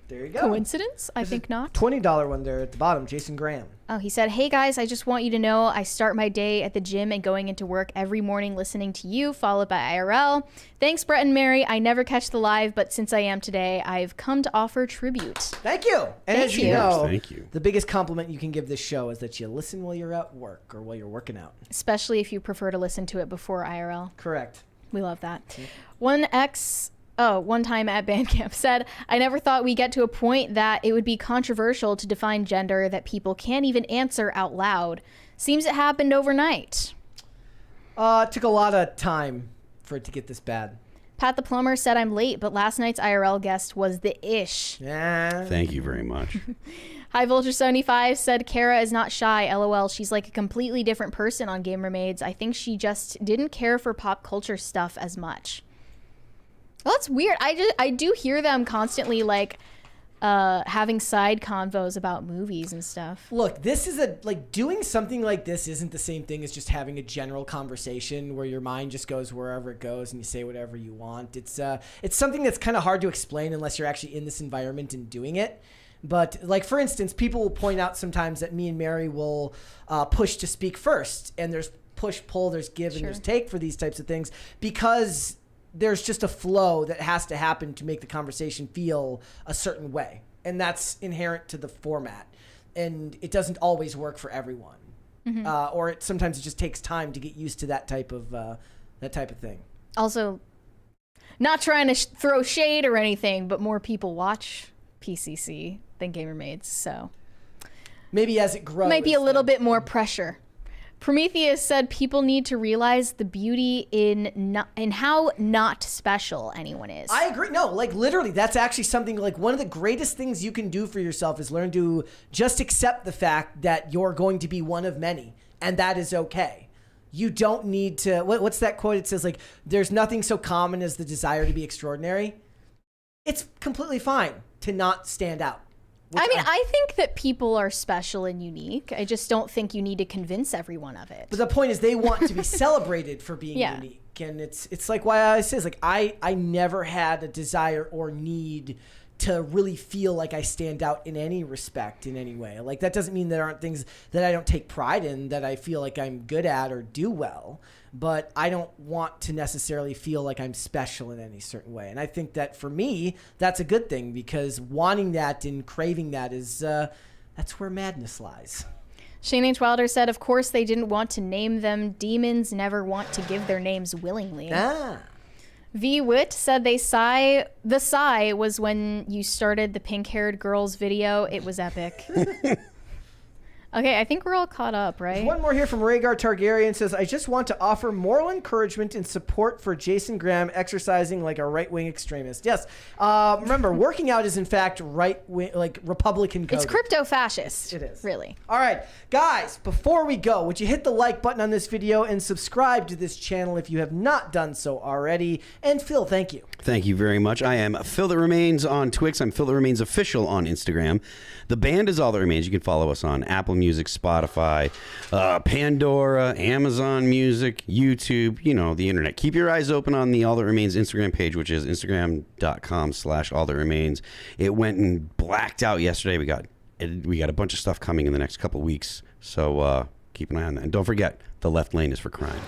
There you go. Coincidence? I think not. $20 one there at the bottom, Jason Graham. Oh, he said, hey guys, I just want you to know I start my day at the gym and going into work every morning listening to you, followed by IRL. Thanks, Brett and Mary. I never catch the live, but since I am today, I've come to offer tribute. Thank you. And as you know, thank you. The biggest compliment you can give this show is that you listen while you're at work or while you're working out. Especially if you prefer to listen to it before IRL. Correct. We love that. One time at Bandcamp said, I never thought we'd get to a point that it would be controversial to define gender that people can't even answer out loud. Seems it happened overnight. It took a lot of time for it to get this bad. Pat the Plumber said, I'm late, but last night's IRL guest was the ish. Yeah. Thank you very much. High Vulture 75 said, Kara is not shy. LOL. She's like a completely different person on Gamermaids. I think she just didn't care for pop culture stuff as much. Well, that's weird. I do hear them constantly like having side convos about movies and stuff. Look, this is doing something like this isn't the same thing as just having a general conversation where your mind just goes wherever it goes and you say whatever you want. It's something that's kind of hard to explain unless you're actually in this environment and doing it. But like, for instance, people will point out sometimes that me and Mary will push to speak first, and there's push, pull, there's give, and there's take for these types of things, because there's just a flow that has to happen to make the conversation feel a certain way. And that's inherent to the format. And it doesn't always work for everyone. Or sometimes it just takes time to get used to that type of thing. Also, not trying to throw shade or anything, but more people watch PCC than Gamermaids, so maybe as it grows, might be a little bit more pressure. Prometheus said people need to realize the beauty in how not special anyone is. I agree. No, like literally, that's actually something, like one of the greatest things you can do for yourself is learn to just accept the fact that you're going to be one of many, and that is okay. You don't need to, what's that quote? It says like, there's nothing so common as the desire to be extraordinary. It's completely fine to not stand out. I think that people are special and unique. I just don't think you need to convince everyone of it. But the point is, they want to be celebrated for being unique. And it's like why I say, it's like, I never had a desire or need to really feel like I stand out in any respect in any way. Like, that doesn't mean there aren't things that I don't take pride in, that I feel like I'm good at or do well. But I don't want to necessarily feel like I'm special in any certain way. And I think that for me, that's a good thing, because wanting that and craving that is, that's where madness lies. Shane H. Wilder said, of course they didn't want to name them. Demons never want to give their names willingly. V. Witt said the sigh was when you started the pink-haired girls video. It was epic. Okay, I think we're all caught up, right? There's one more here from Rhaegar Targaryen. Says, I just want to offer moral encouragement and support for Jason Graham exercising like a right-wing extremist. Yes. Remember, working out is in fact right-wing, like Republican code. It's crypto-fascist. It is. Really. All right, guys, before we go, would you hit the like button on this video and subscribe to this channel if you have not done so already? And Phil, thank you. Thank you very much. I am Phil That Remains on Twix. I'm Phil That Remains Official on Instagram. The band is All That Remains. You can follow us on Apple Music, Spotify, Pandora, Amazon Music, YouTube, you know, the internet. Keep your eyes open on the All That Remains Instagram page, which is instagram.com/All That Remains. It went and blacked out yesterday. We got a bunch of stuff coming in the next couple of weeks. So keep an eye on that. And don't forget, the left lane is for crime.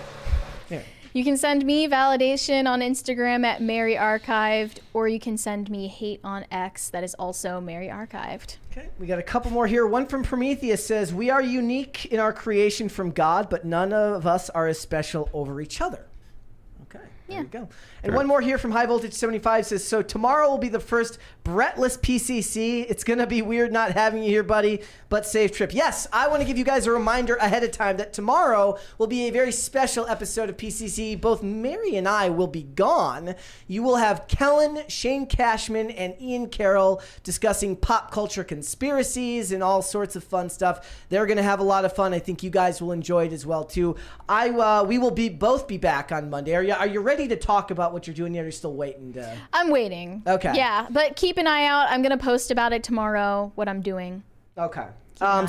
Yeah. You can send me validation on Instagram at Mary Archived, or you can send me hate on X. That is also Mary Archived. Okay, we got a couple more here. One from Prometheus says, we are unique in our creation from God, but none of us are as special over each other. Okay, there we go. And one more here from High Voltage 75 says, so tomorrow will be the first Brettless PCC. It's going to be weird not having you here, buddy, but safe trip. Yes, I want to give you guys a reminder ahead of time that tomorrow will be a very special episode of PCC. Both Mary and I will be gone. You will have Kellen, Shane Cashman, and Ian Carroll discussing pop culture conspiracies and all sorts of fun stuff. They're going to have a lot of fun. I think you guys will enjoy it as well, too. We will both be back on Monday. Are you ready to talk about what you're doing yet, or are you still waiting to... I'm waiting. Okay. Yeah, but keep an eye out. I'm going to post about it tomorrow, what I'm doing. Okay.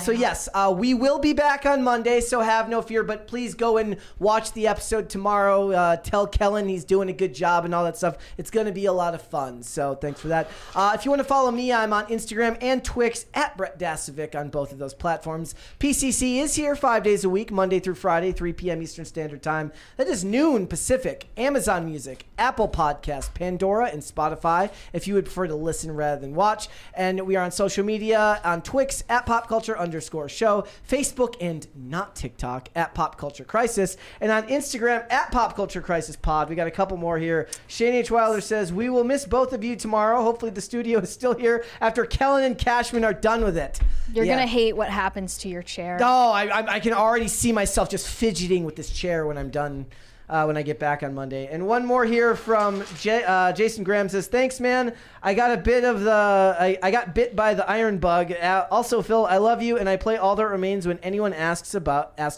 So yes, we will be back on Monday, so have no fear, but please go and watch the episode tomorrow. Tell Kellen he's doing a good job and all that stuff. It's going to be a lot of fun, so thanks for that. If you want to follow me, I'm on Instagram and Twix at Brett Dasovic on both of those platforms. PCC is here 5 days a week, Monday through Friday, 3 p.m. Eastern Standard Time. That is noon Pacific. Amazon Music, Apple Podcasts, Pandora, and Spotify, if you would prefer to listen rather than watch. And we are on social media, on Twix at Pop Culture _show, Facebook and not TikTok at Pop Culture Crisis, and on Instagram at Pop Culture Crisis Pod. We got a couple more here. Shane H. Wilder says, we will miss both of you tomorrow. Hopefully the studio is still here after Kellen and Cashman are done with it. You're going to hate what happens to your chair. Oh, I can already see myself just fidgeting with this chair when I'm done. When I get back on Monday. And one more here from Jason Graham says, thanks, man. I got I got bit by the iron bug. Also, Phil, I love you, and I play All That Remains when anyone asks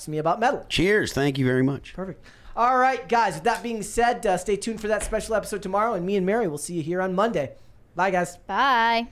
me about metal. Cheers. Thank you very much. Perfect. All right, guys, with that being said, stay tuned for that special episode tomorrow, and me and Mary will see you here on Monday. Bye, guys. Bye.